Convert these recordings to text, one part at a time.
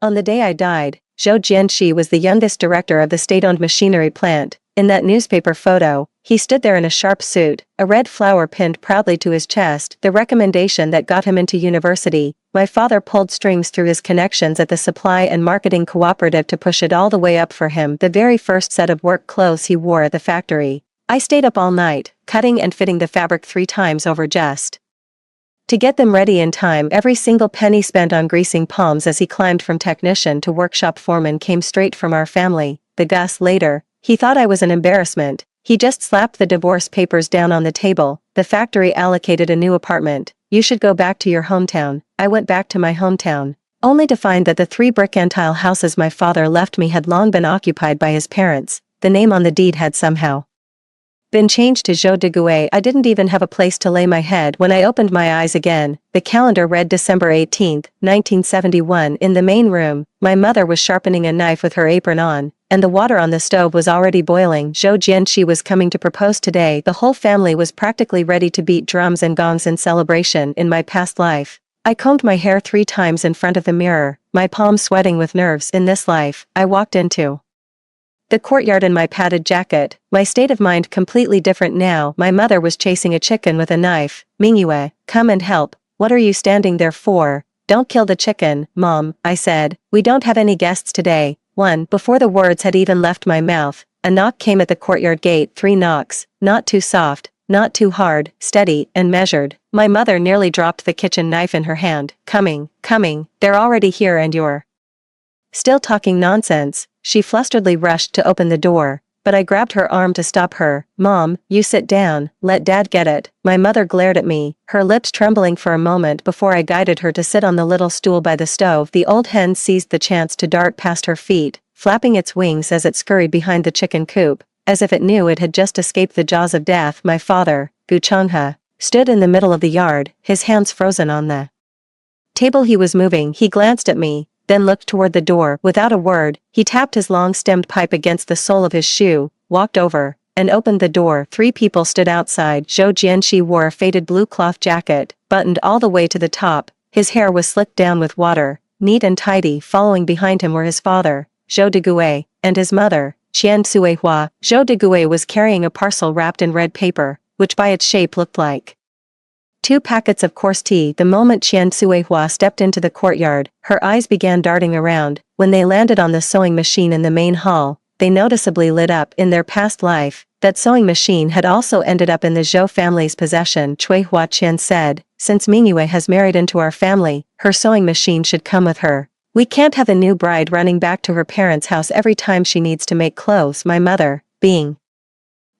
On the day I died, Zhou Jianxi was the youngest director of the state-owned machinery plant. In that newspaper photo, he stood there in a sharp suit, a red flower pinned proudly to his chest, the recommendation that got him into university. My father pulled strings through his connections at the supply and marketing cooperative to push it all the way up for him, the very first set of work clothes he wore at the factory. I stayed up all night, cutting and fitting the fabric 3 times over just to get them ready in time. Every single penny spent on greasing palms as he climbed from technician to workshop foreman came straight from our family. The Gus later, he thought I was an embarrassment. He just slapped the divorce papers down on the table. The factory allocated a new apartment. You should go back to your hometown. I went back to my hometown, only to find that the 3 brick and tile houses my father left me had long been occupied by his parents. The name on the deed had somehow been changed to Zhou Deguai. I didn't even have a place to lay my head when I opened my eyes again. The calendar read December 18, 1971. In the main room, my mother was sharpening a knife with her apron on, and the water on the stove was already boiling. Zhou Jianxi was coming to propose today. The whole family was practically ready to beat drums and gongs in celebration. In my past life, I combed my hair 3 times in front of the mirror, my palms sweating with nerves. In this life, I walked into the courtyard in my padded jacket, my state of mind completely different now. My mother was chasing a chicken with a knife. Mingyue, come and help. What are you standing there for? Don't kill the chicken, Mom, I said. We don't have any guests today. Before the words had even left my mouth, a knock came at the courtyard gate. 3 knocks, not too soft, not too hard, steady and measured. My mother nearly dropped the kitchen knife in her hand. Coming, they're already here and you're still talking nonsense. She flusteredly rushed to open the door, but I grabbed her arm to stop her. Mom, you sit down, let Dad get it. My mother glared at me, her lips trembling for a moment before I guided her to sit on the little stool by the stove. The old hen seized the chance to dart past her feet, flapping its wings as it scurried behind the chicken coop, as if it knew it had just escaped the jaws of death. My father, Gu Changhe, stood in the middle of the yard, his hands frozen on the table. He was moving. He glanced at me, then looked toward the door. Without a word, he tapped his long-stemmed pipe against the sole of his shoe, walked over, and opened the door. 3 people stood outside. Zhou Jianxi wore a faded blue cloth jacket, buttoned all the way to the top. His hair was slicked down with water, neat and tidy. Following behind him were his father, Zhou Deguai, and his mother, Qian Suihua. Zhou Deguai was carrying a parcel wrapped in red paper, which by its shape looked like 2 packets of coarse tea. The moment Qian Suihua stepped into the courtyard, her eyes began darting around. When they landed on the sewing machine in the main hall, they noticeably lit up. In their past life, that sewing machine had also ended up in the Zhou family's possession. Cui Huaqian said, since Mingyue has married into our family, her sewing machine should come with her. We can't have a new bride running back to her parents' house every time she needs to make clothes. My mother, being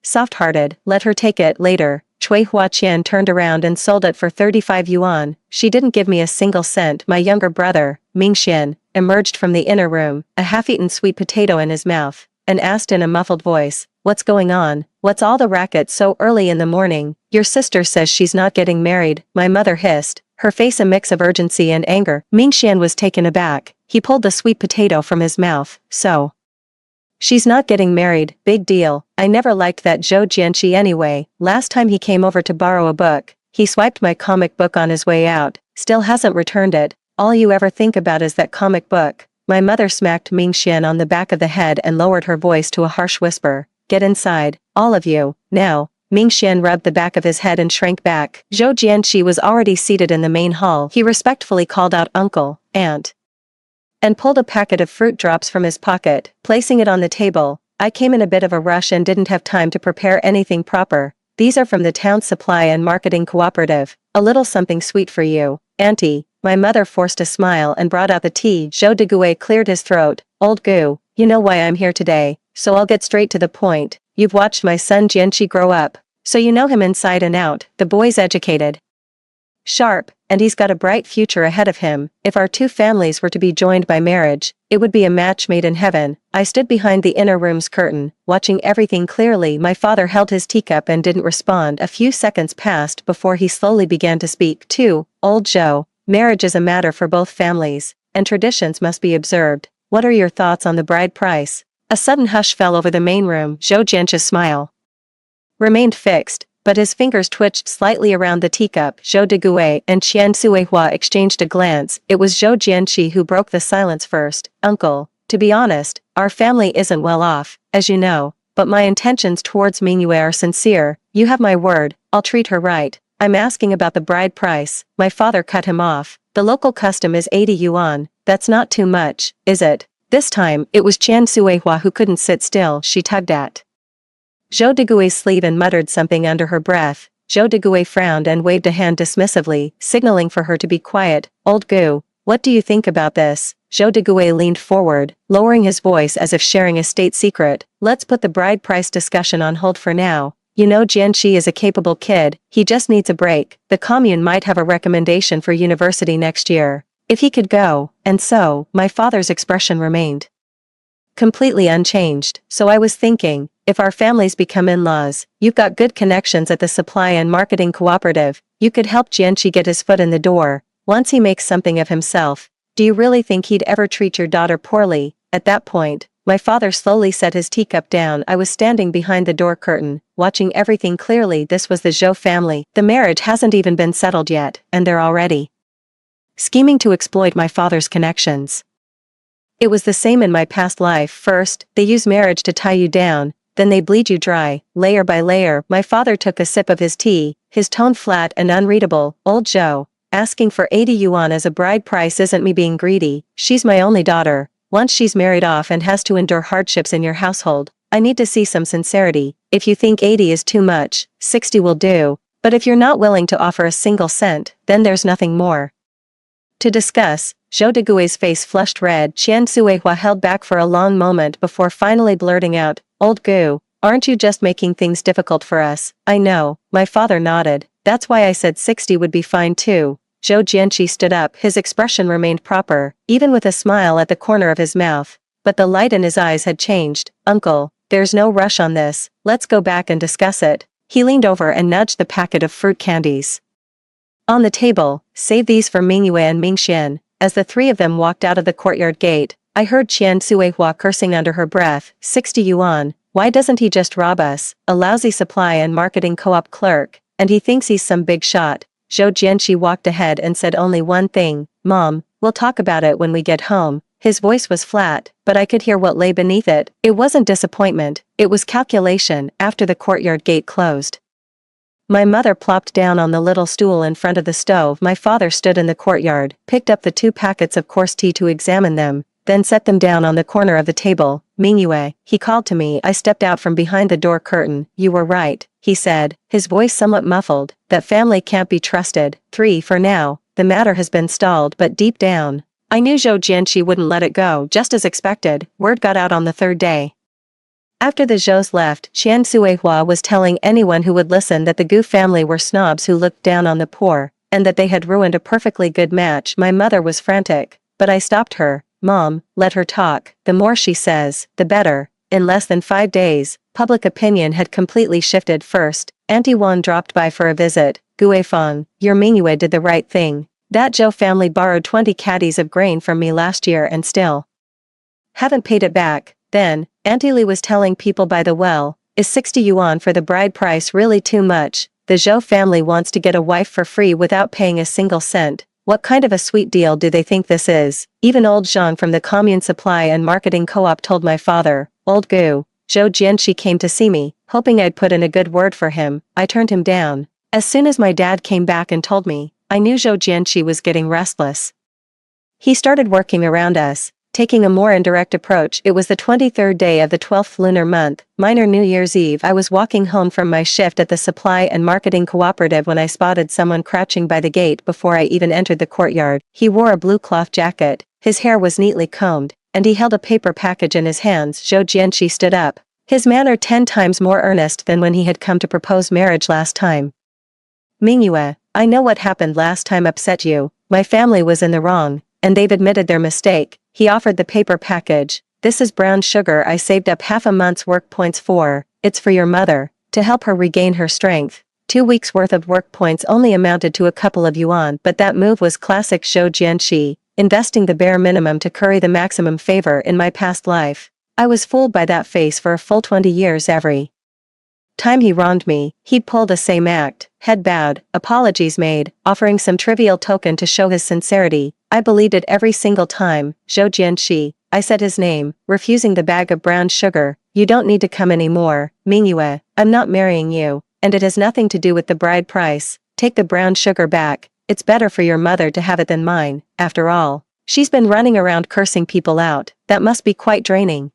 soft-hearted, let her take it later. Cui Huaqian turned around and sold it for 35 yuan. She didn't give me a single cent. My younger brother, Mingxian, emerged from the inner room, a half-eaten sweet potato in his mouth, and asked in a muffled voice, what's going on? What's all the racket so early in the morning? Your sister says she's not getting married, my mother hissed, her face a mix of urgency and anger. Mingxian was taken aback. He pulled the sweet potato from his mouth. So she's not getting married, big deal. I never liked that Zhou Jianxi anyway. Last time he came over to borrow a book, he swiped my comic book on his way out, still hasn't returned it. All you ever think about is that comic book. My mother smacked Mingxian on the back of the head and lowered her voice to a harsh whisper. Get inside, all of you, now. Mingxian rubbed the back of his head and shrank back. Zhou Jianxi was already seated in the main hall. He respectfully called out uncle, aunt, and pulled a packet of fruit drops from his pocket, placing it on the table. I came in a bit of a rush and didn't have time to prepare anything proper. These are from the town supply and marketing cooperative. A little something sweet for you, Auntie. My mother forced a smile and brought out the tea. Zhou Deguai cleared his throat. Old Gu, you know why I'm here today, so I'll get straight to the point. You've watched my son Jianxi grow up, so you know him inside and out. The boy's educated, sharp, and he's got a bright future ahead of him. If our 2 families were to be joined by marriage, it would be a match made in heaven. I stood behind the inner room's curtain, watching everything clearly. My father held his teacup and didn't respond. A few seconds passed before he slowly began to speak. 2. Old Zhou, marriage is a matter for both families, and traditions must be observed. What are your thoughts on the bride price? A sudden hush fell over the main room. Zhou Jianxi's smile remained fixed, but his fingers twitched slightly around the teacup. Zhou Degui and Qian Suihua exchanged a glance. It was Zhou Jianqi who broke the silence first. Uncle, to be honest, our family isn't well off, as you know, but my intentions towards Mingyue are sincere. You have my word, I'll treat her right. I'm asking about the bride price. My father cut him off. The local custom is 80 yuan. That's not too much, is it? This time, it was Qian Suihua who couldn't sit still. She tugged at Zhou Degui's sleeve and muttered something under her breath. Zhou Degui frowned and waved a hand dismissively, signaling for her to be quiet. Old Gu, what do you think about this? Zhou Degui leaned forward, lowering his voice as if sharing a state secret. Let's put the bride price discussion on hold for now. You know Jianqi is a capable kid, he just needs a break. The commune might have a recommendation for university next year. If he could go, and so, my father's expression remained completely unchanged. So I was thinking, if our families become in-laws, you've got good connections at the supply and marketing cooperative, you could help Jianqi get his foot in the door. Once he makes something of himself, do you really think he'd ever treat your daughter poorly? At that point, my father slowly set his teacup down. I was standing behind the door curtain, watching everything clearly. This was the Zhou family. The marriage hasn't even been settled yet, and they're already scheming to exploit my father's connections. It was the same in my past life. First, they use marriage to tie you down, then they bleed you dry, layer by layer. My father took a sip of his tea, his tone flat and unreadable. Old Zhou, asking for 80 yuan as a bride price isn't me being greedy. She's my only daughter. Once she's married off and has to endure hardships in your household, I need to see some sincerity. If you think 80 is too much, 60 will do, but if you're not willing to offer a single cent, then there's nothing more to discuss. Zhou Degui's face flushed red. Qian Suihua held back for a long moment before finally blurting out, Old Gu, aren't you just making things difficult for us? I know, my father nodded. That's why I said 60 would be fine too. Zhou Jianqi stood up. His expression remained proper, even with a smile at the corner of his mouth. But the light in his eyes had changed. Uncle, there's no rush on this. Let's go back and discuss it. He leaned over and nudged the packet of fruit candies on the table. Save these for Mingyue and Mingxian. As the three of them walked out of the courtyard gate, I heard Qian Suihua cursing under her breath. 60 yuan. Why doesn't he just rob us? A lousy supply and marketing co-op clerk, and he thinks he's some big shot. Zhou Jianqi walked ahead and said only one thing. Mom, we'll talk about it when we get home. His voice was flat, but I could hear what lay beneath it. It wasn't disappointment, it was calculation. After the courtyard gate closed, my mother plopped down on the little stool in front of the stove. My father stood in the courtyard, picked up the 2 packets of coarse tea to examine them, then set them down on the corner of the table. Mingyue, he called to me. I stepped out from behind the door curtain. You were right, he said, his voice somewhat muffled. That family can't be trusted. 3 for now. The matter has been stalled, but deep down, I knew Zhou Jianqi wouldn't let it go. Just as expected, word got out on the 3rd day. After the Zhous left, Qian Suihua was telling anyone who would listen that the Gu family were snobs who looked down on the poor, and that they had ruined a perfectly good match. My mother was frantic, but I stopped her. Mom, let her talk. The more she says, the better. In less than 5 days, public opinion had completely shifted. First, Auntie Wan dropped by for a visit. Guifang, your Mingyue did the right thing. That Zhou family borrowed 20 caddies of grain from me last year and still haven't paid it back. Then, Auntie Li was telling people by the well, is 60 yuan for the bride price really too much? The Zhou family wants to get a wife for free without paying a single cent. What kind of a sweet deal do they think this is? Even old Zhang from the commune supply and marketing co-op told my father. Old Gu, Zhou Jianqi came to see me, hoping I'd put in a good word for him. I turned him down. As soon as my dad came back and told me, I knew Zhou Jianqi was getting restless. He started working around us, taking a more indirect approach. It was the 23rd day of the 12th lunar month, minor New Year's Eve. I was walking home from my shift at the supply and marketing cooperative when I spotted someone crouching by the gate before I even entered the courtyard. He wore a blue cloth jacket, his hair was neatly combed, and he held a paper package in his hands. Zhou Jianqi stood up, his manner 10 times more earnest than when he had come to propose marriage last time. Mingyue, I know what happened last time upset you. My family was in the wrong, and they've admitted their mistake. He offered the paper package. This is brown sugar I saved up half a month's work points for. It's for your mother, to help her regain her strength. 2 weeks worth of work points only amounted to a couple of yuan, but that move was classic Zhou Jianqi, investing the bare minimum to curry the maximum favor. In my past life, I was fooled by that face for a full 20 years every time he wronged me, he'd pull the same act, head bowed, apologies made, offering some trivial token to show his sincerity. I believed it every single time. Zhou Jianxi. I said his name, refusing the bag of brown sugar. You don't need to come anymore, Mingyue. I'm not marrying you, and it has nothing to do with the bride price. Take the brown sugar back. It's better for your mother to have it than mine, after all. She's been running around cursing people out. That must be quite draining.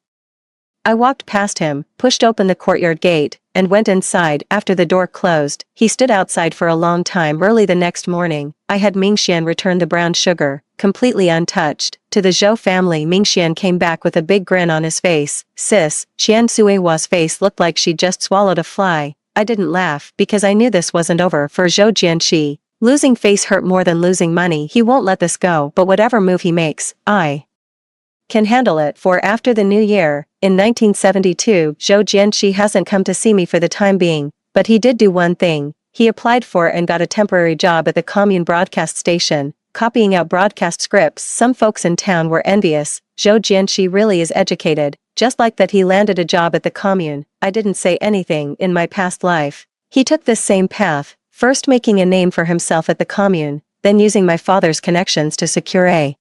I walked past him, pushed open the courtyard gate, and went inside. After the door closed, he stood outside for a long time. Early the next morning, I had Mingxian return the brown sugar, completely untouched. To the Zhou family, Mingxian came back with a big grin on his face. Sis, Qian Suihua's face looked like she just swallowed a fly. I didn't laugh because I knew this wasn't over for Zhou Jianxi. Losing face hurt more than losing money. He won't let this go, but whatever move he makes, I can handle it. For after the new year, in 1972, Zhou Jianxi hasn't come to see me for the time being, but he did do one thing. He applied for and got a temporary job at the commune broadcast station, copying out broadcast scripts. Some folks in town were envious. Zhou Jianxi really is educated. Just like that, he landed a job at the commune. I didn't say anything. In my past life, he took this same path, first making a name for himself at the commune, then using my father's connections to secure a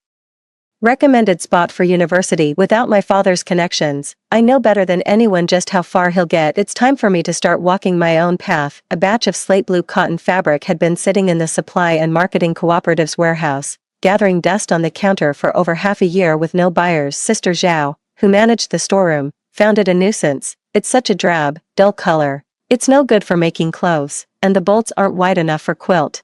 recommended spot for university. Without my father's connections, I know better than anyone just how far he'll get. It's time for me to start walking my own path. A batch of slate blue cotton fabric had been sitting in the supply and marketing cooperative's warehouse, gathering dust on the counter for over half a year with no buyers. Sister Zhao, who managed the storeroom, found it a nuisance. It's such a drab, dull color. It's no good for making clothes, and the bolts aren't wide enough for quilt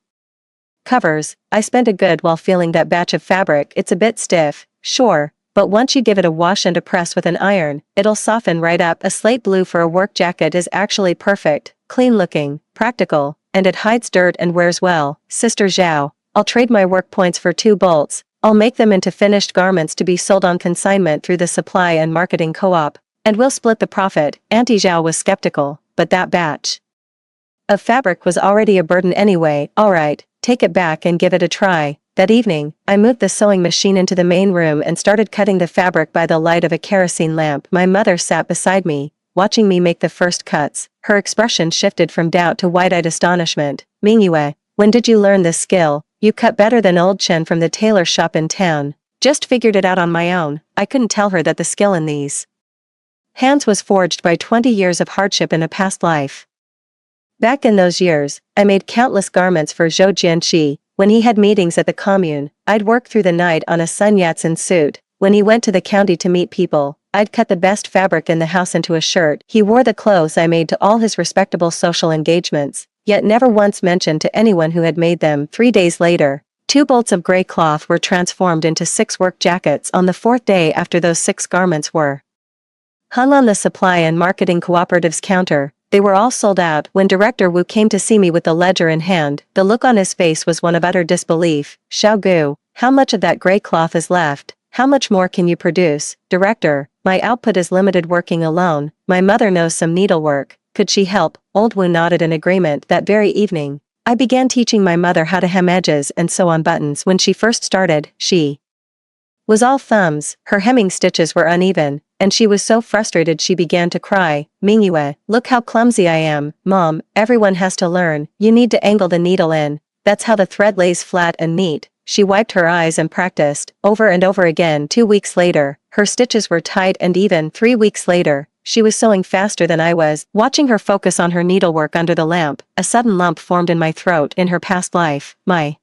covers. I spent a good while feeling that batch of fabric. It's a bit stiff, sure, but once you give it a wash and a press with an iron, it'll soften right up. A slate blue for a work jacket is actually perfect, clean looking, practical, and it hides dirt and wears well. Sister Zhao, I'll trade my work points for 2 bolts. I'll make them into finished garments to be sold on consignment through the supply and marketing co-op, and we'll split the profit. Auntie Zhao was skeptical, but that batch of fabric was already a burden anyway. Alright, take it back and give it a try. That evening, I moved the sewing machine into the main room and started cutting the fabric by the light of a kerosene lamp. My mother sat beside me, watching me make the first cuts. Her expression shifted from doubt to wide-eyed astonishment. Mingyue, when did you learn this skill? You cut better than old Chen from the tailor shop in town. Just figured it out on my own. I couldn't tell her that the skill in these hands was forged by 20 years of hardship in a past life. Back in those years, I made countless garments for Zhou Jianxi. When he had meetings at the commune, I'd work through the night on a Sun Yat-sen suit. When he went to the county to meet people, I'd cut the best fabric in the house into a shirt. He wore the clothes I made to all his respectable social engagements, yet never once mentioned to anyone who had made them. 3 days later, 2 bolts of gray cloth were transformed into 6 work jackets. On the 4th day after those 6 garments were hung on the supply and marketing cooperative's counter, they were all sold out. When Director Wu came to see me with the ledger in hand, the look on his face was one of utter disbelief. Xiaogu, how much of that gray cloth is left? How much more can you produce? Director, my output is limited. Working alone. My mother knows some needlework. Could she help? Old Wu nodded in agreement. That very evening, I began teaching my mother how to hem edges and sew on buttons. When she first started, she was all thumbs. Her hemming stitches were uneven, and she was so frustrated she began to cry. Mingyue, look how clumsy I am. Mom, everyone has to learn. You need to angle the needle in. That's how the thread lays flat and neat. She wiped her eyes and practiced, over and over again. 2 weeks later, her stitches were tight and even. 3 weeks later, she was sewing faster than I was. Watching her focus on her needlework under the lamp, a sudden lump formed in my throat. In her past life, my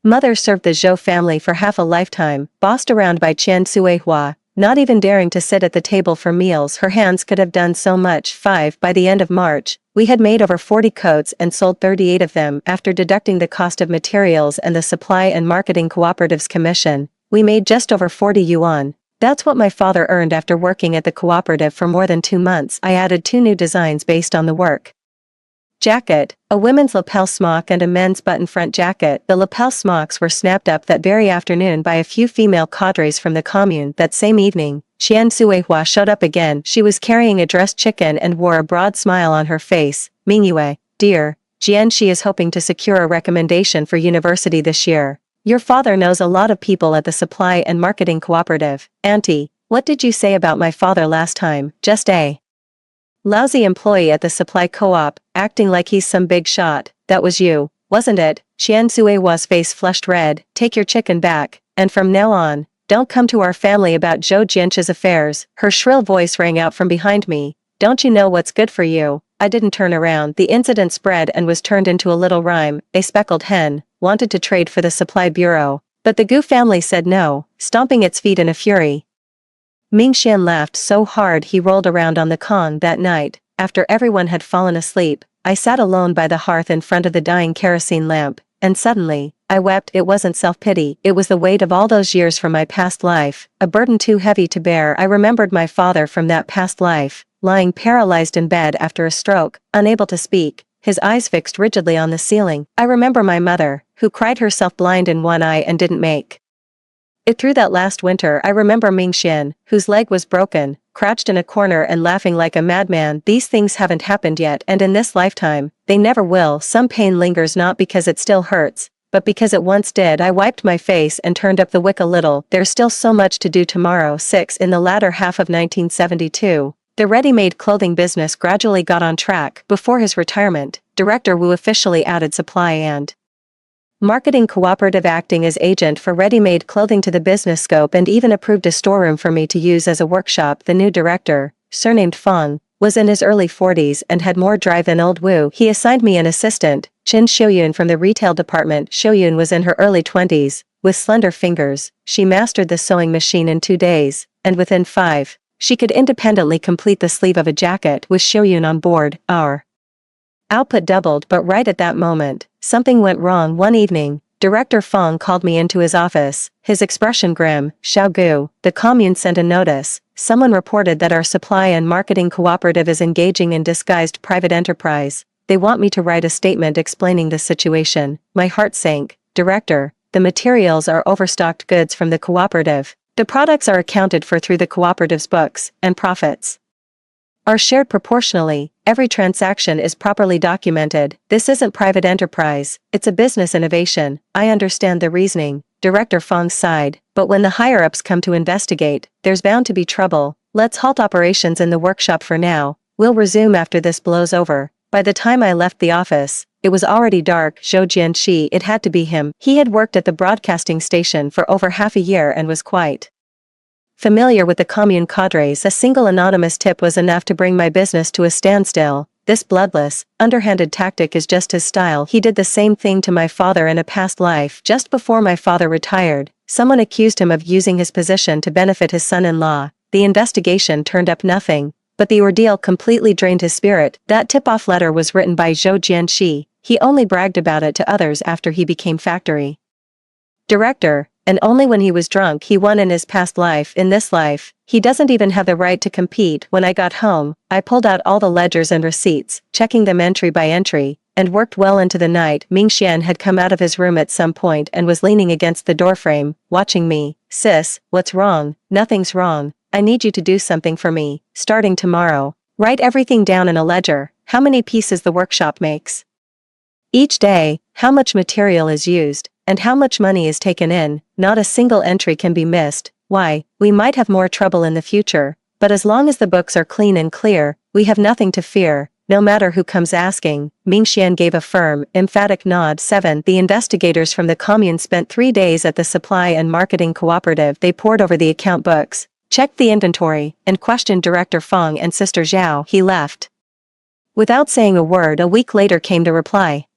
mother served the Zhou family for half a lifetime, bossed around by Qian Suihua, not even daring to sit at the table for meals. Her hands could have done so much. 5. By the end of March, we had made over 40 coats and sold 38 of them. After deducting the cost of materials and the supply and marketing cooperative's commission, we made just over 40 yuan. That's what my father earned after working at the cooperative for more than 2 months. I added 2 new designs based on the work jacket, a women's lapel smock and a men's button front jacket. The lapel smocks were snapped up that very afternoon by a few female cadres from the commune. That same evening, Qian Suihua showed up again. She was carrying a dressed chicken and wore a broad smile on her face. Mingyue, dear, Jianxi is hoping to secure a recommendation for university this year. Your father knows a lot of people at the supply and marketing cooperative. Auntie, what did you say about my father last time? Just a Lousy employee at the supply co-op, acting like he's some big shot. That was you, wasn't it? Qian Suiwa's face flushed red. Take your chicken back, and from now on, don't come to our family about Zhou Jianqi's affairs. Her shrill voice rang out from behind me. Don't you know what's good for you? I didn't turn around. The incident spread and was turned into a little rhyme. A speckled hen wanted to trade for the supply bureau, but the Gu family said no, stomping its feet in a fury. Ming Xian laughed so hard he rolled around on the con that night. After everyone had fallen asleep, I sat alone by the hearth in front of the dying kerosene lamp, and suddenly, I wept. It wasn't self-pity, it was the weight of all those years from my past life, a burden too heavy to bear. I remembered my father from that past life, lying paralyzed in bed after a stroke, unable to speak, his eyes fixed rigidly on the ceiling. I remember my mother, who cried herself blind in one eye and didn't make it through that last winter. I remember Ming Xian, whose leg was broken, crouched in a corner and laughing like a madman. These things haven't happened yet, and in this lifetime, they never will. Some pain lingers not because it still hurts, but because it once did. I wiped my face and turned up the wick a little. There's still so much to do tomorrow. 6. In the latter half of 1972, the ready-made clothing business gradually got on track. Before his retirement, Director Wu officially added supply and marketing cooperative, acting as agent for ready-made clothing to the business scope, and even approved a storeroom for me to use as a workshop. The new director, surnamed Feng, was in his early 40s and had more drive than old Wu. He assigned me an assistant, Qin Xiuyun, from the retail department. Xiuyun was in her early 20s. With slender fingers, she mastered the sewing machine in 2 days, and within 5, she could independently complete the sleeve of a jacket. With Xiuyun on board, our output doubled. But right at that moment, something went wrong. One evening, Director Feng called me into his office, his expression grim. Xiao Gu, the commune sent a notice. Someone reported that our supply and marketing cooperative is engaging in disguised private enterprise. They want me to write a statement explaining the situation. My heart sank. Director, the materials are overstocked goods from the cooperative. The products are accounted for through the cooperative's books, and profits are shared proportionally. Every transaction is properly documented. This isn't private enterprise, it's a business innovation. I understand the reasoning, Director Feng sighed, but when the higher-ups come to investigate, there's bound to be trouble. Let's halt operations in the workshop for now. We'll resume after this blows over. By the time I left the office, it was already dark. Zhou Jianqi, it had to be him. He had worked at the broadcasting station for over half a year and was quite familiar with the commune cadres. A single anonymous tip was enough to bring my business to a standstill. This bloodless, underhanded tactic is just his style. He did the same thing to my father in a past life. Just before my father retired, someone accused him of using his position to benefit his son-in-law. The investigation turned up nothing, but the ordeal completely drained his spirit. That tip-off letter was written by Zhou Jianqi. He only bragged about it to others after he became factory director, and only when he was drunk. He won in his past life. In this life, he doesn't even have the right to compete. When I got home, I pulled out all the ledgers and receipts, checking them entry by entry, and worked well into the night. Ming Xian had come out of his room at some point and was leaning against the doorframe, watching me. Sis, what's wrong? Nothing's wrong. I need you to do something for me, starting tomorrow. Write everything down in a ledger, how many pieces the workshop makes each day, how much material is used, and how much money is taken in. Not a single entry can be missed. Why, we might have more trouble in the future, but as long as the books are clean and clear, we have nothing to fear, no matter who comes asking. Ming Xian gave a firm, emphatic nod. 7. The investigators from the commune spent 3 days at the supply and marketing cooperative. They pored over the account books, checked the inventory, and questioned Director Feng and Sister Zhao. He left without saying a word. A week later came the reply.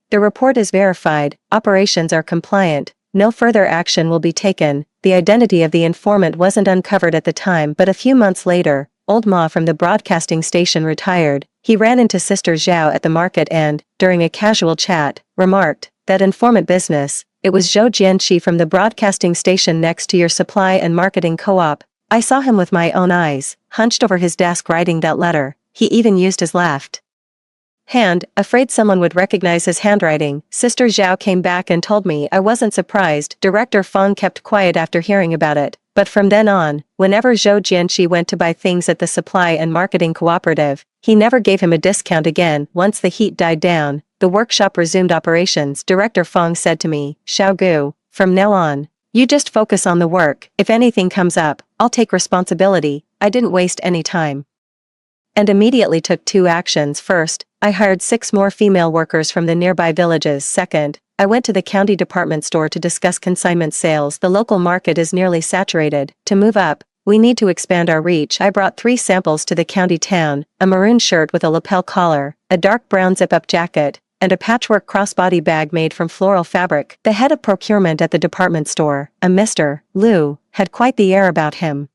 The report is verified, operations are compliant, no further action will be taken. The identity of the informant wasn't uncovered at the time, but a few months later, old Ma from the broadcasting station retired. He ran into Sister Zhao at the market and, during a casual chat, remarked, "That informant business, it was Zhou Jianqi from the broadcasting station next to your supply and marketing co-op. I saw him with my own eyes, hunched over his desk writing that letter. He even used his left hand, afraid someone would recognize his handwriting." Sister Zhao came back and told me. I wasn't surprised. Director Feng kept quiet after hearing about it, but from then on, whenever Zhou Jianqi went to buy things at the supply and marketing cooperative, he never gave him a discount again. Once the heat died down, the workshop resumed operations. Director Feng said to me, "Xiao Gu, from now on, you just focus on the work. If anything comes up, I'll take responsibility." I didn't waste any time. and immediately took two actions. First, I hired 6 more female workers from the nearby villages. Second, I went to the county department store to discuss consignment sales. The local market is nearly saturated. To move up, we need to expand our reach. I brought 3 samples to the county town: a maroon shirt with a lapel collar, a dark brown zip-up jacket, and a patchwork crossbody bag made from floral fabric. The head of procurement at the department store, a Mr. Liu, had quite the air about him.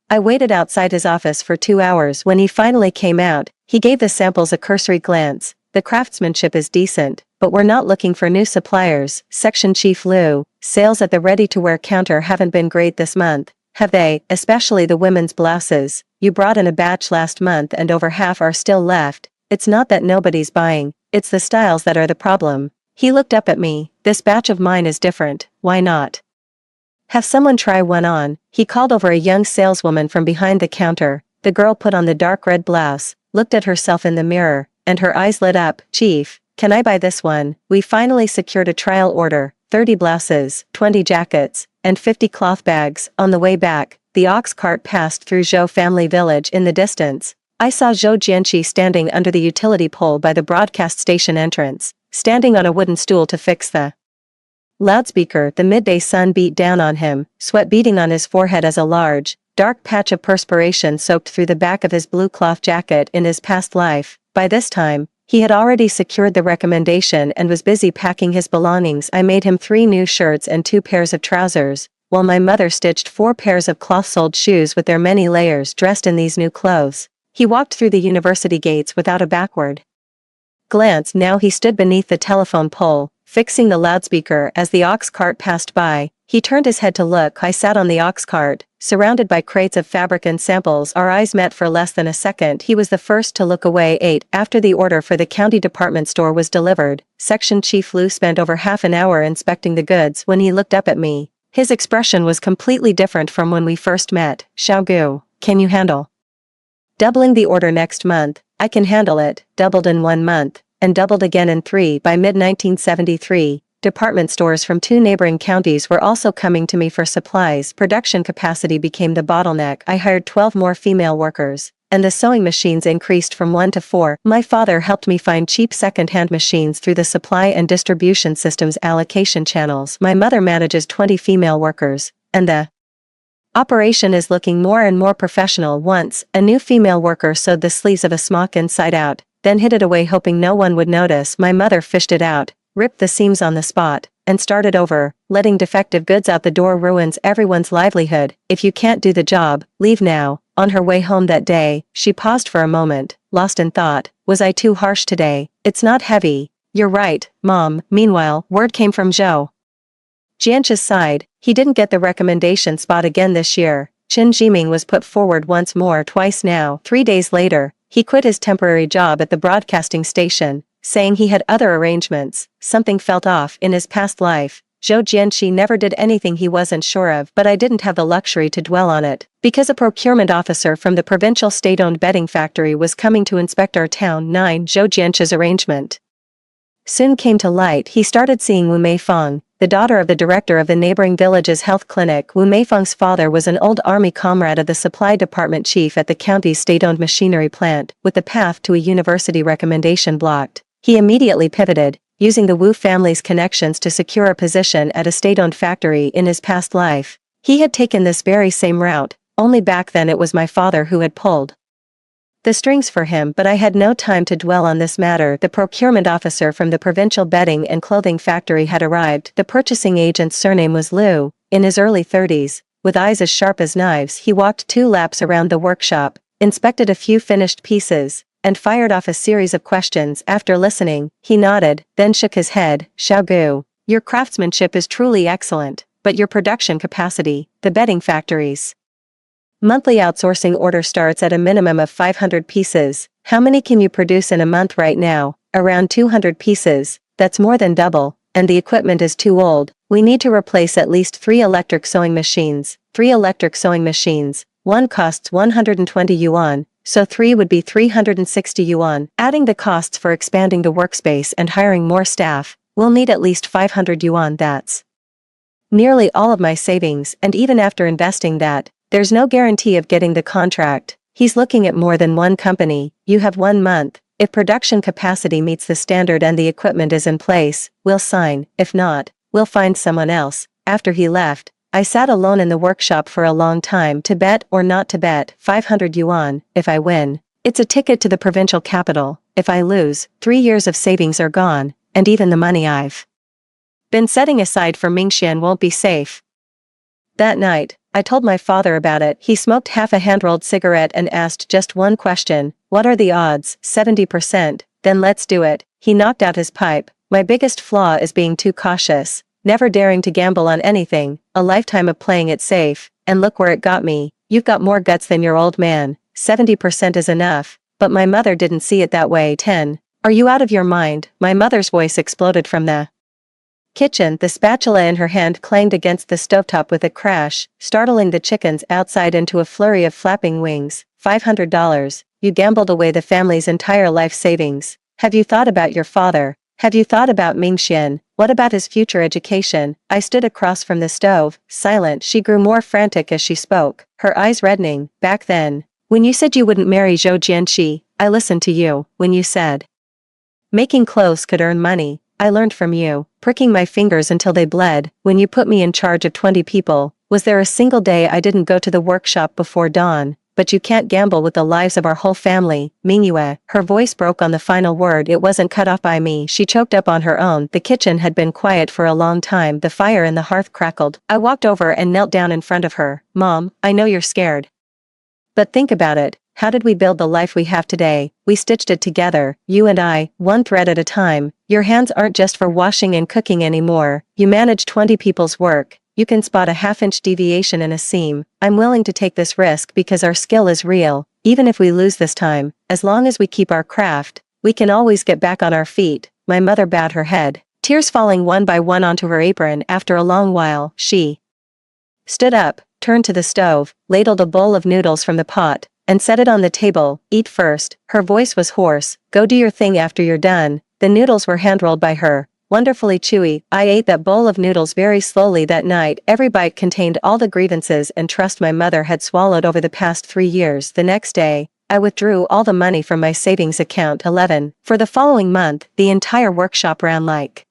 I waited outside his office for 2 hours. When he finally came out, he gave the samples a cursory glance. The craftsmanship is decent, but we're not looking for new suppliers. Section Chief Liu, sales at the ready-to-wear counter haven't been great this month, have they? Especially the women's blouses. You brought in a batch last month and over half are still left. It's not that nobody's buying, it's the styles that are the problem. He looked up at me. This batch of mine is different, why not? Have someone try one on. He called over a young saleswoman from behind the counter. The girl put on the dark red blouse, looked at herself in the mirror, and her eyes lit up. Chief, can I buy this one? We finally secured a trial order: 30 blouses, 20 jackets, and 50 cloth bags. On the way back, the ox cart passed through Zhou family village. In the distance, I saw Zhou Jianqi standing under the utility pole by the broadcast station entrance, standing on a wooden stool to fix the loudspeaker. The midday sun beat down on him, sweat beading on his forehead as a large, dark patch of perspiration soaked through the back of his blue cloth jacket. In his past life, by this time, he had already secured the recommendation and was busy packing his belongings. I made him 3 new shirts and 2 pairs of trousers, while my mother stitched 4 pairs of cloth-soled shoes with their many layers. Dressed in these new clothes, he walked through the university gates without a backward glance. Now he stood beneath the telephone pole, fixing the loudspeaker. As the ox cart passed by, he turned his head to look. I sat on the ox cart, surrounded by crates of fabric and samples. Our eyes met for less than a second. He was the first to look away. 8. After the order for the county department store was delivered, Section Chief Liu spent over half an hour inspecting the goods. When he looked up at me, his expression was completely different from when we first met. Xiaogu, can you handle doubling the order next month? I can handle it. Doubled in 1 month, and doubled again in 3. By mid-1973, department stores from 2 neighboring counties were also coming to me for supplies. Production capacity became the bottleneck. I hired 12 more female workers, and the sewing machines increased from 1 to 4. My father helped me find cheap second-hand machines through the supply and distribution systems allocation channels. My mother manages 20 female workers, and the operation is looking more and more professional. Once, a new female worker sewed the sleeves of a smock inside out, then hid it away hoping no one would notice. My mother fished it out, ripped the seams on the spot, and started over. Letting defective goods out the door ruins everyone's livelihood. If you can't do the job, leave now. On her way home that day, she paused for a moment, lost in thought. Was I too harsh today? It's not heavy. You're right, Mom. Meanwhile, word came from Zhou Jianqi's side. He didn't get the recommendation spot again this year. Chen Jiming was put forward once more, twice now. 3 days later, he quit his temporary job at the broadcasting station, saying he had other arrangements. Something felt off. In his past life, Zhou Jianqi never did anything he wasn't sure of, but I didn't have the luxury to dwell on it, because a procurement officer from the provincial state-owned bedding factory was coming to inspect our town. 9. Zhou Jianqi's arrangement soon came to light. He started seeing Wu Meifang, the daughter of the director of the neighboring village's health clinic. Wu Meifang's father was an old army comrade of the supply department chief at the county's state-owned machinery plant. With the path to a university recommendation blocked, he immediately pivoted, using the Wu family's connections to secure a position at a state-owned factory. In his past life, he had taken this very same route, only back then it was my father who had pulled the strings for him. But I had no time to dwell on this matter. The procurement officer from the provincial bedding and clothing factory had arrived. The purchasing agent's surname was Liu. In his early 30s, with eyes as sharp as knives, he walked 2 laps around the workshop, inspected a few finished pieces, and fired off a series of questions. After listening, he nodded, then shook his head. Xiaogu, your craftsmanship is truly excellent, but your production capacity, the bedding factories monthly outsourcing order starts at a minimum of 500 pieces. How many can you produce in a month right now? Around 200 pieces. That's more than double, and the equipment is too old. We need to replace at least 3 electric sewing machines. 3 electric sewing machines. One costs 120 yuan, so 3 would be 360 yuan. Adding the costs for expanding the workspace and hiring more staff, we'll need at least 500 yuan. That's nearly all of my savings, and even after investing that, there's no guarantee of getting the contract. He's looking at more than one company. You have 1 month. If production capacity meets the standard and the equipment is in place, we'll sign. If not, we'll find someone else. After he left, I sat alone in the workshop for a long time to bet or not to bet. 500 yuan. If I win, it's a ticket to the provincial capital. If I lose, 3 years of savings are gone, and even the money I've been setting aside for Mingxian won't be safe. That night, I told my father about it. He smoked half a hand-rolled cigarette and asked just one question. What are the odds? 70%. Then let's do it. He knocked out his pipe. My biggest flaw is being too cautious, never daring to gamble on anything, a lifetime of playing it safe, and look where it got me. You've got more guts than your old man. 70% is enough, but my mother didn't see it that way. 10. Are you out of your mind? My mother's voice exploded from the kitchen. The spatula in her hand clanged against the stovetop with a crash, startling the chickens outside into a flurry of flapping wings. $500. You gambled away the family's entire life savings. Have you thought about your father? Have you thought about Mingxian? What about his future education? I stood across from the stove, silent. She grew more frantic as she spoke, her eyes reddening. Back then, when you said you wouldn't marry Zhou Jianqi, I listened to you. When you said making clothes could earn money, I learned from you, pricking my fingers until they bled. When you put me in charge of 20 people, was there a single day I didn't go to the workshop before dawn? But you can't gamble with the lives of our whole family. Mingyue. Her voice broke on the final word. It wasn't cut off by me. She choked up on her own. The kitchen had been quiet for a long time. The fire in the hearth crackled. I walked over and knelt down in front of her. Mom, I know you're scared. But think about it. How did we build the life we have today? We stitched it together, you and I, one thread at a time. Your hands aren't just for washing and cooking anymore. You manage 20 people's work. You can spot a half-inch deviation in a seam. I'm willing to take this risk because our skill is real. Even if we lose this time, as long as we keep our craft, we can always get back on our feet. My mother bowed her head, tears falling one by one onto her apron. After a long while, she stood up, turned to the stove, ladled a bowl of noodles from the pot, and set it on the table. Eat first. Her voice was hoarse. Go do your thing after you're done. The noodles were hand-rolled by her, wonderfully chewy. I ate that bowl of noodles very slowly that night. Every bite contained all the grievances and trust my mother had swallowed over the past 3 years. The next day, I withdrew all the money from my savings account. 11. For the following month, the entire workshop ran like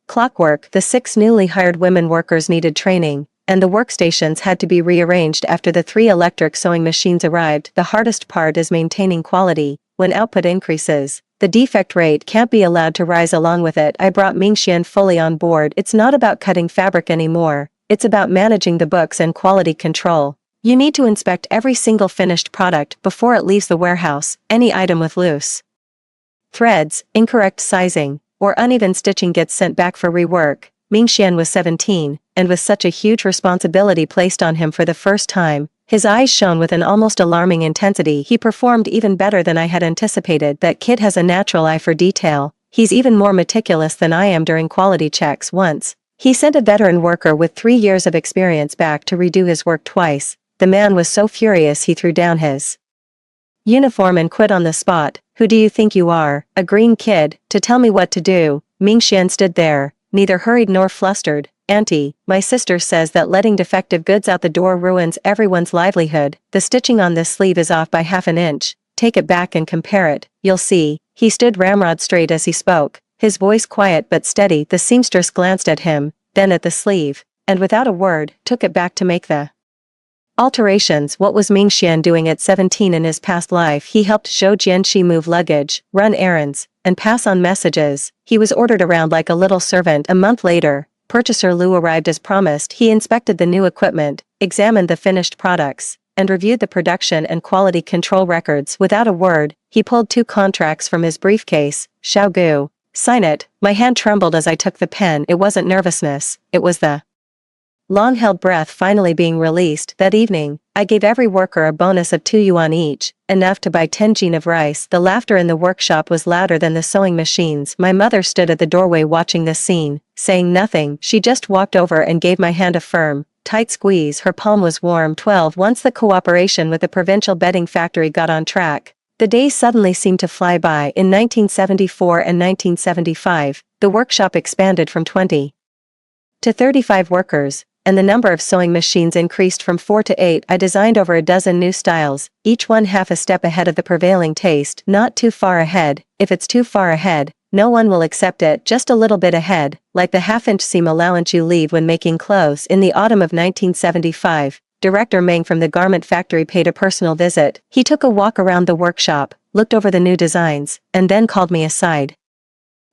clockwork. The 6 newly hired women workers needed training, and the workstations had to be rearranged after the 3 electric sewing machines arrived. The hardest part is maintaining quality. When output increases, the defect rate can't be allowed to rise along with it. I brought Mingxian fully on board. It's not about cutting fabric anymore. It's about managing the books and quality control. You need to inspect every single finished product before it leaves the warehouse. Any item with loose threads, incorrect sizing, or uneven stitching gets sent back for rework. Mingxian was 17, and with such a huge responsibility placed on him for the first time, his eyes shone with an almost alarming intensity. He performed even better than I had anticipated. That kid has a natural eye for detail. He's even more meticulous than I am during quality checks. Once, he sent a veteran worker with 3 years of experience back to redo his work twice. The man was so furious he threw down his uniform and quit on the spot. Who do you think you are, a green kid, to tell me what to do? Mingxian stood there, neither hurried nor flustered. Auntie, my sister says that letting defective goods out the door ruins everyone's livelihood. The stitching on this sleeve is off by half an inch. Take it back and compare it. You'll see. He stood ramrod straight as he spoke, his voice quiet but steady. The seamstress glanced at him, then at the sleeve, and without a word, took it back to make the alterations. What was Mingxian doing at 17 in his past life? He helped Zhou Jianqi move luggage, run errands, and pass on messages. He was ordered around like a little servant. A month later, purchaser Lu arrived as promised. He inspected the new equipment, examined the finished products, and reviewed the production and quality control records. Without a word, he pulled 2 contracts from his briefcase. Xiao Gu, sign it. My hand trembled as I took the pen. It wasn't nervousness, it was the long-held breath finally being released. That evening, I gave every worker a bonus of 2 yuan each, enough to buy 10 jin of rice. The laughter in the workshop was louder than the sewing machines. My mother stood at the doorway watching this scene, saying nothing. She just walked over and gave my hand a firm, tight squeeze. Her palm was warm. 12. Once the cooperation with the provincial bedding factory got on track, the days suddenly seemed to fly by. In 1974 and 1975, the workshop expanded from 20 to 35 workers, and the number of sewing machines increased from 4 to 8. I designed over a dozen new styles, each one half a step ahead of the prevailing taste. Not too far ahead. If it's too far ahead, no one will accept it. Just a little bit ahead, like the half-inch seam allowance you leave when making clothes. In the autumn of 1975, Director Meng from the garment factory paid a personal visit. He took a walk around the workshop, looked over the new designs, and then called me aside.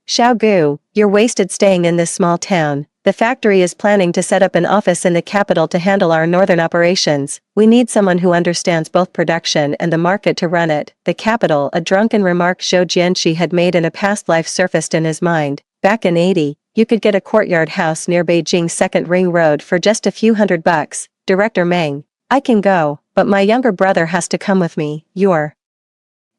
"Xiao Gu, you're wasted staying in this small town. The factory is planning to set up an office in the capital to handle our northern operations. We need someone who understands both production and the market to run it." The capital, a drunken remark Zhou Jianxi had made in a past life surfaced in his mind. Back in 80, you could get a courtyard house near Beijing's Second Ring Road for just a few $100. Director Meng, "I can go, but my younger brother has to come with me." "Your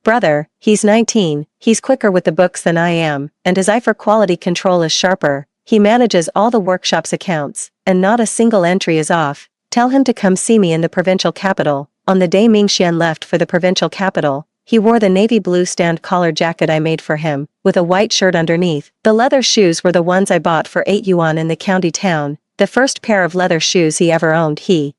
brother? He's 19, he's quicker with the books than I am, and his eye for quality control is sharper. He manages all the workshop's accounts, and not a single entry is off. Tell him to come see me in the provincial capital." On the day Ming Xian left for the provincial capital, he wore the navy blue stand collar jacket I made for him, with a white shirt underneath. The leather shoes were the ones I bought for 8 yuan in the county town, the first pair of leather shoes he ever owned. He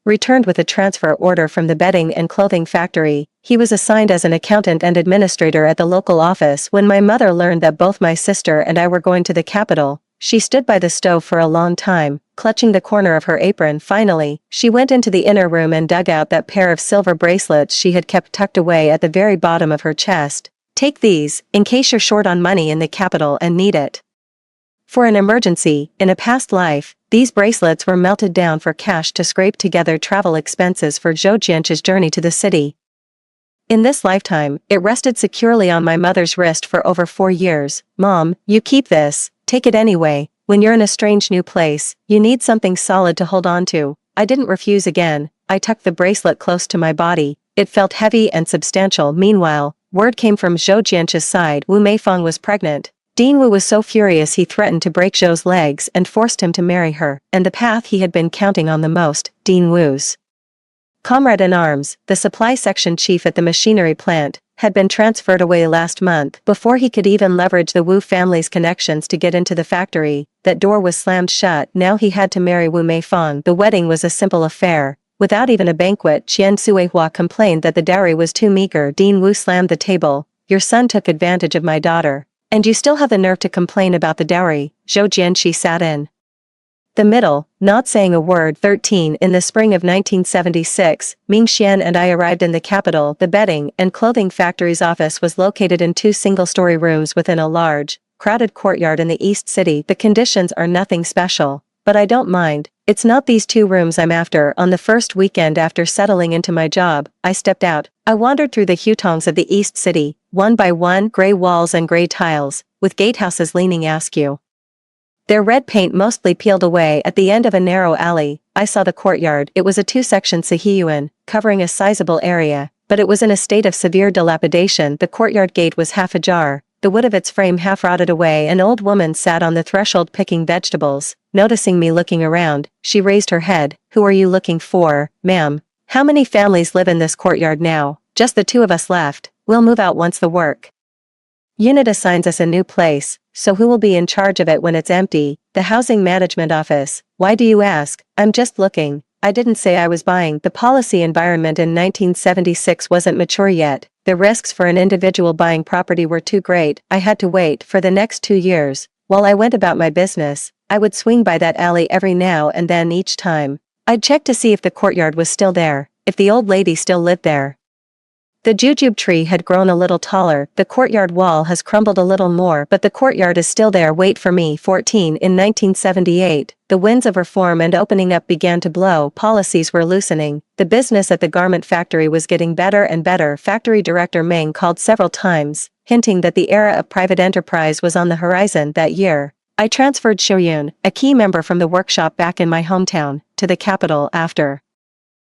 returned with a transfer order from the bedding and clothing factory. He was assigned as an accountant and administrator at the local office. When my mother learned that both my sister and I were going to the capital, she stood by the stove for a long time, clutching the corner of her apron. Finally, she went into the inner room and dug out that pair of silver bracelets she had kept tucked away at the very bottom of her chest. "Take these, in case you're short on money in the capital and need it for an emergency." In a past life, these bracelets were melted down for cash to scrape together travel expenses for Zhou Jianxi's journey to the city. In this lifetime, it rested securely on my mother's wrist for over 4 years. "Mom, you keep this, take it anyway. When you're in a strange new place, you need something solid to hold on to." I didn't refuse again. I tucked the bracelet close to my body. It felt heavy and substantial. Meanwhile, word came from Zhou Jianxi's side. Wu Meifeng was pregnant. Dean Wu was so furious he threatened to break Zhou's legs and forced him to marry her, and the path he had been counting on the most. Dean Wu's comrade in arms, the supply section chief at the machinery plant, had been transferred away last month. Before he could even leverage the Wu family's connections to get into the factory, that door was slammed shut. Now he had to marry Wu Meifeng. The wedding was a simple affair. Without even a banquet, Qian Suihua complained that the dowry was too meager. Dean Wu slammed the table. "Your son took advantage of my daughter. And you still have the nerve to complain about the dowry." Zhou Jianxi sat in the middle, not saying a word. 13 In the spring of 1976, Ming Xian and I arrived in the capital. The bedding and clothing factory's office was located in 2 single-story rooms within a large, crowded courtyard in the East City. The conditions are nothing special, but I don't mind. It's not these 2 rooms I'm after. On the first weekend after settling into my job, I stepped out. I wandered through the hutongs of the East City, one by one, gray walls and gray tiles, with gatehouses leaning askew, their red paint mostly peeled away. At the end of a narrow alley, I saw the courtyard. It was a 2-section sihiyuan, covering a sizable area, but it was in a state of severe dilapidation. The courtyard gate was half ajar, the wood of its frame half rotted away. An old woman sat on the threshold picking vegetables. Noticing me looking around, she raised her head. "Who are you looking for, ma'am? How many families live in this courtyard now?" "Just the 2 of us left. We'll move out once the work unit assigns us a new place, so who will be in charge of it when it's empty?" "The housing management office." "Why do you ask?" "I'm just looking. I didn't say I was buying." The policy environment in 1976 wasn't mature yet. The risks for an individual buying property were too great. I had to wait. For the next 2 years, while I went about my business, I would swing by that alley every now and then. Each time, I'd check to see if the courtyard was still there, if the old lady still lived there. The jujube tree had grown a little taller. The courtyard wall has crumbled a little more, but the courtyard is still there. Wait for me. 14 In 1978, the winds of reform and opening up began to blow. Policies were loosening. The business at the garment factory was getting better and better. Factory director Meng called several times, hinting that the era of private enterprise was on the horizon. That year, I transferred Shoyun, a key member from the workshop back in my hometown, to the capital. After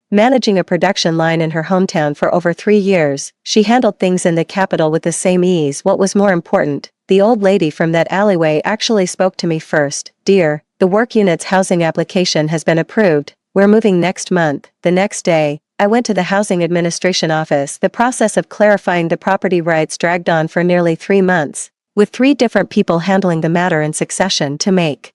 managing a production line in her hometown for over 3 years, she handled things in the capital with the same ease. What was more important, the old lady from that alleyway actually spoke to me first. "Dear, the work unit's housing application has been approved. We're moving next month." The next day, I went to the housing administration office. The process of clarifying the property rights dragged on for nearly 3 months, with 3 different people handling the matter in succession. To make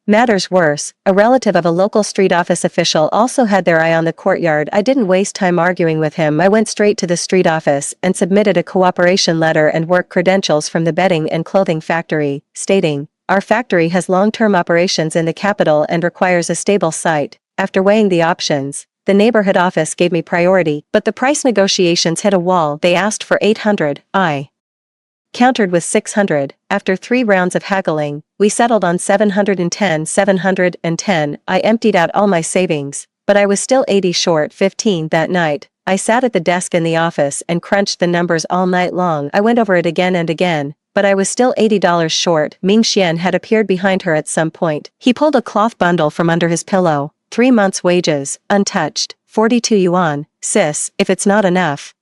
Matters worse, a relative of a local street office official also had their eye on the courtyard. I didn't waste time arguing with him. I went straight to the street office and submitted a cooperation letter and work credentials from the bedding and clothing factory, stating, "Our factory has long-term operations in the capital and requires a stable site." After weighing the options, the neighborhood office gave me priority, but the price negotiations hit a wall. They asked for 800, I countered with 600. After 3 rounds of haggling, we settled on 710. I emptied out all my savings, but I was still 80 short. 15 that night. I sat at the desk in the office and crunched the numbers all night long. I went over it again and again, but I was still $80 short. Ming Xian had appeared behind her at some point. He pulled a cloth bundle from under his pillow. 3 months' wages, untouched, 42 yuan. Sis, if it's not enough,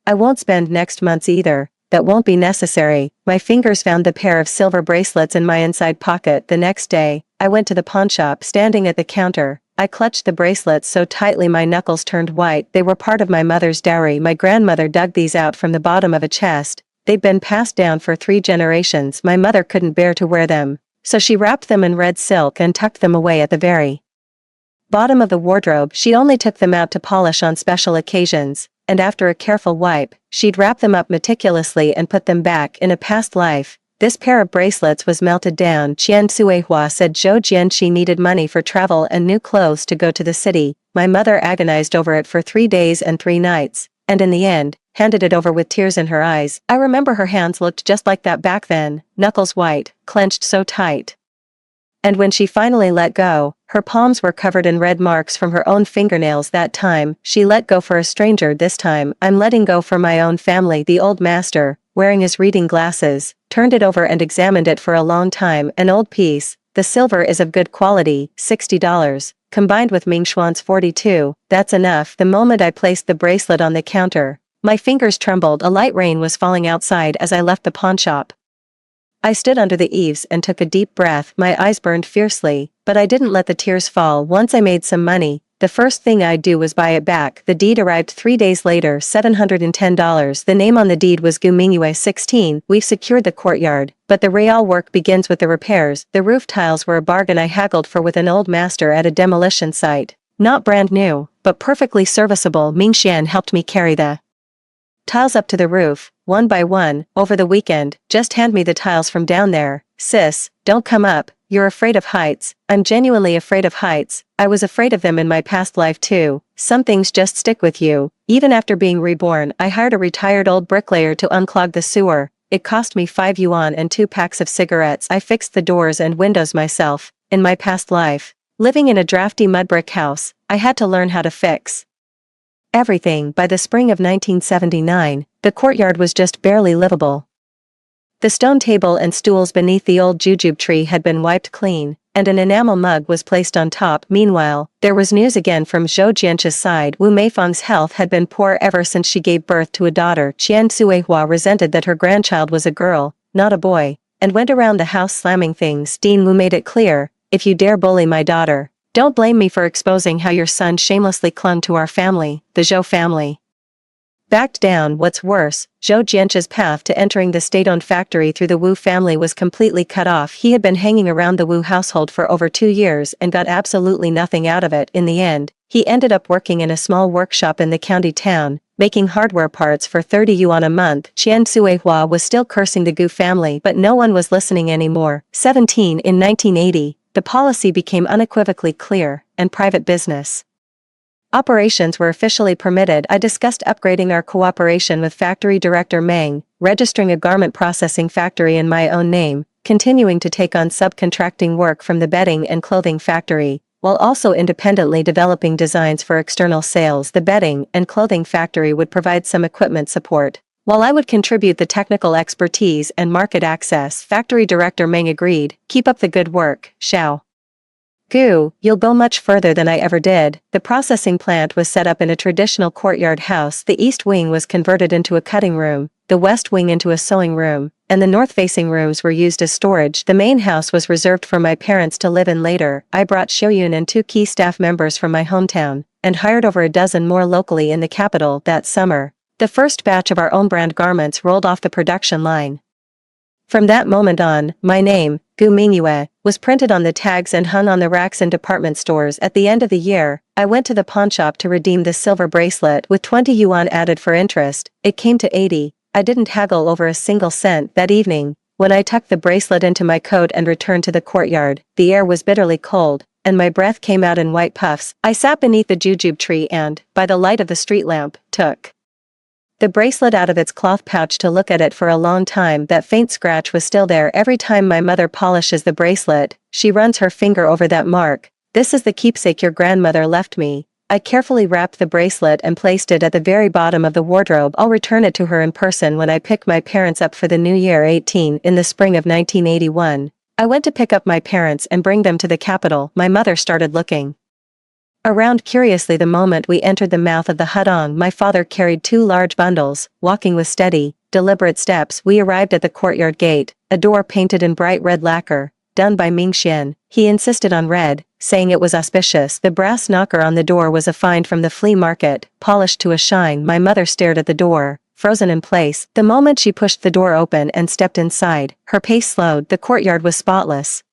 I won't spend next month's either. That won't be necessary. My fingers found the pair of silver bracelets in my inside pocket. The next day, I went to the pawnshop. Standing at the counter, I clutched the bracelets so tightly my knuckles turned white. They were part of my mother's dowry. My grandmother dug these out from the bottom of a chest. They'd been passed down for 3 generations. My mother couldn't bear to wear them, so she wrapped them in red silk and tucked them away at the very bottom of the wardrobe. She only took them out to polish on special occasions, and after a careful wipe, she'd wrap them up meticulously and put them back. In a past life, this pair of bracelets was melted down. Qian Suihua said Zhou Jianqi needed money for travel and new clothes to go to the city. My mother agonized over it for 3 days and 3 nights, and in the end, handed it over with tears in her eyes. I remember her hands looked just like that back then, knuckles white, clenched so tight. And when she finally let go, her palms were covered in red marks from her own fingernails. That time, she let go for a stranger. This time, I'm letting go for my own family. The old master, wearing his reading glasses, turned it over and examined it for a long time. An old piece. The silver is of good quality, $60. Combined with Ming Xuan's 42, that's enough. The moment I placed the bracelet on the counter, my fingers trembled. A light rain was falling outside as I left the pawnshop. I stood under the eaves and took a deep breath. My eyes burned fiercely, but I didn't let the tears fall. Once I made some money, the first thing I'd do was buy it back. The deed arrived 3 days later, $710. The name on the deed was Gu Mingyue 16. We've secured the courtyard, but the real work begins with the repairs. The roof tiles were a bargain I haggled for with an old master at a demolition site. Not brand new, but perfectly serviceable. Ming Xian helped me carry the tiles up to the roof, one by one, over the weekend. Just hand me the tiles from down there. Sis, don't come up. You're afraid of heights. I'm genuinely afraid of heights. I was afraid of them in my past life too. Some things just stick with you. Even after being reborn, I hired a retired old bricklayer to unclog the sewer. It cost me 5 yuan and 2 packs of cigarettes. I fixed the doors and windows myself. In my past life, living in a drafty mud brick house, I had to learn how to fix everything. By the spring of 1979, the courtyard was just barely livable. The stone table and stools beneath the old jujube tree had been wiped clean, and an enamel mug was placed on top. Meanwhile, there was news again from Zhou Jianqi's side. Wu Meifeng's health had been poor ever since she gave birth to a daughter. Qian Suihua resented that her grandchild was a girl, not a boy, and went around the house slamming things. Dean Wu made it clear, "If you dare bully my daughter, don't blame me for exposing how your son shamelessly clung to our family." The Zhou family backed down. What's worse, Zhou Jianqi's path to entering the state-owned factory through the Wu family was completely cut off. He had been hanging around the Wu household for over 2 years and got absolutely nothing out of it. In the end, he ended up working in a small workshop in the county town, making hardware parts for 30 yuan a month. Qian Suihua was still cursing the Gu family, but no one was listening anymore. 17 In 1980, the policy became unequivocally clear, and private business operations were officially permitted. I discussed upgrading our cooperation with factory director Meng, registering a garment processing factory in my own name, continuing to take on subcontracting work from the bedding and clothing factory, while also independently developing designs for external sales. The bedding and clothing factory would provide some equipment support, while I would contribute the technical expertise and market access. Factory director Meng agreed. "Keep up the good work, Xiao Gu, you'll go much further than I ever did." The processing plant was set up in a traditional courtyard house. The east wing was converted into a cutting room, the west wing into a sewing room, and the north-facing rooms were used as storage. The main house was reserved for my parents to live in later. I brought Xiaoyun and 2 key staff members from my hometown, and hired over a dozen more locally in the capital. That summer, the first batch of our own brand garments rolled off the production line. From that moment on, my name, Gu Mingyue, was printed on the tags and hung on the racks in department stores. At the end of the year, I went to the pawnshop to redeem the silver bracelet with 20 yuan added for interest. It came to 80. I didn't haggle over a single cent that evening. When I tucked the bracelet into my coat and returned to the courtyard, the air was bitterly cold, and my breath came out in white puffs. I sat beneath the jujube tree and, by the light of the street lamp, took the bracelet out of its cloth pouch to look at it for a long time. That faint scratch was still there. Every time my mother polishes the bracelet, she runs her finger over that mark. This is the keepsake your grandmother left me. I carefully wrapped the bracelet and placed it at the very bottom of the wardrobe. I'll return it to her in person when I pick my parents up for the new year. 18 In the spring of 1981, I went to pick up my parents and bring them to the capital. My mother started looking around curiously the moment we entered the mouth of the hudong. My father carried 2 large bundles. Walking with steady, deliberate steps, we arrived at the courtyard gate, a door painted in bright red lacquer, done by Ming Xian. He insisted on red, saying it was auspicious. The brass knocker on the door was a find from the flea market, polished to a shine. My mother stared at the door, frozen in place. The moment she pushed the door open and stepped inside, her pace slowed. The courtyard was spotless.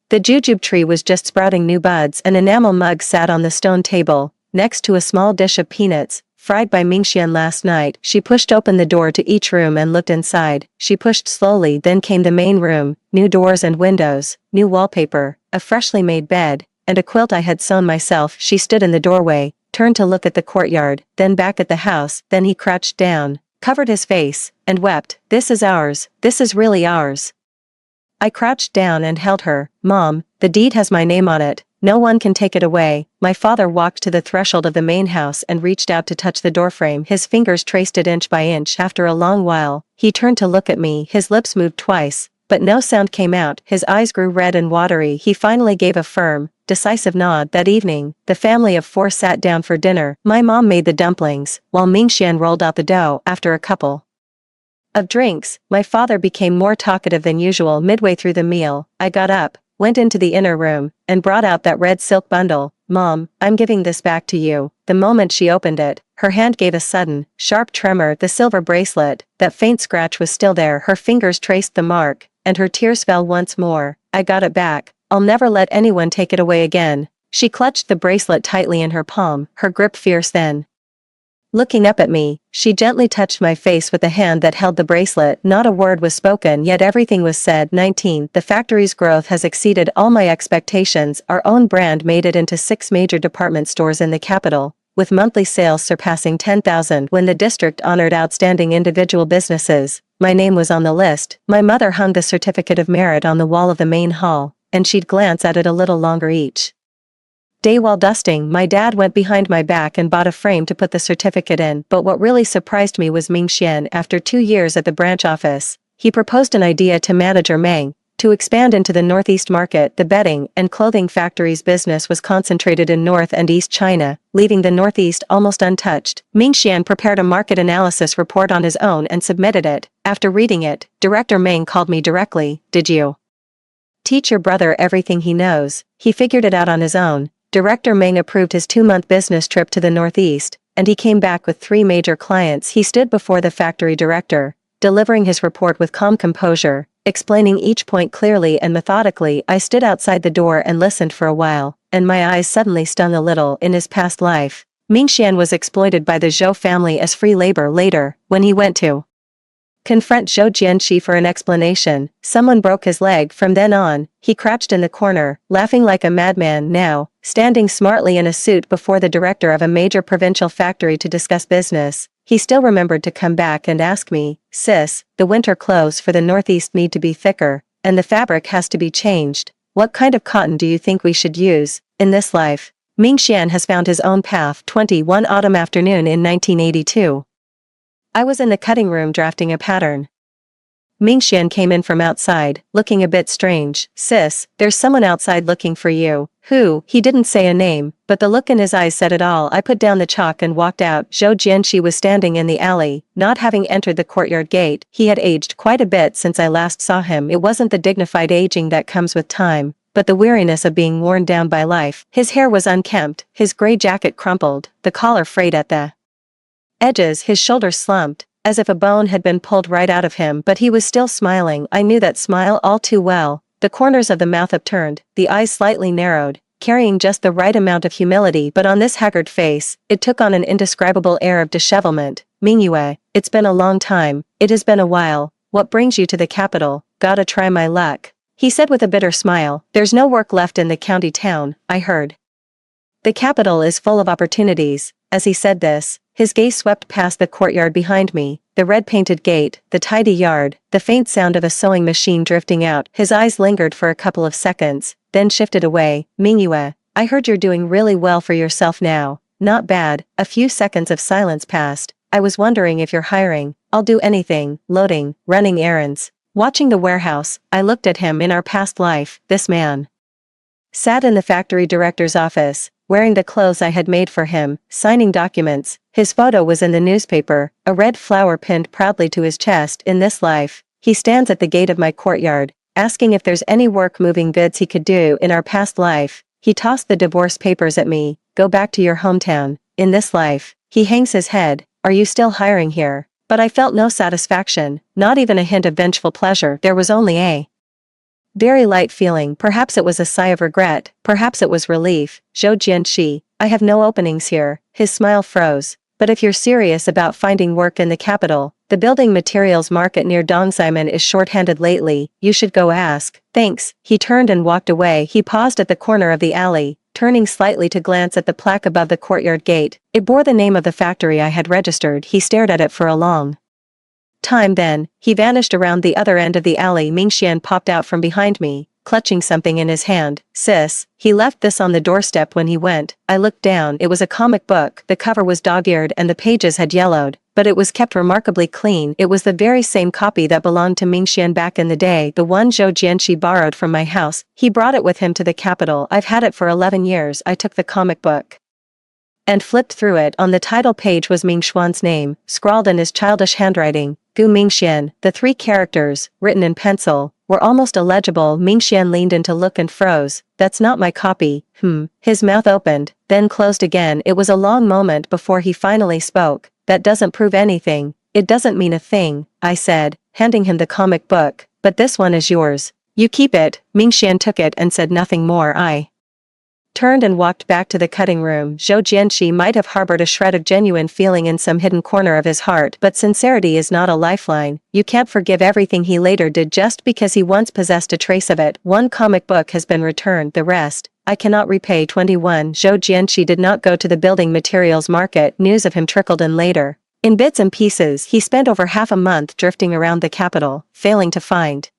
The jujube tree was just sprouting new buds. An enamel mug sat on the stone table, next to a small dish of peanuts, fried by Mingxian last night. She pushed open the door to each room and looked inside. She pushed slowly. Then came the main room, new doors and windows, new wallpaper, a freshly made bed, and a quilt I had sewn myself. She stood in the doorway, turned to look at the courtyard, then back at the house. Then he crouched down, covered his face, and wept. This is ours. This is really ours. I crouched down and held her. Mom, the deed has my name on it. No one can take it away. My father walked to the threshold of the main house and reached out to touch the doorframe. His fingers traced it inch by inch. After a long while, he turned to look at me. His lips moved twice, but no sound came out. His eyes grew red and watery. He finally gave a firm, decisive nod. That evening, the family of 4 sat down for dinner. My mom made the dumplings, while Mingxian rolled out the dough. After a couple of drinks, my father became more talkative than usual. Midway through the meal, I got up, went into the inner room, and brought out that red silk bundle. Mom, I'm giving this back to you. The moment she opened it, her hand gave a sudden, sharp tremor. The silver bracelet, that faint scratch was still there. Her fingers traced the mark, and her tears fell once more. I got it back. I'll never let anyone take it away again. She clutched the bracelet tightly in her palm, her grip fierce. Then, looking up at me, she gently touched my face with the hand that held the bracelet. Not a word was spoken, yet everything was said. 19 The factory's growth has exceeded all my expectations. Our own brand made it into 6 major department stores in the capital, with monthly sales surpassing 10,000. When the district honored outstanding individual businesses, my name was on the list. My mother hung the certificate of merit on the wall of the main hall, and she'd glance at it a little longer each day while dusting. My dad went behind my back and bought a frame to put the certificate in. But what really surprised me was Ming Xian. After 2 years at the branch office, he proposed an idea to manager Meng to expand into the Northeast market. The bedding and clothing factory's business was concentrated in North and East China, leaving the Northeast almost untouched. Ming Xian prepared a market analysis report on his own and submitted it. After reading it, Director Meng called me directly. Did you teach your brother everything he knows? He figured it out on his own. Director Meng approved his 2-month business trip to the Northeast, and he came back with 3 major clients. He stood before the factory director, delivering his report with calm composure, explaining each point clearly and methodically. I stood outside the door and listened for a while, and my eyes suddenly stung a little. In his past life, Ming Xian was exploited by the Zhou family as free labor. Later, when he went to confront Zhou Jianxi for an explanation, someone broke his leg. From then on, he crouched in the corner, laughing like a madman. Now, standing smartly in a suit before the director of a major provincial factory to discuss business, he still remembered to come back and ask me, "Sis, the winter clothes for the Northeast need to be thicker, and the fabric has to be changed. What kind of cotton do you think we should use?" In this life, Ming Xian has found his own path. 21 Autumn afternoon in 1982. I was in the cutting room drafting a pattern. Ming Xian came in from outside, looking a bit strange. "Sis, there's someone outside looking for you." "Who?" He didn't say a name, but the look in his eyes said it all. I put down the chalk and walked out. Zhou Jianxi was standing in the alley, not having entered the courtyard gate. He had aged quite a bit since I last saw him. It wasn't the dignified aging that comes with time, but the weariness of being worn down by life. His hair was unkempt, his gray jacket crumpled, the collar frayed at the edges. His shoulders slumped, as if a bone had been pulled right out of him, but he was still smiling. I knew that smile all too well. The corners of the mouth upturned, the eyes slightly narrowed, carrying just the right amount of humility, but on this haggard face, it took on an indescribable air of dishevelment. Mingyue, it's been a long time, it has been a while, what brings you to the capital? Gotta try my luck. He said with a bitter smile, there's no work left in the county town, I heard. The capital is full of opportunities. As he said this, his gaze swept past the courtyard behind me, the red-painted gate, the tidy yard, the faint sound of a sewing machine drifting out. His eyes lingered for a couple of seconds, then shifted away. Mingyue, I heard you're doing really well for yourself now. Not bad. A few seconds of silence passed. I was wondering if you're hiring. I'll do anything, loading, running errands. Watching the warehouse, I looked at him. In our past life, this man sat in the factory director's office, wearing the clothes I had made for him, signing documents. His photo was in the newspaper, a red flower pinned proudly to his chest. In this life, he stands at the gate of my courtyard, asking if there's any work moving goods he could do. In our past life, he tossed the divorce papers at me. Go back to your hometown. In this life, he hangs his head. Are you still hiring here? But I felt no satisfaction, not even a hint of vengeful pleasure. There was only a very light feeling. Perhaps it was a sigh of regret, perhaps it was relief. Zhou Jianqi, I have no openings here. His smile froze. But if you're serious about finding work in the capital, the building materials market near Dongsimon is short-handed lately, you should go ask. Thanks. He turned and walked away. He paused at the corner of the alley, turning slightly to glance at the plaque above the courtyard gate. It bore the name of the factory I had registered. He stared at it for a long time, then he vanished around the other end of the alley. Mingxian popped out from behind me, clutching something in his hand. Sis, he left this on the doorstep when he went. I looked down. It was a comic book. The cover was dog-eared and the pages had yellowed, but it was kept remarkably clean. It was the very same copy that belonged to Mingxian back in the day, the one Zhou Jianqi borrowed from my house. He brought it with him to the capital. I've had it for 11 years. I took the comic book and flipped through it. On the title page was Ming Xuan's name, scrawled in his childish handwriting. Gu Mingxian. The 3 characters, written in pencil, were almost illegible. Mingxian leaned in to look and froze. That's not my copy. His mouth opened, then closed again. It was a long moment before he finally spoke. That doesn't prove anything. It doesn't mean a thing, I said, handing him the comic book. But this one is yours. You keep it. Mingxian took it and said nothing more. I turned and walked back to the cutting room. Zhou Jianqi might have harbored a shred of genuine feeling in some hidden corner of his heart, but sincerity is not a lifeline. You can't forgive everything he later did just because he once possessed a trace of it. One comic book has been returned, the rest, I cannot repay. 21. Zhou Jianqi did not go to the building materials market. News of him trickled in later. In bits and pieces. He spent over half a month drifting around the capital, failing to find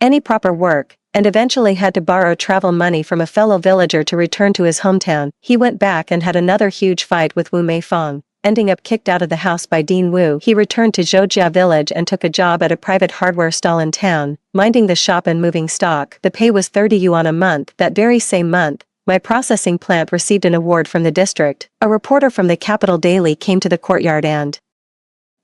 any proper work, and eventually had to borrow travel money from a fellow villager to return to his hometown. He went back and had another huge fight with Wu Meifeng, ending up kicked out of the house by Dean Wu. He returned to Zhoujia village and took a job at a private hardware stall in town, minding the shop and moving stock. The pay was 30 yuan a month. That very same month, my processing plant received an award from the district. A reporter from the capital daily came to the courtyard and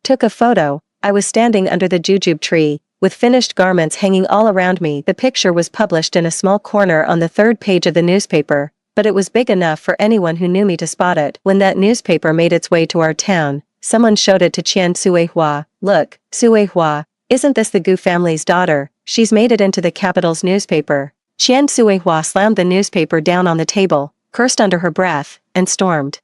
took a photo. I was standing under the jujube tree, with finished garments hanging all around me. The picture was published in a small corner on the 3rd page of the newspaper, but it was big enough for anyone who knew me to spot it. When that newspaper made its way to our town, someone showed it to Qian Suihua. Look, Suihua, isn't this the Gu family's daughter? She's made it into the capital's newspaper. Qian Suihua slammed the newspaper down on the table, cursed under her breath, and stormed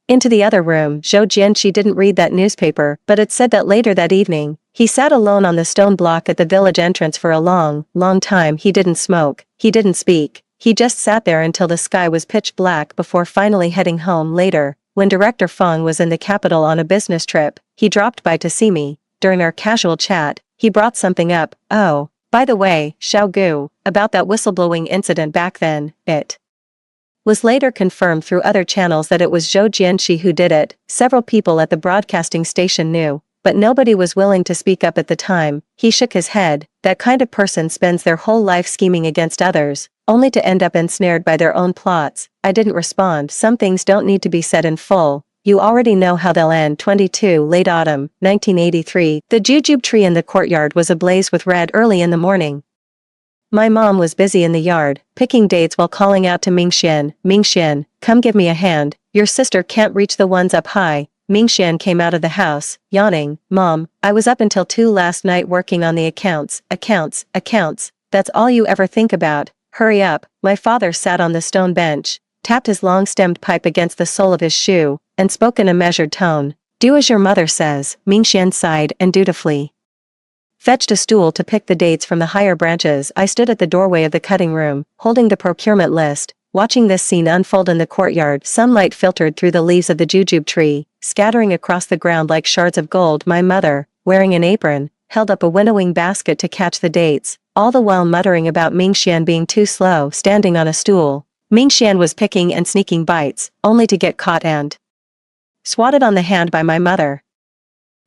into the other room. Zhou Jianqi didn't read that newspaper, but it said that later that evening, he sat alone on the stone block at the village entrance for a long time. He didn't smoke, he didn't speak, he just sat there until the sky was pitch black before finally heading home. Later, when Director Feng was in the capital on a business trip, he dropped by to see me. During our casual chat, he brought something up. Oh, by the way, Xiao Gu, about that whistleblowing incident back then. It was later confirmed through other channels that it was Zhou Jianqi who did it. Several people at the broadcasting station knew, but nobody was willing to speak up at the time. He shook his head. That kind of person spends their whole life scheming against others, only to end up ensnared by their own plots. I didn't respond. Some things don't need to be said in full. You already know how they'll end. 22. Late autumn, 1983. The jujube tree in the courtyard was ablaze with red early in the morning. My mom was busy in the yard, picking dates while calling out to Mingxian. Mingxian, come give me a hand. Your sister can't reach the ones up high. Mingxian came out of the house, yawning. Mom, I was up until 2 last night working on the accounts. That's all you ever think about. Hurry up. My father sat on the stone bench, tapped his long-stemmed pipe against the sole of his shoe, and spoke in a measured tone. Do as your mother says. Mingxian sighed and dutifully fetched a stool to pick the dates from the higher branches. I stood at the doorway of the cutting room, holding the procurement list, watching this scene unfold in the courtyard. Sunlight filtered through the leaves of the jujube tree, scattering across the ground like shards of gold. My mother, wearing an apron, held up a winnowing basket to catch the dates, all the while muttering about Mingxian being too slow standing on a stool. Mingxian was picking and sneaking bites, only to get caught and swatted on the hand by my mother.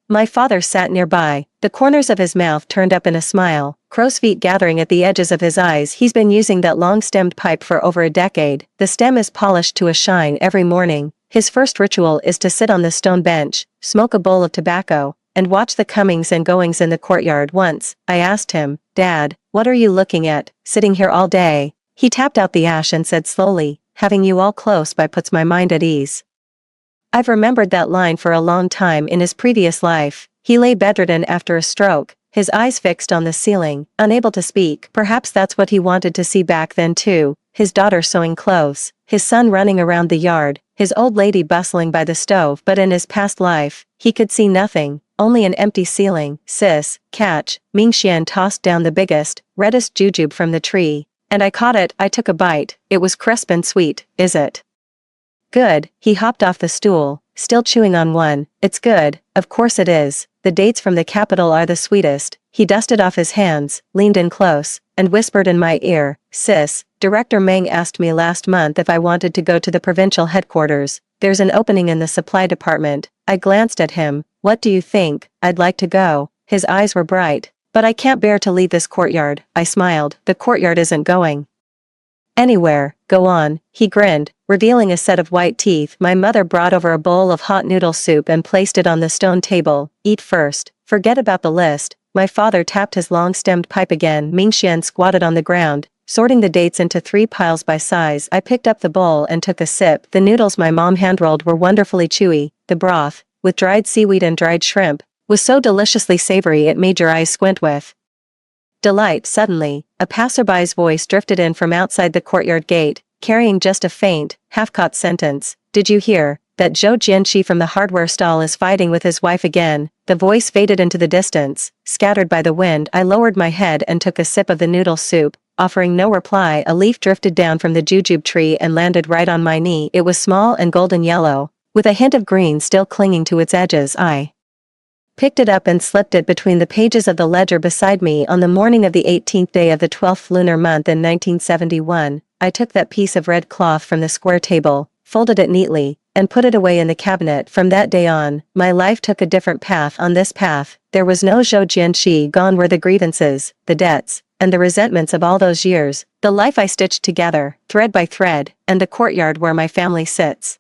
My father sat nearby, the corners of his mouth turned up in a smile, crow's feet gathering at the edges of his eyes. He's been using that long-stemmed pipe for over a decade. The stem is polished to a shine every morning. His first ritual is to sit on the stone bench, smoke a bowl of tobacco, and watch the comings and goings in the courtyard. Once, I asked him, Dad, what are you looking at, sitting here all day? He tapped out the ash and said slowly, having you all close by puts my mind at ease. I've remembered that line for a long time. In his previous life, he lay bedridden after a stroke, his eyes fixed on the ceiling, unable to speak. Perhaps that's what he wanted to see back then too, his daughter sewing clothes, his son running around the yard, his old lady bustling by the stove. But in his past life, he could see nothing, only an empty ceiling. Sis, catch. Mingxian tossed down the biggest, reddest jujube from the tree, and I caught it. I took a bite. It was crisp and sweet. Is it good? He hopped off the stool, still chewing on one. It's good, of course it is. The dates from the capital are the sweetest. He dusted off his hands, leaned in close, and whispered in my ear, Sis, Director Meng asked me last month if I wanted to go to the provincial headquarters. There's an opening in the supply department. I glanced at him. What do you think? I'd like to go. His eyes were bright. But I can't bear to leave this courtyard. I smiled. The courtyard isn't going anywhere. Go on. He grinned, revealing a set of white teeth. My mother brought over a bowl of hot noodle soup and placed it on the stone table. Eat first. Forget about the list. My father tapped his long-stemmed pipe again. Mingxian squatted on the ground, sorting the dates into 3 piles by size. I picked up the bowl and took a sip. The noodles my mom hand-rolled were wonderfully chewy. The broth, with dried seaweed and dried shrimp, was so deliciously savory it made your eyes squint with delight. Suddenly, a passerby's voice drifted in from outside the courtyard gate, carrying just a faint, half-caught sentence. Did you hear that Zhou Jianqi from the hardware stall is fighting with his wife again? The voice faded into the distance, scattered by the wind. I lowered my head and took a sip of the noodle soup, offering no reply. A leaf drifted down from the jujube tree and landed right on my knee. It was small and golden yellow, with a hint of green still clinging to its edges. I picked it up and slipped it between the pages of the ledger beside me. On the morning of the 18th day of the 12th lunar month in 1971, I took that piece of red cloth from the square table, folded it neatly, and put it away in the cabinet. From that day on, my life took a different path. On this path, there was no Zhou Jianqi. Gone were the grievances, the debts, and the resentments of all those years, the life I stitched together, thread by thread, and the courtyard where my family sits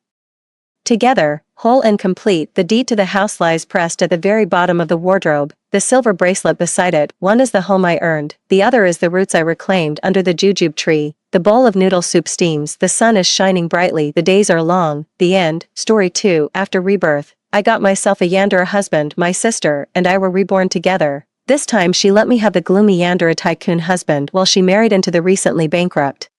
together, whole and complete. The deed to the house lies pressed at the very bottom of the wardrobe, the silver bracelet beside it. One is the home I earned, the other is the roots I reclaimed under the jujube tree. The bowl of noodle soup steams. The sun is shining brightly. The days are long. The end. Story 2. After rebirth, I got myself a Yandere husband. My sister and I were reborn together. This time she let me have the gloomy Yandere tycoon husband while she married into the recently bankrupt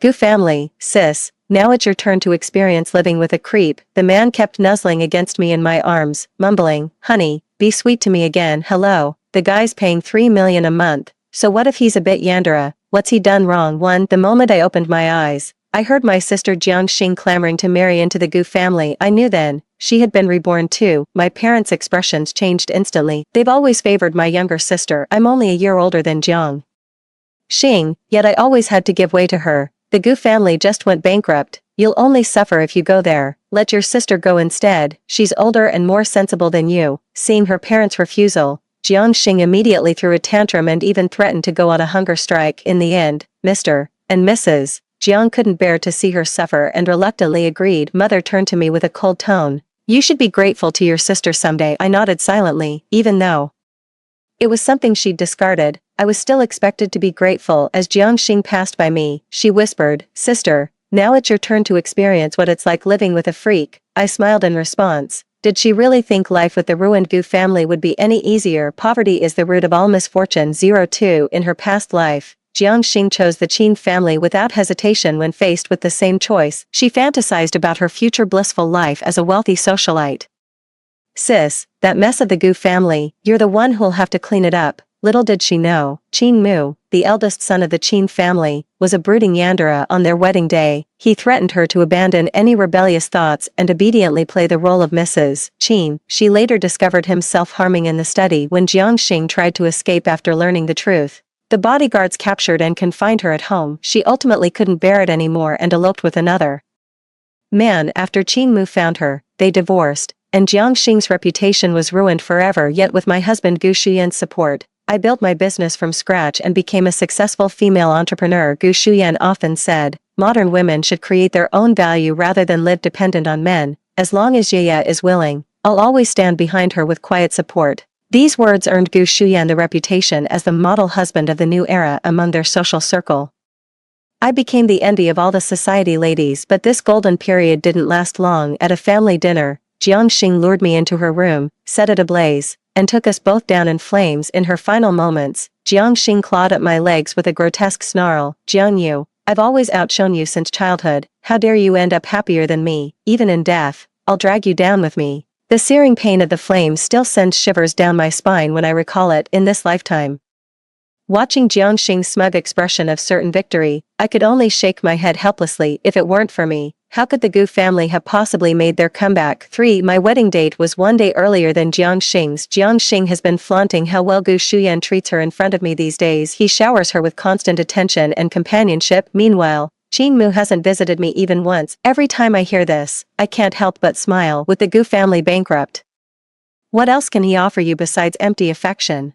Gu family. Sis, now it's your turn to experience living with a creep. The man kept nuzzling against me in my arms, mumbling, honey, be sweet to me again. Hello, the guy's paying 3 million a month. So what if he's a bit Yandere? What's he done wrong? The moment I opened my eyes, I heard my sister Jiang Xing clamoring to marry into the Gu family. I knew then, she had been reborn too. My parents' expressions changed instantly. They've always favored my younger sister. I'm only a year older than Jiang Xing, yet I always had to give way to her. The Gu family just went bankrupt. You'll only suffer if you go there. Let your sister go instead. She's older and more sensible than you. Seeing her parents' refusal, Jiang Xing immediately threw a tantrum and even threatened to go on a hunger strike. In the end, Mr. and Mrs. Jiang couldn't bear to see her suffer and reluctantly agreed. Mother turned to me with a cold tone. You should be grateful to your sister someday. I nodded silently, even though it was something she'd discarded. I was still expected to be grateful. As Jiang Xing passed by me, she whispered, Sister, now it's your turn to experience what it's like living with a freak. I smiled in response, Did she really think life with the ruined Gu family would be any easier? Poverty is the root of all misfortune. 02 In her past life, Jiang Xing chose the Qin family without hesitation. When faced with the same choice, she fantasized about her future blissful life as a wealthy socialite. Sis, that mess of the Gu family, you're the one who'll have to clean it up. Little did she know, Qin Mu, the eldest son of the Qin family, was a brooding Yandere. On their wedding day, he threatened her to abandon any rebellious thoughts and obediently play the role of Mrs. Qin. She later discovered him self-harming in the study when Jiang Xing tried to escape after learning the truth. The bodyguards captured and confined her at home. She ultimately couldn't bear it anymore and eloped with another man. After Qin Mu found her, they divorced, and Jiang Xing's reputation was ruined forever. Yet with my husband Gu Shuyan's support, I built my business from scratch and became a successful female entrepreneur. Gu Shuyan often said, modern women should create their own value rather than live dependent on men. As long as Yaya is willing, I'll always stand behind her with quiet support. These words earned Gu Shuyan the reputation as the model husband of the new era among their social circle. I became the envy of all the society ladies, but this golden period didn't last long. At a family dinner, Jiang Xing lured me into her room, set it ablaze, and took us both down in flames. In her final moments, Jiang Xing clawed at my legs with a grotesque snarl. Jiang Yu, I've always outshone you since childhood. How dare you end up happier than me? Even in death, I'll drag you down with me. The searing pain of the flames still sends shivers down my spine when I recall it. In this lifetime, watching Jiang Xing's smug expression of certain victory, I could only shake my head helplessly. If it weren't for me, how could the Gu family have possibly made their comeback? 3 My wedding date was one day earlier than Jiang Xing's. Jiang Xing has been flaunting how well Gu Shuyan treats her in front of me these days. He showers her with constant attention and companionship. Meanwhile, Qin Mu hasn't visited me even once. Every time I hear this, I can't help but smile. With the Gu family bankrupt, what else can he offer you besides empty affection?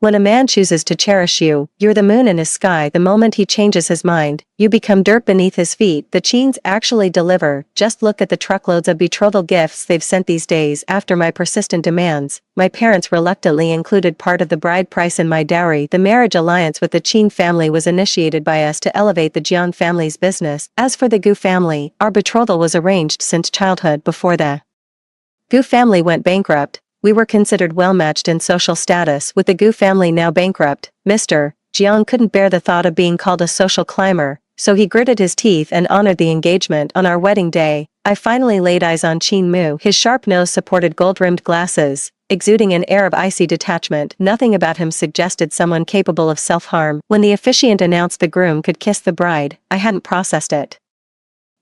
When a man chooses to cherish you, you're the moon in his sky. The moment he changes his mind, you become dirt beneath his feet. The Qins actually deliver. Just look at the truckloads of betrothal gifts they've sent these days. After my persistent demands, my parents reluctantly included part of the bride price in my dowry. The marriage alliance with the Qin family was initiated by us to elevate the Jiang family's business. As for the Gu family, our betrothal was arranged since childhood. Before the Gu family went bankrupt, we were considered well-matched in social status. With the Gu family now bankrupt, Mr. Jiang couldn't bear the thought of being called a social climber, so he gritted his teeth and honored the engagement. On our wedding day, I finally laid eyes on Qin Mu. His sharp nose supported gold-rimmed glasses, exuding an air of icy detachment. Nothing about him suggested someone capable of self-harm. When the officiant announced the groom could kiss the bride, I hadn't processed it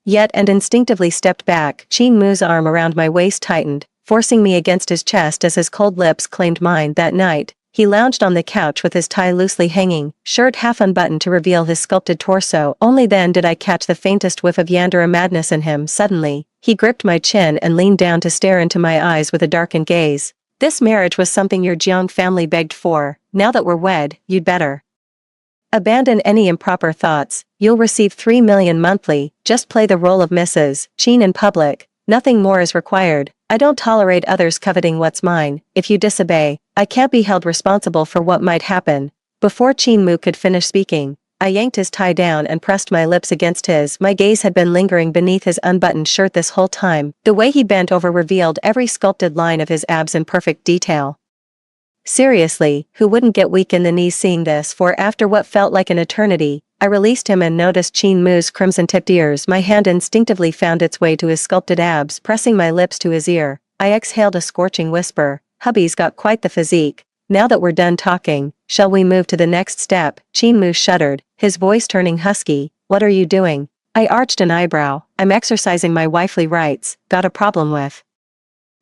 yet and instinctively stepped back. Qin Mu's arm around my waist tightened, forcing me against his chest as his cold lips claimed mine. That night, he lounged on the couch with his tie loosely hanging, shirt half unbuttoned to reveal his sculpted torso. Only then did I catch the faintest whiff of Yandere madness in him. Suddenly, he gripped my chin and leaned down to stare into my eyes with a darkened gaze. This marriage was something your Jiang family begged for. Now that we're wed, you'd better abandon any improper thoughts. You'll receive 3 million monthly. Just play the role of Mrs. Qin in public. Nothing more is required. I don't tolerate others coveting what's mine. If you disobey, I can't be held responsible for what might happen. Before Qin Mu could finish speaking, I yanked his tie down and pressed my lips against his. My gaze had been lingering beneath his unbuttoned shirt this whole time. The way he bent over revealed every sculpted line of his abs in perfect detail. Seriously, who wouldn't get weak in the knees seeing this? For after what felt like an eternity, I released him and noticed Qin Mu's crimson-tipped ears. My hand instinctively found its way to his sculpted abs. Pressing my lips to his ear, I exhaled a scorching whisper. Hubby's got quite the physique. Now that we're done talking, shall we move to the next step? Qin Mu shuddered, his voice turning husky. What are you doing? I arched an eyebrow. I'm exercising my wifely rights. Got a problem with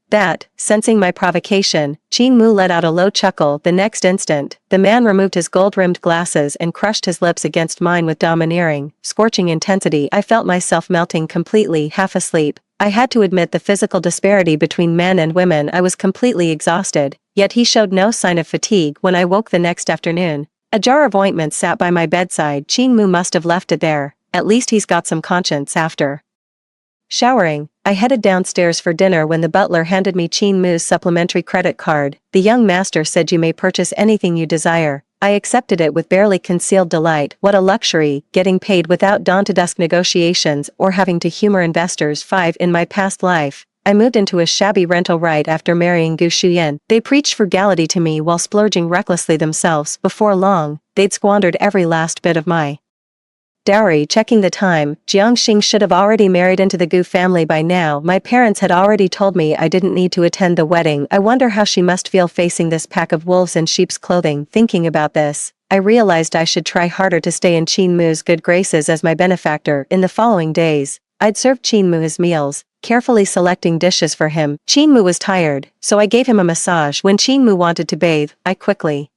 that? Sensing my provocation, Qin Mu let out a low chuckle. The next instant, the man removed his gold-rimmed glasses and crushed his lips against mine with domineering, scorching intensity. I felt myself melting completely. Half asleep, I had to admit the physical disparity between men and women. I was completely exhausted, yet he showed no sign of fatigue. When I woke the next afternoon, a jar of ointment sat by my bedside. Qin Mu must have left it there. At least he's got some conscience. After showering, I headed downstairs for dinner when the butler handed me Qin Mu's supplementary credit card. The young master said you may purchase anything you desire. I accepted it with barely concealed delight. What a luxury, getting paid without dawn-to-dusk negotiations or having to humor investors. 5 In my past life, I moved into a shabby rental right after marrying Gu Shuyan. They preached frugality to me while splurging recklessly themselves. Before long, they'd squandered every last bit of my dowry. Checking the time, Jiangxing should have already married into the Gu family by now. My parents had already told me I didn't need to attend the wedding. I wonder how she must feel facing this pack of wolves in sheep's clothing. Thinking about this, I realized I should try harder to stay in Qin Mu's good graces as my benefactor. In the following days, I'd served Qin Mu his meals, carefully selecting dishes for him. Qin Mu was tired, so I gave him a massage. When Qin Mu wanted to bathe, I quickly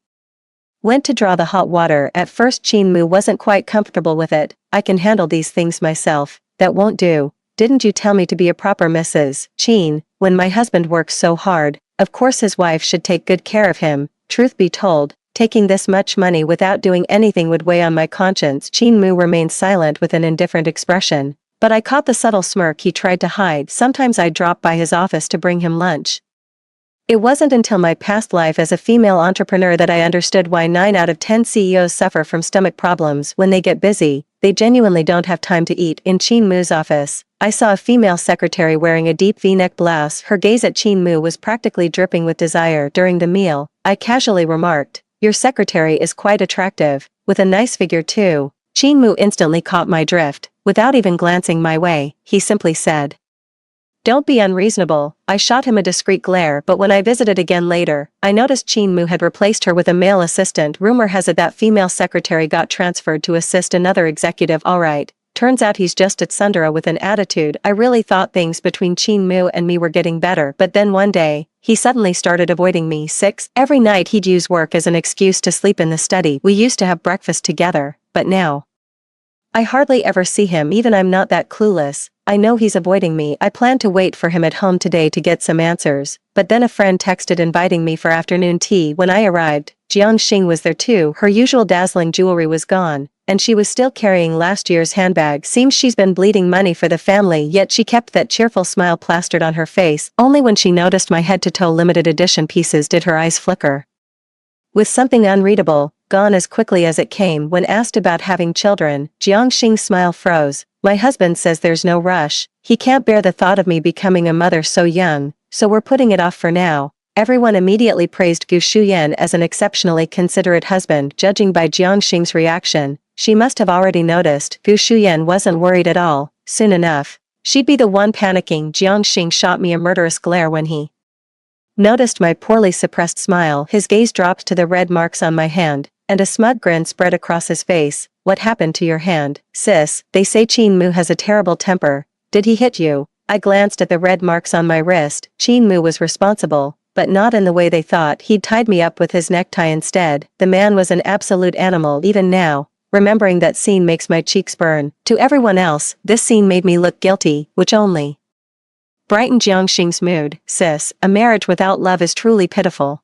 went to draw the hot water. At first Qin Mu wasn't quite comfortable with it. I can handle these things myself. That won't do. Didn't you tell me to be a proper Mrs. Qin? When my husband works so hard, of course his wife should take good care of him. Truth be told, taking this much money without doing anything would weigh on my conscience. Qin Mu remained silent with an indifferent expression, but I caught the subtle smirk he tried to hide. Sometimes I'd drop by his office to bring him lunch. It wasn't until my past life as a female entrepreneur that I understood why 9 out of 10 CEOs suffer from stomach problems. When they get busy, they genuinely don't have time to eat. In Qin Mu's office, I saw a female secretary wearing a deep V-neck blouse. Her gaze at Qin Mu was practically dripping with desire. During the meal, I casually remarked, "Your secretary is quite attractive, with a nice figure too." Qin Mu instantly caught my drift. Without even glancing my way, he simply said, "Don't be unreasonable." I shot him a discreet glare, but when I visited again later, I noticed Qin Mu had replaced her with a male assistant. Rumor has it that female secretary got transferred to assist another executive. Alright, turns out he's just a tsundere with an attitude. I really thought things between Qin Mu and me were getting better, but then one day, he suddenly started avoiding me. 6. Every night he'd use work as an excuse to sleep in the study. We used to have breakfast together, but now I hardly ever see him. Even I'm not that clueless. I know he's avoiding me. I planned to wait for him at home today to get some answers, but then a friend texted inviting me for afternoon tea. When I arrived, Jiangxing was there too. Her usual dazzling jewelry was gone, and she was still carrying last year's handbag. Seems she's been bleeding money for the family, yet she kept that cheerful smile plastered on her face. Only when she noticed my head-to-toe limited edition pieces did her eyes flicker with something unreadable, gone as quickly as it came. When asked about having children, Jiangxing's smile froze. "My husband says there's no rush. He can't bear the thought of me becoming a mother so young, so we're putting it off for now." Everyone immediately praised Gu Shuyan as an exceptionally considerate husband. Judging by Jiangxing's reaction, she must have already noticed. Gu Shuyan wasn't worried at all. Soon enough, she'd be the one panicking. Jiangxing shot me a murderous glare when he noticed my poorly suppressed smile. His gaze dropped to the red marks on my hand, and a smug grin spread across his face. "What happened to your hand, sis? They say Qin Mu has a terrible temper. Did he hit you?" I glanced at the red marks on my wrist. Qin Mu was responsible, but not in the way they thought. He'd tied me up with his necktie instead. The man was an absolute animal. Even now, remembering that scene makes my cheeks burn. To everyone else, this scene made me look guilty, which only brightened Jiangxing's mood. "Sis, a marriage without love is truly pitiful."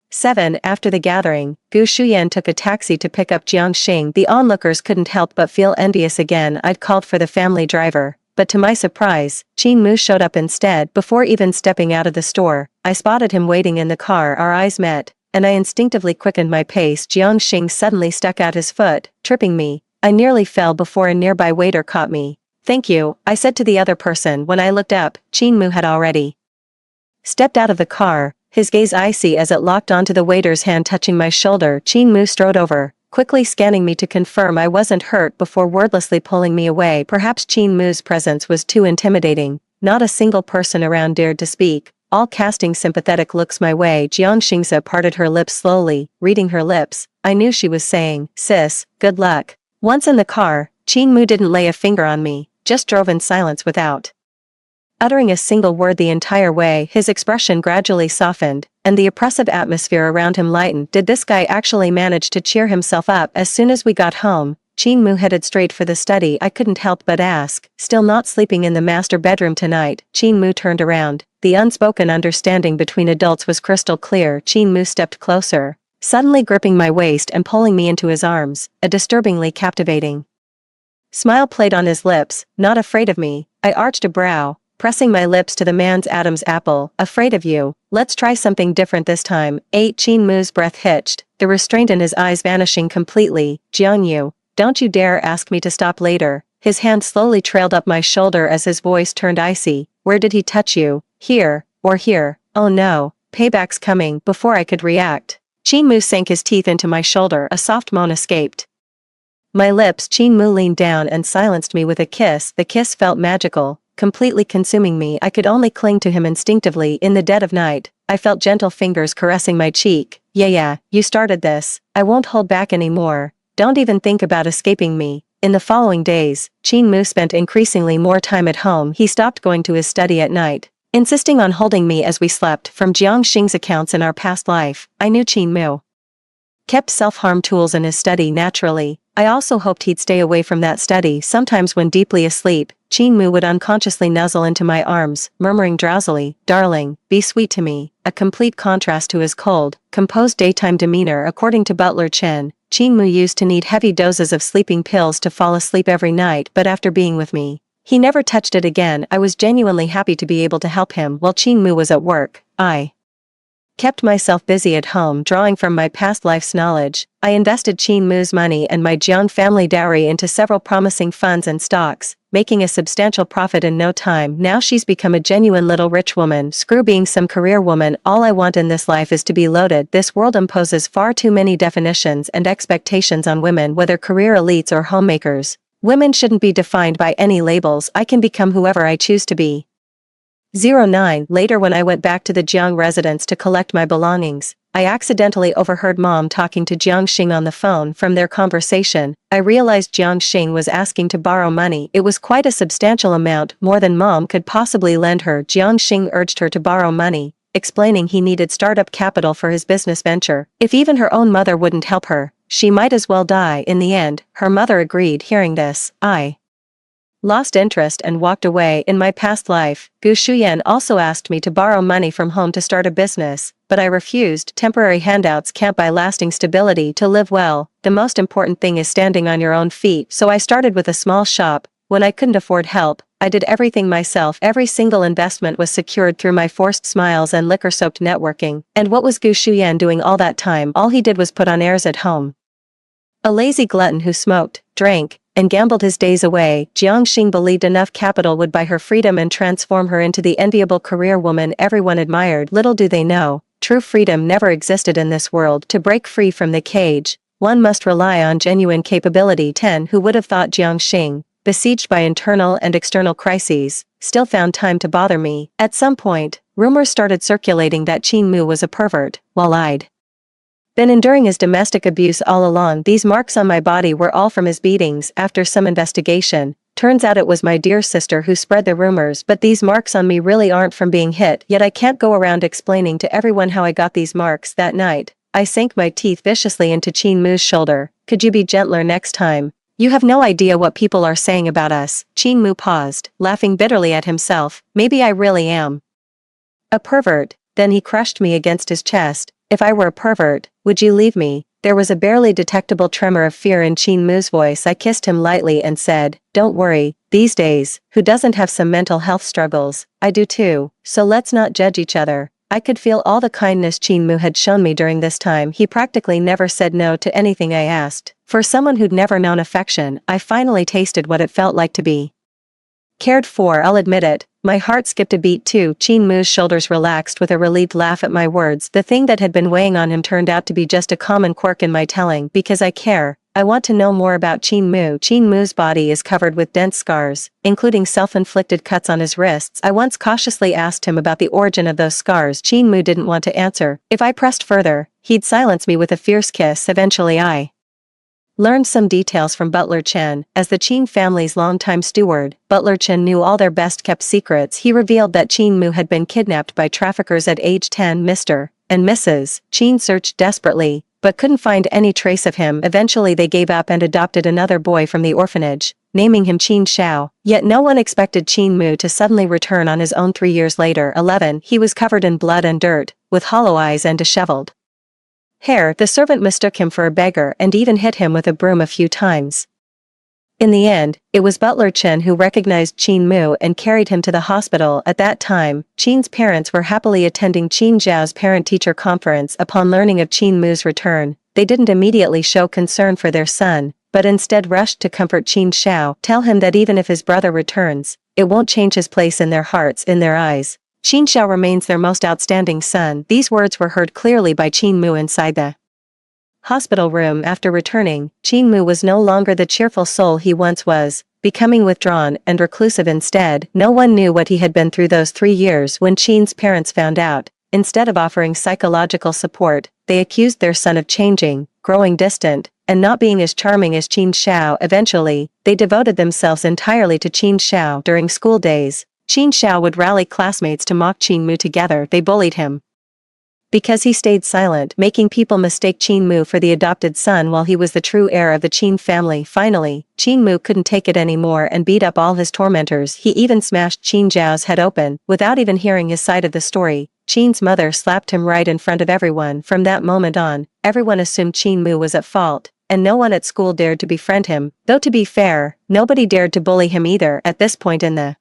7. After the gathering, Gu Shuyan took a taxi to pick up Jiangxing. The onlookers couldn't help but feel envious again. I'd called for the family driver, but to my surprise, Qin Mu showed up instead. Before even stepping out of the store, I spotted him waiting in the car. Our eyes met, and I instinctively quickened my pace. Jiangxing suddenly stuck out his foot, tripping me. I nearly fell before a nearby waiter caught me. "Thank you," I said to the other person. When I looked up, Qin Mu had already stepped out of the car, his gaze icy as it locked onto the waiter's hand touching my shoulder. Qin Mu strode over, quickly scanning me to confirm I wasn't hurt before wordlessly pulling me away. Perhaps Qin Mu's presence was too intimidating. Not a single person around dared to speak, all casting sympathetic looks my way. Jiangxingsa parted her lips slowly. Reading her lips, I knew she was saying, "Sis, good luck." Once in the car, Qin Mu didn't lay a finger on me, just drove in silence without uttering a single word the entire way. His expression gradually softened, and the oppressive atmosphere around him lightened. Did this guy actually manage to cheer himself up? As soon as we got home, Qin Mu headed straight for the study. I couldn't help but ask, "Still not sleeping in the master bedroom tonight?" Qin Mu turned around. The unspoken understanding between adults was crystal clear. Qin Mu stepped closer, suddenly gripping my waist and pulling me into his arms. A disturbingly captivating smile played on his lips. "Not afraid of me?" I arched a brow, pressing my lips to the man's Adam's apple. "Afraid of you? Let's try something different this time." 8. Qin Mu's breath hitched, the restraint in his eyes vanishing completely. "Jiang Yu, don't you dare ask me to stop later." His hand slowly trailed up my shoulder as his voice turned icy. Where did he touch you? Here, or here? Oh no, payback's coming. Before I could react, Chinmu sank his teeth into my shoulder. A soft moan escaped my lips. Chinmu leaned down and silenced me with a kiss. The kiss felt magical, completely consuming me. I could only cling to him instinctively. In the dead of night, I felt gentle fingers caressing my cheek. Yeah, you started this. I won't hold back anymore. Don't even think about escaping me. In the following days, Chinmu spent increasingly more time at home. He stopped going to his study at night, insisting on holding me as we slept. From Jiang Xing's accounts in our past life, I knew Chinmu kept self-harm tools in his study. Naturally, I also hoped he'd stay away from that study. Sometimes when deeply asleep, Chinmu would unconsciously nuzzle into my arms, murmuring drowsily, "Darling, be sweet to me," a complete contrast to his cold, composed daytime demeanor. According to Butler Chen, Chinmu used to need heavy doses of sleeping pills to fall asleep every night, but after being with me, he never touched it again. I was genuinely happy to be able to help him while Chinmu was at work. I kept myself busy at home drawing from my past life's knowledge. I invested Chinmu's money and my Jiang family dowry into several promising funds and stocks, making a substantial profit in no time. Now she's become a genuine little rich woman. Screw being some career woman. All I want in this life is to be loaded. This world imposes far too many definitions and expectations on women, whether career elites or homemakers. Women shouldn't be defined by any labels. I can become whoever I choose to be. 09. Later, when I went back to the Jiang residence to collect my belongings, I accidentally overheard Mom talking to Jiang Xing on the phone. From their conversation, I realized Jiang Xing was asking to borrow money. It was quite a substantial amount, more than Mom could possibly lend her. Jiang Xing urged her to borrow money, explaining he needed startup capital for his business venture. If even her own mother wouldn't help her, she might as well die. In the end, her mother agreed. Hearing this, I lost interest and walked away. In my past life, Gu Shuyan also asked me to borrow money from home to start a business, but I refused. Temporary handouts can't buy lasting stability. To live well, the most important thing is standing on your own feet. So I started with a small shop. When I couldn't afford help, I did everything myself. Every single investment was secured through my forced smiles and liquor-soaked networking. And what was Gu Shuyan doing all that time? All he did was put on airs at home. A lazy glutton who smoked, drank, and gambled his days away. Jiang Xing believed enough capital would buy her freedom and transform her into the enviable career woman everyone admired. Little do they know, true freedom never existed in this world. To break free from the cage, one must rely on genuine capability. 10. Who would have thought Jiang Xing, besieged by internal and external crises, still found time to bother me? At some point, rumors started circulating that Chinmu was a pervert, while I'd been enduring his domestic abuse all along. These marks on my body were all from his beatings. After some investigation, turns out it was my dear sister who spread the rumors. But these marks on me really aren't from being hit. Yet I can't go around explaining to everyone how I got these marks. That night, I sank my teeth viciously into Chinmu's shoulder. Could you be gentler next time? You have no idea what people are saying about us. Chinmu paused, laughing bitterly at himself. Maybe I really am a pervert. Then he crushed me against his chest. If I were a pervert, would you leave me? There was a barely detectable tremor of fear in Chinmu's voice. I kissed him lightly and said, "Don't worry, these days, who doesn't have some mental health struggles? I do too, so let's not judge each other." I could feel all the kindness Chinmu had shown me during this time. He practically never said no to anything I asked. For someone who'd never known affection, I finally tasted what it felt like to be cared for. I'll admit it, my heart skipped a beat too. Chinmu's shoulders relaxed with a relieved laugh at my words. The thing that had been weighing on him turned out to be just a common quirk in my telling. Because I care, I want to know more about Chinmu. Chinmu's body is covered with dense scars, including self-inflicted cuts on his wrists. I once cautiously asked him about the origin of those scars. Chinmu didn't want to answer. If I pressed further, he'd silence me with a fierce kiss. Eventually I learned some details from Butler Chen. As the Qin family's longtime steward, Butler Chen knew all their best-kept secrets. He revealed that Chinmu had been kidnapped by traffickers at age 10. Mr. and Mrs. Qin searched desperately, but couldn't find any trace of him. Eventually they gave up and adopted another boy from the orphanage, naming him Qin Xiao. Yet no one expected Chinmu to suddenly return on his own 3 years later. 11. He was covered in blood and dirt, with hollow eyes and disheveled hair. The servant mistook him for a beggar and even hit him with a broom a few times. In the end, it was Butler Chen who recognized Chinmu and carried him to the hospital. At that time, Qin's parents were happily attending Qin Zhao's parent-teacher conference. Upon learning of Chinmu's return, they didn't immediately show concern for their son, but instead rushed to comfort Qin Xiao, tell him that even if his brother returns, it won't change his place in their hearts, in their eyes. Qin Xiao remains their most outstanding son. These words were heard clearly by Qin Mu inside the hospital room. After returning, Qin Mu was no longer the cheerful soul he once was, becoming withdrawn and reclusive instead. No one knew what he had been through those 3 years. When Qin's parents found out, instead of offering psychological support, they accused their son of changing, growing distant, and not being as charming as Qin Xiao. Eventually, they devoted themselves entirely to Qin Xiao. During school days, Qin Xiao would rally classmates to mock Qin Mu. Together they bullied him because he stayed silent, making people mistake Qin Mu for the adopted son while he was the true heir of the Qin family. Finally, Qin Mu couldn't take it anymore and beat up all his tormentors. He even smashed Qin Zhao's head open. Without even hearing his side of the story, Qin's mother slapped him right in front of everyone. From that moment on, everyone assumed Qin Mu was at fault, and no one at school dared to befriend him. Though to be fair, nobody dared to bully him either. At this point in the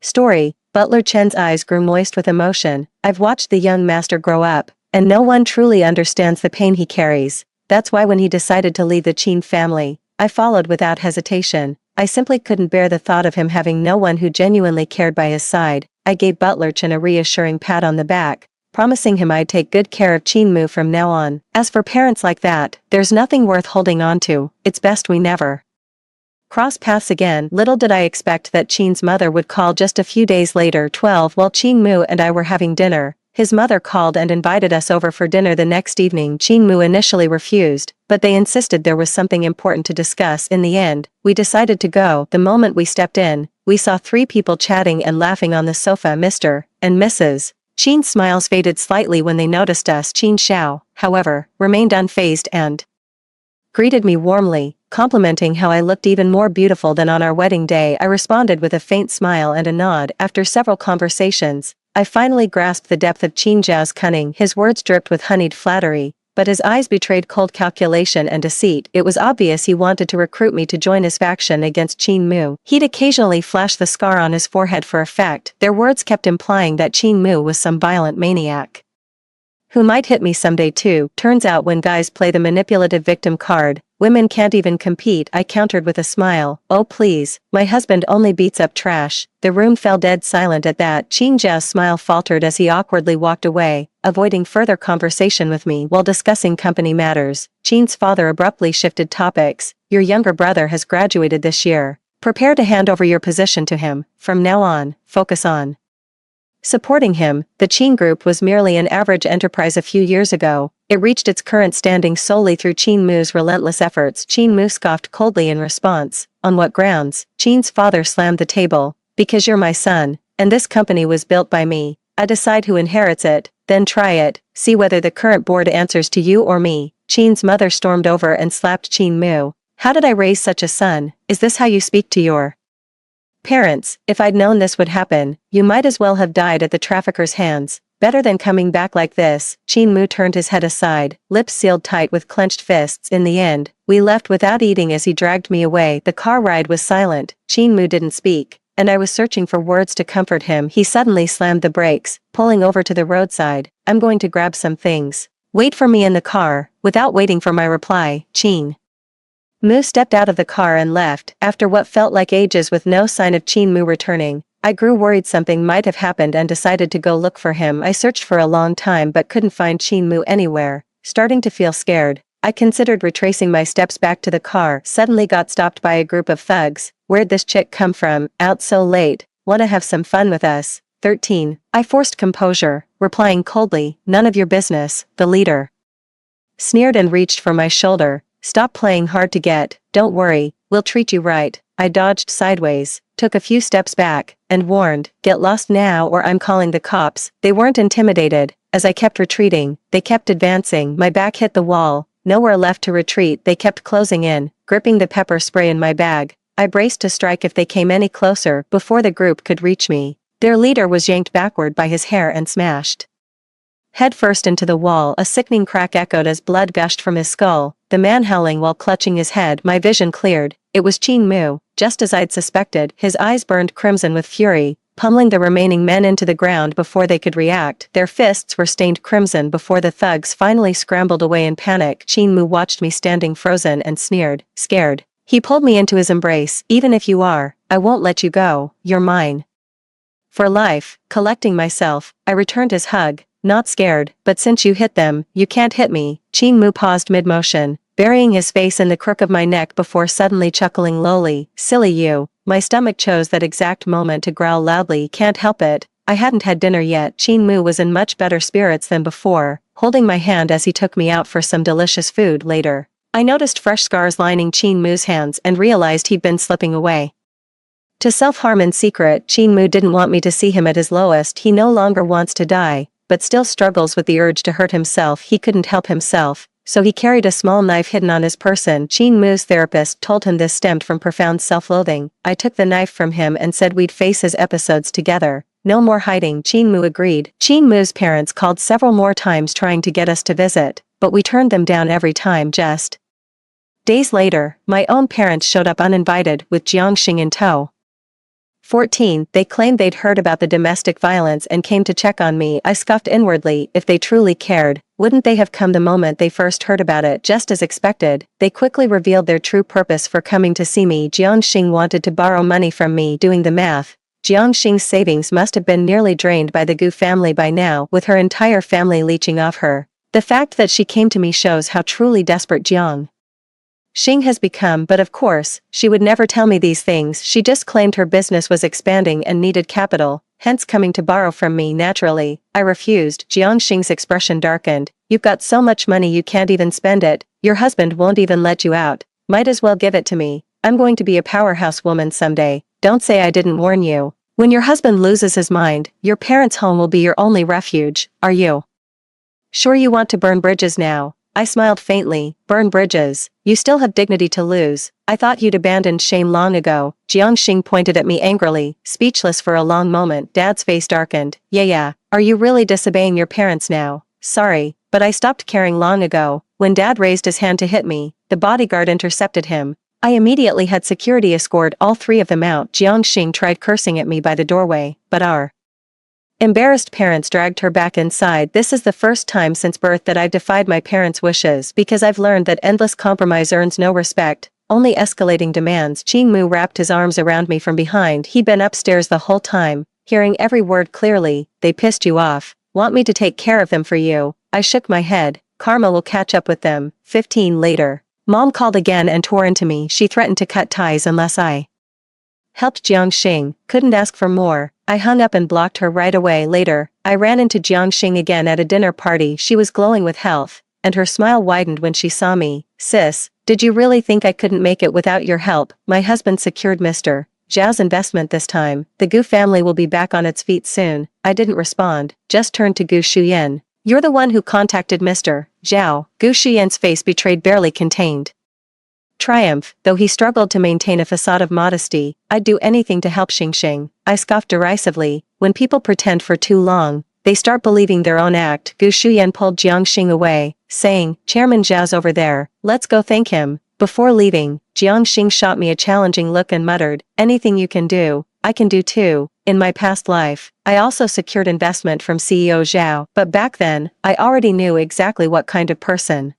story, Butler Chen's eyes grew moist with emotion. I've watched the young master grow up, and no one truly understands the pain he carries. That's why when he decided to leave the Qin family, I followed without hesitation. I simply couldn't bear the thought of him having no one who genuinely cared by his side. I gave Butler Chen a reassuring pat on the back, promising him I'd take good care of Qin Mu from now on. As for parents like that, there's nothing worth holding on to. It's best we never cross paths again. Little did I expect that Qin's mother would call just a few days later. 12 While Qin Mu and I were having dinner, his mother called and invited us over for dinner the next evening. Qin Mu initially refused, but they insisted there was something important to discuss. In the end, we decided to go. The moment we stepped in, we saw 3 people chatting and laughing on the sofa. Mr. and Mrs. Qin's smiles faded slightly when they noticed us. Qin Xiao, however, remained unfazed and greeted me warmly, complimenting how I looked even more beautiful than on our wedding day. I responded with a faint smile and a nod. After several conversations, I finally grasped the depth of Qin Zhao's cunning. His words dripped with honeyed flattery, but his eyes betrayed cold calculation and deceit. It was obvious he wanted to recruit me to join his faction against Qin Mu. He'd occasionally flash the scar on his forehead for effect. Their words kept implying that Qin Mu was some violent maniac who might hit me someday too. Turns out when guys play the manipulative victim card, women can't even compete. I countered with a smile. Oh please, my husband only beats up trash. The room fell dead silent at that. Qin Zhao's smile faltered as he awkwardly walked away, avoiding further conversation with me. While discussing company matters, Qin's father abruptly shifted topics. Your younger brother has graduated this year. Prepare to hand over your position to him. From now on, focus on supporting him. The Qin Group was merely an average enterprise a few years ago. It reached its current standing solely through Qin Mu's relentless efforts. Qin Mu scoffed coldly in response. On what grounds? Qin's father slammed the table. Because you're my son, and this company was built by me. I decide who inherits it, then try it. See whether the current board answers to you or me. Qin's mother stormed over and slapped Qin Mu. How did I raise such a son? Is this how you speak to your parents? If I'd known this would happen, you might as well have died at the trafficker's hands. Better than coming back like this. Qin Mu turned his head aside, lips sealed tight with clenched fists. In the end, we left without eating as he dragged me away. The car ride was silent. Qin Mu didn't speak, and I was searching for words to comfort him. He suddenly slammed the brakes, pulling over to the roadside. I'm going to grab some things. Wait for me in the car. Without waiting for my reply, Qin Mu stepped out of the car and left. After what felt like ages with no sign of Qin Mu returning, I grew worried something might have happened and decided to go look for him. I searched for a long time but couldn't find Qin Mu anywhere. Starting to feel scared, I considered retracing my steps back to the car. Suddenly got stopped by a group of thugs. Where'd this chick come from? Out so late? Wanna have some fun with us? 13. I forced composure, replying coldly, none of your business. The leader sneered and reached for my shoulder. Stop playing hard to get. Don't worry, we'll treat you right. I dodged sideways, took a few steps back, and warned, get lost now or I'm calling the cops. They weren't intimidated. As I kept retreating, they kept advancing. My back hit the wall. Nowhere left to retreat. They kept closing in, gripping the pepper spray in my bag. I braced to strike if they came any closer before the group could reach me. Their leader was yanked backward by his hair and smashed head first into the wall. A sickening crack echoed as blood gushed from his skull, the man howling while clutching his head. My vision cleared. It was Qin Mu, just as I'd suspected. His eyes burned crimson with fury, pummeling the remaining men into the ground before they could react. Their fists were stained crimson before the thugs finally scrambled away in panic. Qin Mu watched me standing frozen and sneered, scared. He pulled me into his embrace. Even if you are, I won't let you go, you're mine. For life. Collecting myself, I returned his hug, not scared, but since you hit them, you can't hit me. Ching-Mu paused mid-motion, burying his face in the crook of my neck before suddenly chuckling lowly. Silly you. My stomach chose that exact moment to growl loudly. Can't help it. I hadn't had dinner yet. Ching-Mu was in much better spirits than before, holding my hand as he took me out for some delicious food later. I noticed fresh scars lining Ching-Mu's hands and realized he'd been slipping away. To self-harm in secret. Ching-Mu didn't want me to see him at his lowest. He no longer wants to die, but still struggles with the urge to hurt himself. He couldn't help himself, so he carried a small knife hidden on his person. Ching-Mu's therapist told him this stemmed from profound self-loathing. I took the knife from him and said we'd face his episodes together. No more hiding. Ching-Mu agreed. Ching-Mu's parents called several more times trying to get us to visit, but we turned them down every time. Just days later, my own parents showed up uninvited with Jiangxing in tow. 14. They claimed they'd heard about the domestic violence and came to check on me. I scoffed inwardly. If they truly cared, wouldn't they have come the moment they first heard about it? Just as expected, they quickly revealed their true purpose for coming to see me. Jiangxing wanted to borrow money from me. Doing the math, Jiangxing's savings must have been nearly drained by the Gu family by now, with her entire family leeching off her. The fact that she came to me shows how truly desperate Jiangxing has become, but of course, she would never tell me these things. She just claimed her business was expanding and needed capital, hence coming to borrow from me. Naturally, I refused. Jiangxing's expression darkened. You've got so much money you can't even spend it. Your husband won't even let you out. Might as well give it to me. I'm going to be a powerhouse woman someday. Don't say I didn't warn you. When your husband loses his mind, your parents' home will be your only refuge. Are you sure you want to burn bridges now? I smiled faintly. Burn bridges? You still have dignity to lose. I thought you'd abandoned shame long ago. Jiangxing pointed at me angrily, speechless for a long moment. Dad's face darkened. Yeah. Are you really disobeying your parents now? Sorry, but I stopped caring long ago. When Dad raised his hand to hit me, the bodyguard intercepted him. I immediately had security escort all three of them out. Jiangxing tried cursing at me by the doorway, but our embarrassed parents dragged her back inside. This is the first time since birth that I've defied my parents' wishes because I've learned that endless compromise earns no respect, only escalating demands. Ching-Mu wrapped his arms around me from behind. He'd been upstairs the whole time, hearing every word clearly. They pissed you off. Want me to take care of them for you? I shook my head. Karma will catch up with them. 15 later. Mom called again and tore into me. She threatened to cut ties unless I helped Jiangxing. Couldn't ask for more. I hung up and blocked her right away. Later, I ran into Jiangxing again at a dinner party. She was glowing with health, and her smile widened when she saw me. Sis, did you really think I couldn't make it without your help? My husband secured Mr. Zhao's investment this time. The Gu family will be back on its feet soon. I didn't respond, just turned to Gu Shuyan. You're the one who contacted Mr. Zhao. Gu Shuyan's face betrayed barely contained triumph, though he struggled to maintain a facade of modesty. I'd do anything to help Xingxing. I scoffed derisively. When people pretend for too long, they start believing their own act. Gu Shuyan pulled Jiangxing away, saying, Chairman Zhao's over there. Let's go thank him. Before leaving, Jiangxing shot me a challenging look and muttered, anything you can do, I can do too. In my past life, I also secured investment from CEO Zhao, but back then, I already knew exactly what kind of person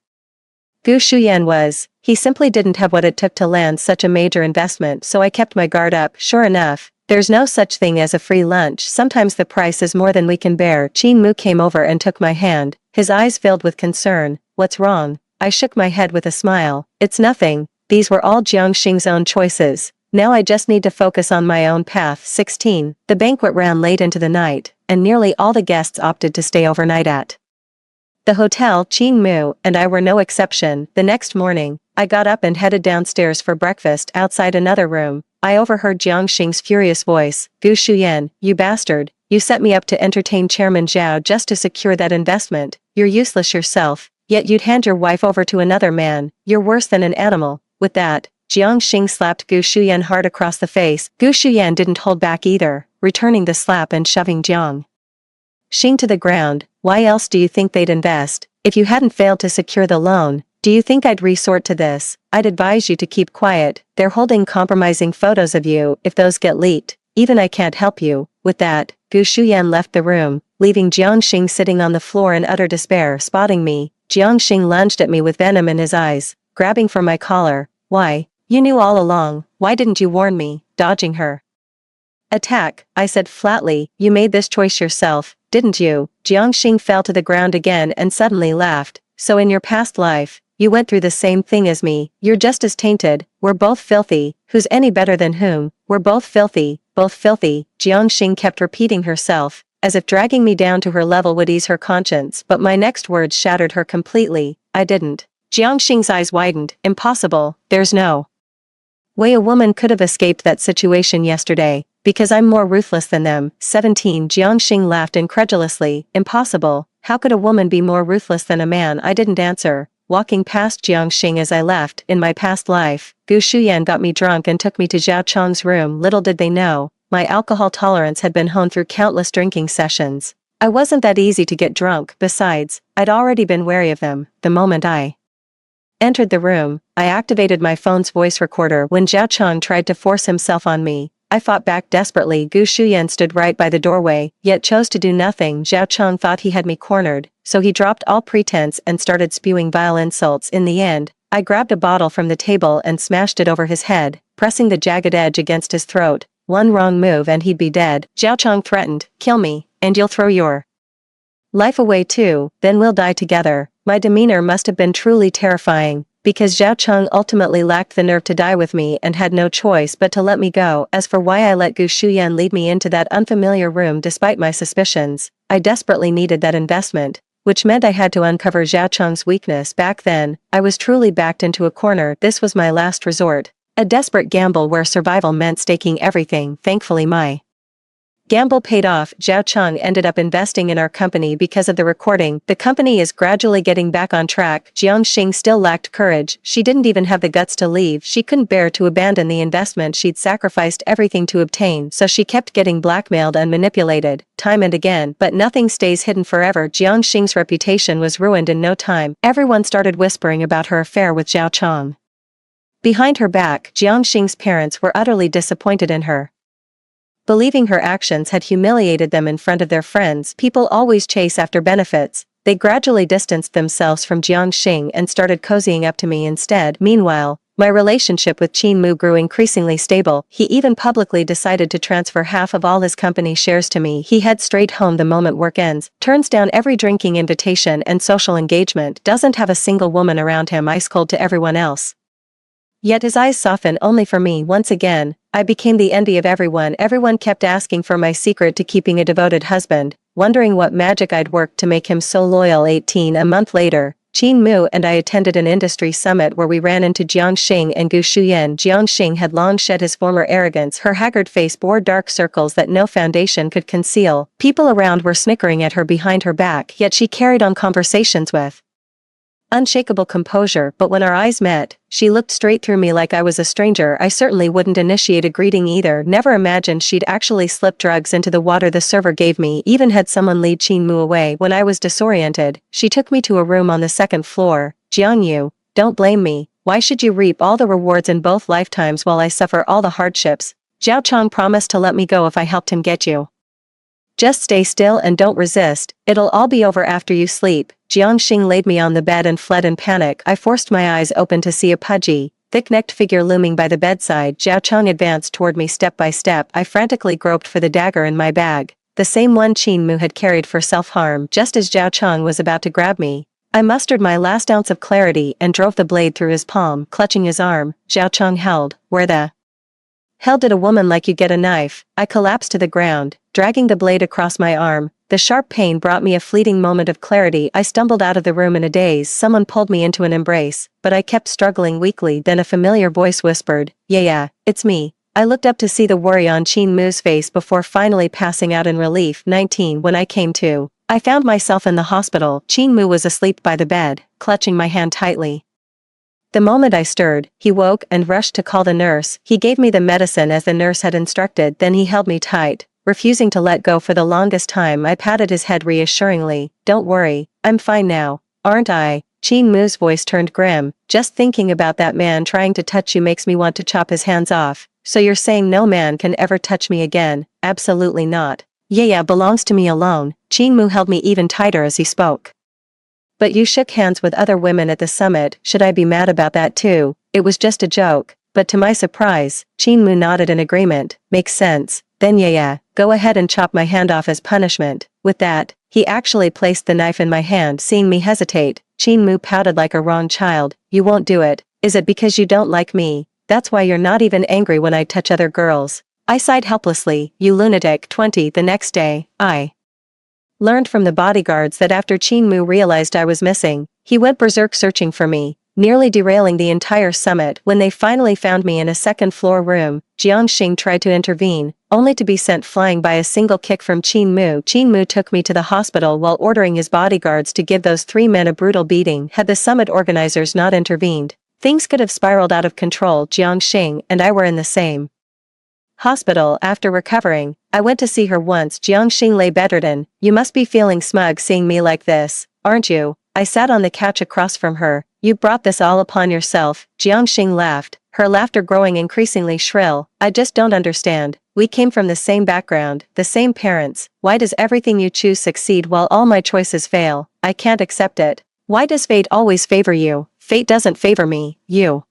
Gu Shuyan was. He simply didn't have what it took to land such a major investment, so I kept my guard up. Sure enough, there's no such thing as a free lunch. Sometimes the price is more than we can bear. Ching-Mu came over and took my hand, his eyes filled with concern. What's wrong? I shook my head with a smile. It's nothing. These were all Jiangxing's own choices. Now I just need to focus on my own path. 16. The banquet ran late into the night, and nearly all the guests opted to stay overnight at the hotel. Ching-Mu and I were no exception. The next morning, I got up and headed downstairs for breakfast. Outside another room, I overheard Jiangxing's furious voice. Gu Shuyan, you bastard, you set me up to entertain Chairman Zhao just to secure that investment. You're useless yourself, yet you'd hand your wife over to another man. You're worse than an animal. With that, Jiangxing slapped Gu Shuyan hard across the face. Gu Shuyan didn't hold back either, returning the slap and shoving Jiangxing to the ground. Why else do you think they'd invest? If you hadn't failed to secure the loan, do you think I'd resort to this? I'd advise you to keep quiet. They're holding compromising photos of you. If those get leaked, even I can't help you. With that, Gu Shuyan left the room, leaving Jiangxing sitting on the floor in utter despair. Spotting me, Jiangxing lunged at me with venom in his eyes, grabbing for my collar. Why? You knew all along. Why didn't you warn me? dodging her attack. I said flatly, "You made this choice yourself, didn't you?" Jiangxing fell to the ground again and suddenly laughed. "So in your past life, you went through the same thing as me. You're just as tainted. We're both filthy. Who's any better than whom? We're both filthy, both filthy." Jiangxing kept repeating herself, as if dragging me down to her level would ease her conscience, but my next words shattered her completely. "I didn't." Jiangxing's eyes widened. "Impossible. There's no way a woman could have escaped that situation yesterday, because I'm more ruthless than them." 17 Jiangxing laughed incredulously. "Impossible? How could a woman be more ruthless than a man?" I didn't answer, walking past Jiangxing as I left. "In my past life, Gu Shuyan got me drunk and took me to Zhao Chang's room. Little did they know, my alcohol tolerance had been honed through countless drinking sessions. I wasn't that easy to get drunk. Besides, I'd already been wary of them. The moment I entered the room, I activated my phone's voice recorder. When Zhao Chang tried to force himself on me, I fought back desperately. Gu Shuyan stood right by the doorway, yet chose to do nothing. Zhao Chang thought he had me cornered, so he dropped all pretense and started spewing vile insults. In the end, I grabbed a bottle from the table and smashed it over his head, pressing the jagged edge against his throat. One wrong move and he'd be dead. Zhao Chang threatened, "Kill me, and you'll throw your life away too, then we'll die together." My demeanor must have been truly terrifying, because Zhao Chang ultimately lacked the nerve to die with me and had no choice but to let me go. As for why I let Gu Shuyan lead me into that unfamiliar room despite my suspicions, I desperately needed that investment, which meant I had to uncover Zhao Chang's weakness. Back then, I was truly backed into a corner. This was my last resort, a desperate gamble where survival meant staking everything. Thankfully my gamble paid off. Zhao Chang ended up investing in our company because of the recording. The company is gradually getting back on track. Jiangxing still lacked courage. She didn't even have the guts to leave. She couldn't bear to abandon the investment she'd sacrificed everything to obtain, so she kept getting blackmailed and manipulated, time and again. But nothing stays hidden forever. Jiangxing's reputation was ruined in no time. Everyone started whispering about her affair with Zhao Chang. Behind her back, Jiangxing's parents were utterly disappointed in her, believing her actions had humiliated them in front of their friends. People always chase after benefits. They gradually distanced themselves from Jiangxing and started cozying up to me instead. Meanwhile, my relationship with Qin Mu grew increasingly stable. He even publicly decided to transfer half of all his company shares to me. He heads straight home the moment work ends, turns down every drinking invitation and social engagement, doesn't have a single woman around him, ice cold to everyone else. Yet his eyes soften only for me. Once again, I became the envy of everyone. Everyone kept asking for my secret to keeping a devoted husband, wondering what magic I'd worked to make him so loyal. 18 A month later, Qin Mu and I attended an industry summit where we ran into Jiangxing and Gu Shuyan. Jiangxing had long shed his former arrogance. Her haggard face bore dark circles that no foundation could conceal. People around were snickering at her behind her back, yet she carried on conversations with unshakable composure. But when our eyes met, she looked straight through me like I was a stranger. I certainly wouldn't initiate a greeting either. Never imagined she'd actually slip drugs into the water the server gave me. Even had someone lead Qin Mu away. When I was disoriented, she took me to a room on the second floor. "Jiang Yu, don't blame me. Why should you reap all the rewards in both lifetimes while I suffer all the hardships? Zhao Chang promised to let me go if I helped him get you. Just stay still and don't resist. It'll all be over after you sleep." Jiangxing laid me on the bed and fled in panic. I forced my eyes open to see a pudgy, thick-necked figure looming by the bedside. Zhao Chang advanced toward me step by step. I frantically groped for the dagger in my bag, the same one Qin Mu had carried for self-harm. Just as Zhao Chang was about to grab me, I mustered my last ounce of clarity and drove the blade through his palm. Clutching his arm, Zhao Chang held, "Where the hell did a woman like you get a knife?" I collapsed to the ground, dragging the blade across my arm. The sharp pain brought me a fleeting moment of clarity. I stumbled out of the room in a daze. Someone pulled me into an embrace, but I kept struggling weakly. Then a familiar voice whispered, Yeah, it's me." I looked up to see the worry on Qin Mu's face before finally passing out in relief. 19 When I came to, I found myself in the hospital. Qin Mu was asleep by the bed, clutching my hand tightly. The moment I stirred, he woke and rushed to call the nurse. He gave me the medicine as the nurse had instructed, then he held me tight, refusing to let go for the longest time. I patted his head reassuringly. "Don't worry, I'm fine now, aren't I?" Qin Mu's voice turned grim. "Just thinking about that man trying to touch you makes me want to chop his hands off." "So you're saying no man can ever touch me again?" "Absolutely not. Yeah, belongs to me alone." Qin Mu held me even tighter as he spoke. "But you shook hands with other women at the summit. Should I be mad about that too? It was just a joke." But to my surprise, Chinmu nodded in agreement. Makes sense. Then yeah, go ahead and chop my hand off as punishment. With that, he actually placed the knife in my hand. Seeing me hesitate, Chinmu pouted like a wrong child. You won't do it. Is it because you don't like me? That's why you're not even angry when I touch other girls. I sighed helplessly. You lunatic. 20. The next day, I learned from the bodyguards that after Chinmu realized I was missing, he went berserk searching for me, nearly derailing the entire summit. When they finally found me in a second-floor room, Jiangxing tried to intervene, only to be sent flying by a single kick from Chinmu. Chinmu took me to the hospital while ordering his bodyguards to give those 3 men a brutal beating. Had the summit organizers not intervened, things could have spiraled out of control. Jiangxing and I were in the same hospital. After recovering, I went to see her once. Jiangxing lay bedridden. You must be feeling smug seeing me like this, aren't you? I sat on the couch across from her. You brought this all upon yourself. Jiangxing laughed, her laughter growing increasingly shrill. I just don't understand. We came from the same background, the same parents. Why does everything you choose succeed while all my choices fail? I can't accept it. Why does fate always favor you? Fate doesn't favor me. You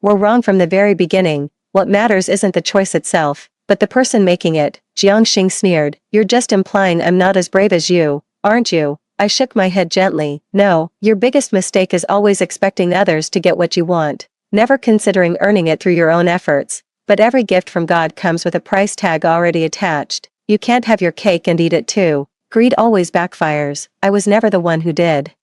were wrong from the very beginning. What matters isn't the choice itself, but the person making it. Jiangxing sneered. You're just implying I'm not as brave as you, aren't you? I shook my head gently. No, your biggest mistake is always expecting others to get what you want, never considering earning it through your own efforts. But every gift from God comes with a price tag already attached. You can't have your cake and eat it too. Greed always backfires. I was never the one who did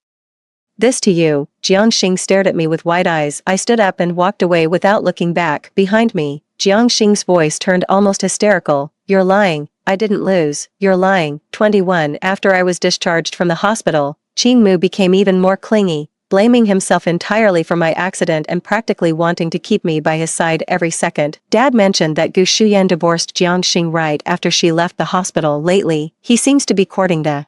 this to you. Jiangxing stared at me with wide eyes. I stood up and walked away without looking back. Behind me, Jiangxing's voice turned almost hysterical. You're lying. I didn't lose. You're lying. 21. After I was discharged from the hospital, Chinmu became even more clingy, blaming himself entirely for my accident and practically wanting to keep me by his side every second. Dad mentioned that Gu Shuyan divorced Jiangxing right after she left the hospital. Lately, he seems to be courting the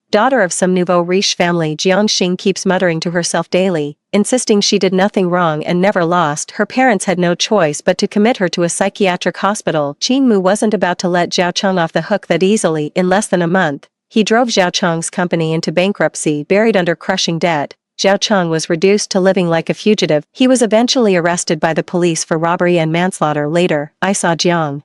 daughter of some nouveau riche family. Jiangxing keeps muttering to herself daily, insisting she did nothing wrong and never lost. Her parents had no choice but to commit her to a psychiatric hospital. Chinmu wasn't about to let Zhaocheng off the hook that easily. In less than a month, he drove Zhaocheng's company into bankruptcy. Buried under crushing debt, Zhaocheng was reduced to living like a fugitive. He was eventually arrested by the police for robbery and manslaughter. Later, I saw Jiang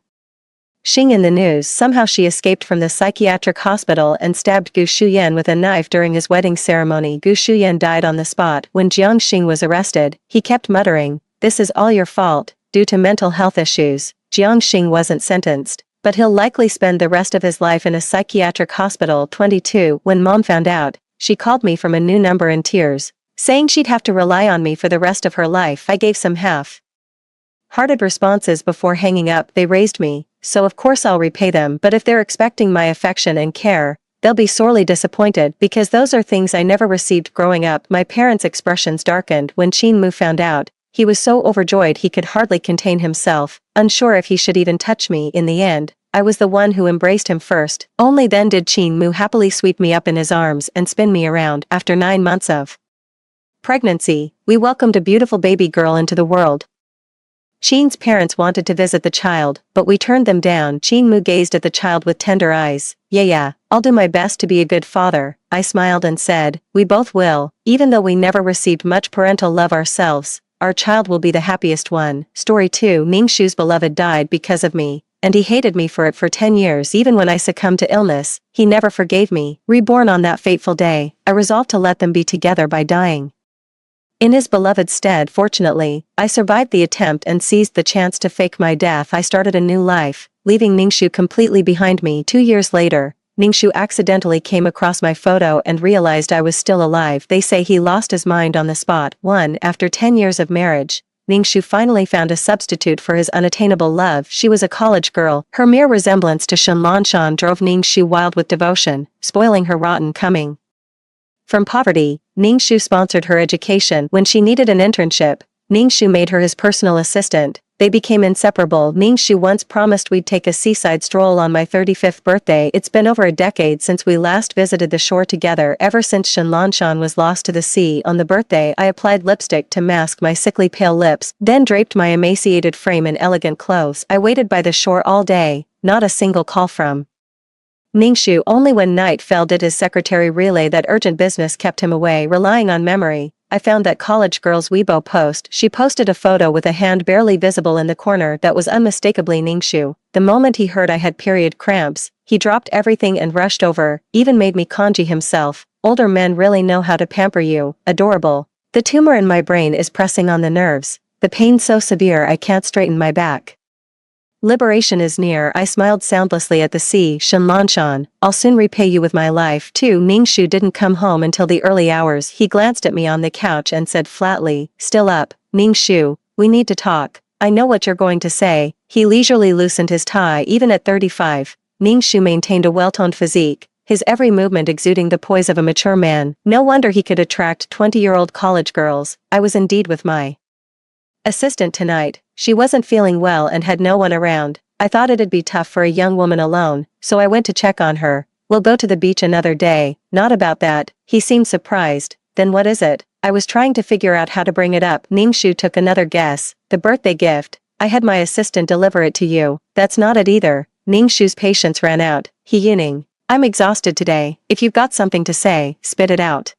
Xing in the news. Somehow she escaped from the psychiatric hospital and stabbed Gu Shuyan with a knife during his wedding ceremony. Gu Shuyan died on the spot. When Jiang Xing was arrested, he kept muttering, "This is all your fault, due to mental health issues." Jiang Xing wasn't sentenced, but he'll likely spend the rest of his life in a psychiatric hospital. 22. When Mom found out, she called me from a new number in tears, saying she'd have to rely on me for the rest of her life. I gave some half-hearted responses before hanging up. They raised me, so of course I'll repay them, but if they're expecting my affection and care, they'll be sorely disappointed because those are things I never received growing up. My parents' expressions darkened when Chinmu found out. He was so overjoyed he could hardly contain himself, unsure if he should even touch me. In the end, I was the one who embraced him first. Only then did Chinmu happily sweep me up in his arms and spin me around. After 9 months of pregnancy, we welcomed a beautiful baby girl into the world. Chin's parents wanted to visit the child, but we turned them down. Chinmu gazed at the child with tender eyes. Yeah, I'll do my best to be a good father. I smiled and said, we both will. Even though we never received much parental love ourselves, our child will be the happiest one. Story 2. Ningshu's beloved died because of me, and he hated me for it for 10 years. Even when I succumbed to illness, he never forgave me. Reborn on that fateful day, I resolved to let them be together by dying in his beloved's stead. Fortunately, I survived the attempt and seized the chance to fake my death. I started a new life, leaving Ningshu completely behind me. 2 years later, Ningshu accidentally came across my photo and realized I was still alive. They say he lost his mind on the spot. 1. After 10 years of marriage, Ningshu finally found a substitute for his unattainable love. She was a college girl. Her mere resemblance to Shen Lanshan drove Ningshu wild with devotion, spoiling her rotten coming from poverty. Ningshu sponsored her education. When she needed an internship, Ningshu made her his personal assistant. They became inseparable. Ningshu once promised we'd take a seaside stroll on my 35th birthday. It's been over a decade since we last visited the shore together. Ever since Shen Lanshan was lost to the sea on the birthday, I applied lipstick to mask my sickly pale lips, then draped my emaciated frame in elegant clothes. I waited by the shore all day, not a single call from Ningshu. Only when night fell did his secretary relay that urgent business kept him away. Relying on memory, I found that college girl's Weibo post. She posted a photo with a hand barely visible in the corner that was unmistakably Ningxu. The moment he heard I had period cramps, he dropped everything and rushed over, even made me kanji himself. Older men really know how to pamper you. Adorable. The tumor in my brain is pressing on the nerves. The pain so severe I can't straighten my back. Liberation is near. I smiled soundlessly at the sea. Shenlanshan, I'll soon repay you with my life too. Ningxu didn't come home until the early hours. He glanced at me on the couch and said flatly, still up, Ningxu, we need to talk. I know what you're going to say. He leisurely loosened his tie. Even at 35, Ningxu maintained a well-toned physique, his every movement exuding the poise of a mature man. No wonder he could attract 20-year-old college girls. I was indeed with my assistant tonight. She wasn't feeling well and had no one around. I thought it'd be tough for a young woman alone, so I went to check on her. We'll go to the beach another day. Not about that. He seemed surprised. Then what is it? I was trying to figure out how to bring it up. Ningxu took another guess. The birthday gift. I had my assistant deliver it to you. That's not it either. Ningxu's patience ran out. He yinning. I'm exhausted today. If you've got something to say, spit it out.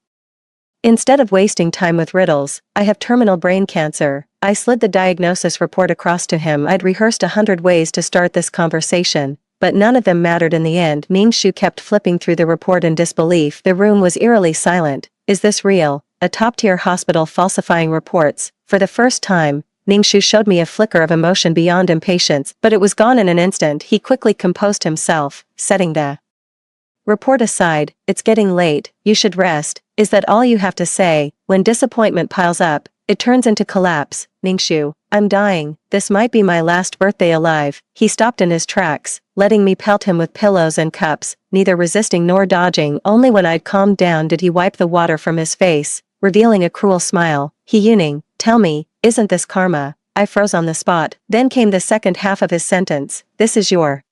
Instead of wasting time with riddles, I have terminal brain cancer. I slid the diagnosis report across to him. I'd rehearsed 100 ways to start this conversation, but none of them mattered in the end. Ningxu kept flipping through the report in disbelief. The room was eerily silent. Is this real? A top-tier hospital falsifying reports? For the first time, Ningxu showed me a flicker of emotion beyond impatience, but it was gone in an instant. He quickly composed himself, setting the report aside. It's getting late, you should rest. Is that all you have to say? When disappointment piles up, it turns into collapse. Ningxu, I'm dying. This might be my last birthday alive. He stopped in his tracks, letting me pelt him with pillows and cups, neither resisting nor dodging. Only when I'd calmed down did he wipe the water from his face, revealing a cruel smile. He yinning, tell me, isn't this karma? I froze on the spot. Then came the second half of his sentence. This is your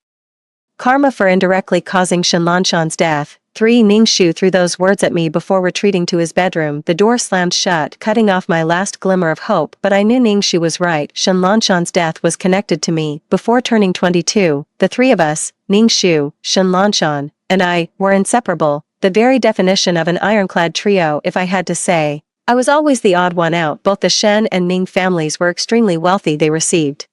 karma for indirectly causing Shenlanshan's death. 3. Ningxu threw those words at me before retreating to his bedroom. The door slammed shut, cutting off my last glimmer of hope, but I knew Ningxu was right. Shenlanshan's death was connected to me. Before turning 22, the three of us, Ningxu, Shenlanshan, and I, were inseparable, the very definition of an ironclad trio. If I had to say, I was always the odd one out. Both the Shen and Ning families were extremely wealthy. They received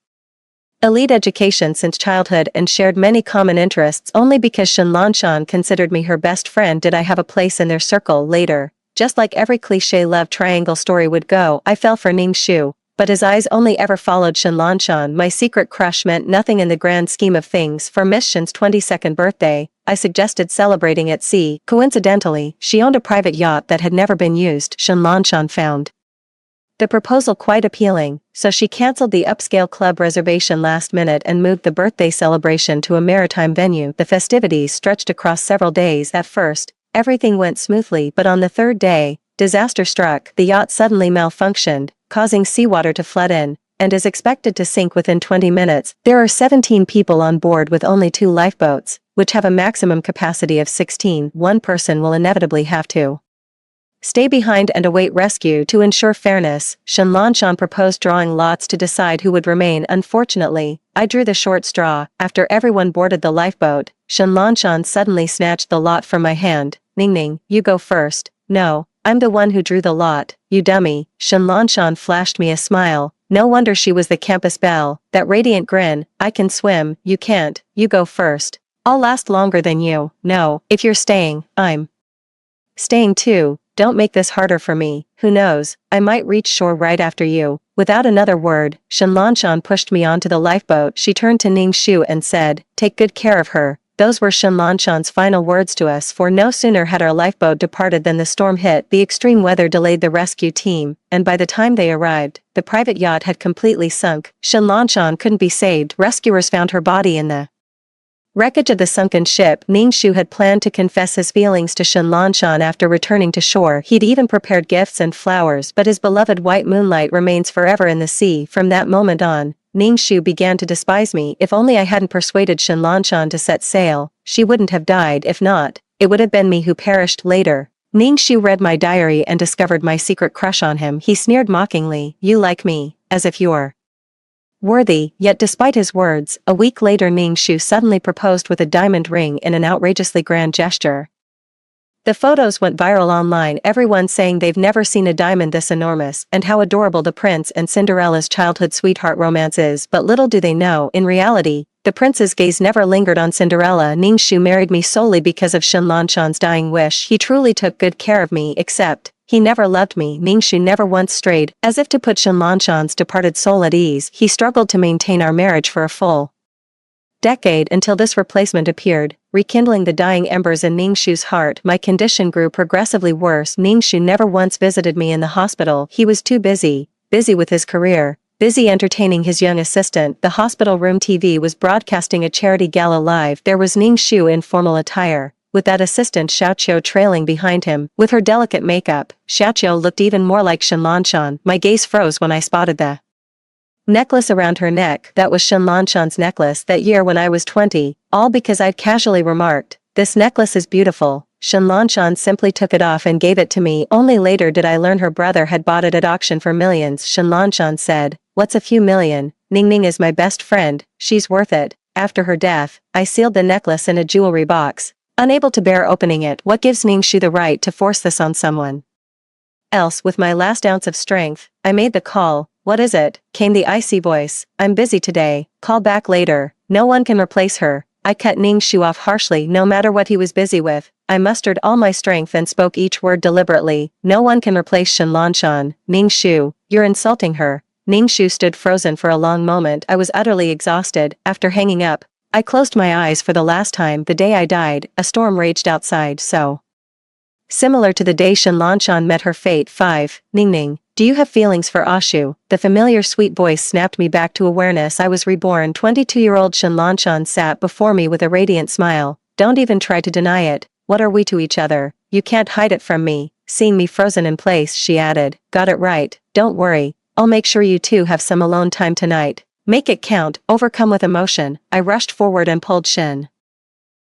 elite education since childhood and shared many common interests. Only because Shenlanshan considered me her best friend did I have a place in their circle. Later, just like every cliché love triangle story would go, I fell for Ningxu, but his eyes only ever followed Shenlanshan. My secret crush meant nothing in the grand scheme of things. For Miss Shen's 22nd birthday, I suggested celebrating at sea. Coincidentally, she owned a private yacht that had never been used. Shenlanshan found the proposal quite appealing, so she cancelled the upscale club reservation last minute and moved the birthday celebration to a maritime venue. The festivities stretched across several days. At first, everything went smoothly, but on the third day, disaster struck. The yacht suddenly malfunctioned, causing seawater to flood in, and is expected to sink within 20 minutes. There are 17 people on board with only 2 lifeboats, which have a maximum capacity of 16. One person will inevitably have to stay behind and await rescue. To ensure fairness, Shenlanshan proposed drawing lots to decide who would remain. Unfortunately, I drew the short straw. After everyone boarded the lifeboat, Shenlanshan suddenly snatched the lot from my hand. Ningning, you go first. No, I'm the one who drew the lot, you dummy. Shenlanshan flashed me a smile. No wonder she was the campus belle. That radiant grin. I can swim, you can't. You go first. I'll last longer than you. No, if you're staying, I'm staying too. Don't make this harder for me. Who knows, I might reach shore right after you. Without another word, Shenlanshan pushed me onto the lifeboat. She turned to Ningxu and said, take good care of her. Those were Shenlanshan's final words to us, for no sooner had our lifeboat departed than the storm hit. The extreme weather delayed the rescue team, and by the time they arrived, the private yacht had completely sunk. Shenlanshan couldn't be saved. Rescuers found her body in the wreckage of the sunken ship. Ningxu had planned to confess his feelings to Shenlanshan after returning to shore. He'd even prepared gifts and flowers, but his beloved white moonlight remains forever in the sea. From that moment on, Ningxu began to despise me. If only I hadn't persuaded Shenlanshan to set sail, she wouldn't have died. If not, it would have been me who perished later. Ningxu read my diary and discovered my secret crush on him. He sneered mockingly, you like me, as if you're worthy. Yet despite his words, a week later Ningxu suddenly proposed with a diamond ring in an outrageously grand gesture. The photos went viral online, everyone saying they've never seen a diamond this enormous and how adorable the prince and Cinderella's childhood sweetheart romance is, but little do they know, in reality, the prince's gaze never lingered on Cinderella. Ningxu married me solely because of Shen Lanshan's dying wish. He truly took good care of me, except he never loved me. Ningxu never once strayed. As if to put Shen Lanshan's departed soul at ease, he struggled to maintain our marriage for a full decade until this replacement appeared, rekindling the dying embers in Ningxu's heart. My condition grew progressively worse. Ningxu never once visited me in the hospital. He was too busy with his career, busy entertaining his young assistant. The hospital room TV was broadcasting a charity gala live. There was Ningxu in formal attire, with that assistant Xiaoqiu trailing behind him. With her delicate makeup, Xiaoqiu looked even more like Shen Lanshan. My gaze froze when I spotted the necklace around her neck. That was Shen Lanshan's necklace that year when I was 20, all because I'd casually remarked, "This necklace is beautiful." Shen Lanshan simply took it off and gave it to me. Only later did I learn her brother had bought it at auction for millions. Shen Lanshan said, "What's a few million? Ningning is my best friend, she's worth it." After her death, I sealed the necklace in a jewelry box, unable to bear opening it. What gives Ningxu the right to force this on someone else? With my last ounce of strength, I made the call. "What is it?" came the icy voice. "I'm busy today, call back later." No one can replace her. I cut Ningxu off harshly. No matter what he was busy with, I mustered all my strength and spoke each word deliberately. "No one can replace Shen Lanshan. Ningxu, you're insulting her." Ningxu stood frozen for a long moment. I was utterly exhausted. After hanging up, I closed my eyes for the last time. The day I died, a storm raged outside, so similar to the day Shen Lanshan met her fate. 5. Ningning, do you have feelings for Ashu? The familiar sweet voice snapped me back to awareness. I was reborn. 22-year-old Shen Lanshan sat before me with a radiant smile. "Don't even try to deny it. What are we to each other? You can't hide it from me." Seeing me frozen in place, she added, "Got it right. Don't worry. I'll make sure you two have some alone time tonight. Make it count." Overcome with emotion, I rushed forward and pulled Shen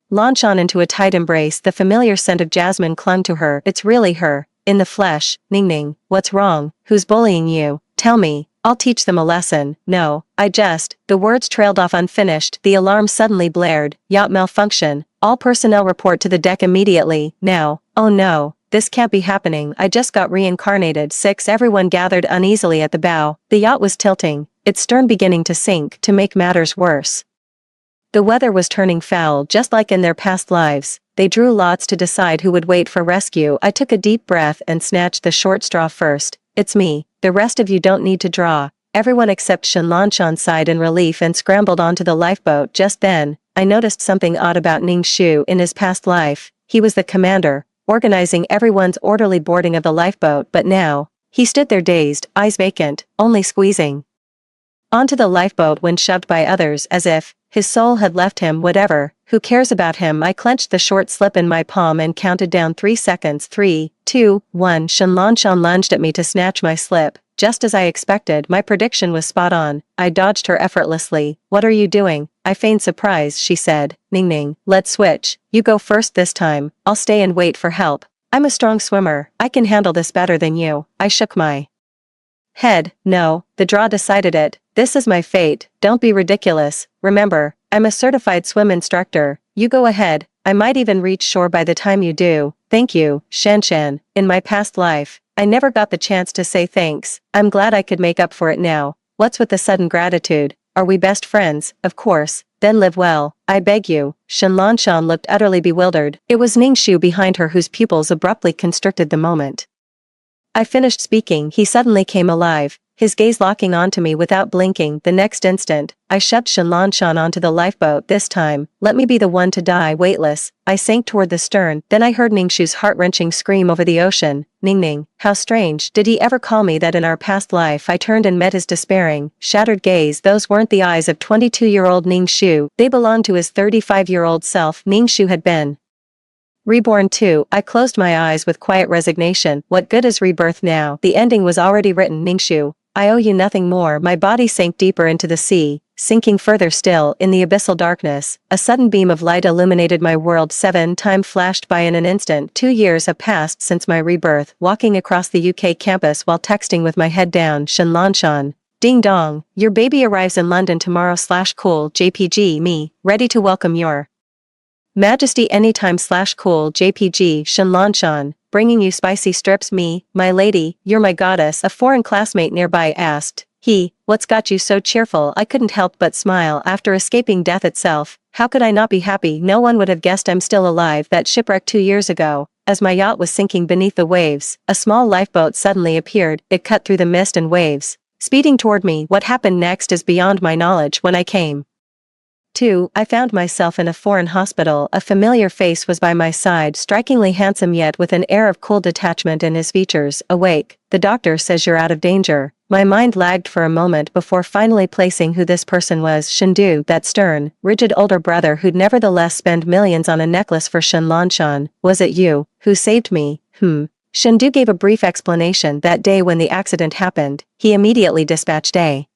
Lanshan into a tight embrace. The familiar scent of jasmine clung to her. "It's really her, in the flesh." "Ningning, what's wrong? Who's bullying you? Tell me, I'll teach them a lesson." "No, The words trailed off unfinished. The alarm suddenly blared. "Yacht malfunction. All personnel report to the deck immediately, now." "Oh no, this can't be happening. I just got reincarnated." 6. Everyone gathered uneasily at the bow. The yacht was tilting, its stern beginning to sink. To make matters worse, the weather was turning foul. Just like in their past lives, they drew lots to decide who would wait for rescue. I took a deep breath and snatched the short straw first. "It's me. The rest of you don't need to draw." Everyone except Shen Lanshan sighed in relief and scrambled onto the lifeboat. Just then, I noticed something odd about Ningxu. In his past life, he was the commander, organizing everyone's orderly boarding of the lifeboat, but now, he stood there dazed, eyes vacant, only squeezing onto the lifeboat when shoved by others, as if his soul had left him. "Whatever, who cares about him?" I clenched the short slip in my palm and counted down 3 seconds. 3, 2, 1. Shen Lanshan lunged at me to snatch my slip. Just as I expected, my prediction was spot on. I dodged her effortlessly. "What are you doing?" I feigned surprise. She said, "Ningning, let's switch. You go first this time. I'll stay and wait for help. I'm a strong swimmer. I can handle this better than you." I shook my head. "No, the draw decided it. This is my fate. Don't be ridiculous. Remember, I'm a certified swim instructor. You go ahead. I might even reach shore by the time you do." "Thank you, Shanshan. In my past life, I never got the chance to say thanks. I'm glad I could make up for it now." "What's with the sudden gratitude? Are we best friends?" "Of course. Then live well. I beg you." Shen Lanshan looked utterly bewildered. It was Ningxu behind her whose pupils abruptly constricted the moment I finished speaking. He suddenly came alive, his gaze locking onto me without blinking. The next instant, I shoved Shen Lanshan onto the lifeboat. "This time, let me be the one to die." Weightless, I sank toward the stern. Then I heard Ningxu's heart-wrenching scream over the ocean. "Ningning, how strange. Did he ever call me that in our past life?" I turned and met his despairing, shattered gaze. Those weren't the eyes of 22-year-old Ningxu. They belonged to his 35-year-old self. Ningxu had been reborn too. I closed my eyes with quiet resignation. What good is rebirth now? The ending was already written. "Ningxu, I owe you nothing more." My body sank deeper into the sea, sinking further still. In the abyssal darkness, a sudden beam of light illuminated my world. 7. Time flashed by in an instant. 2 years have passed since my rebirth. Walking across the UK campus while texting with my head down. Shen Lanshan. "Ding dong, your baby arrives in London tomorrow. Cool JPG me, ready to welcome your Majesty anytime/cool JPG Shenlanshan, bringing you spicy strips me, my lady, you're my goddess, a foreign classmate nearby asked. What's got you so cheerful? I couldn't help but smile after escaping death itself. How could I not be happy? No one would have guessed I'm still alive. That shipwreck 2 years ago. As my yacht was sinking beneath the waves, a small lifeboat suddenly appeared. It cut through the mist and waves, speeding toward me. What happened next is beyond my knowledge. When I came to, I found myself in a foreign hospital. A familiar face was by my side, strikingly handsome yet with an air of cool detachment in his features. Awake. The doctor says you're out of danger. My mind lagged for a moment before finally placing who this person was. Shindu, that stern, rigid older brother who'd nevertheless spend millions on a necklace for Shenlanshan. Was it you who saved me? Shindu gave a brief explanation. That day when the accident happened, he immediately dispatched a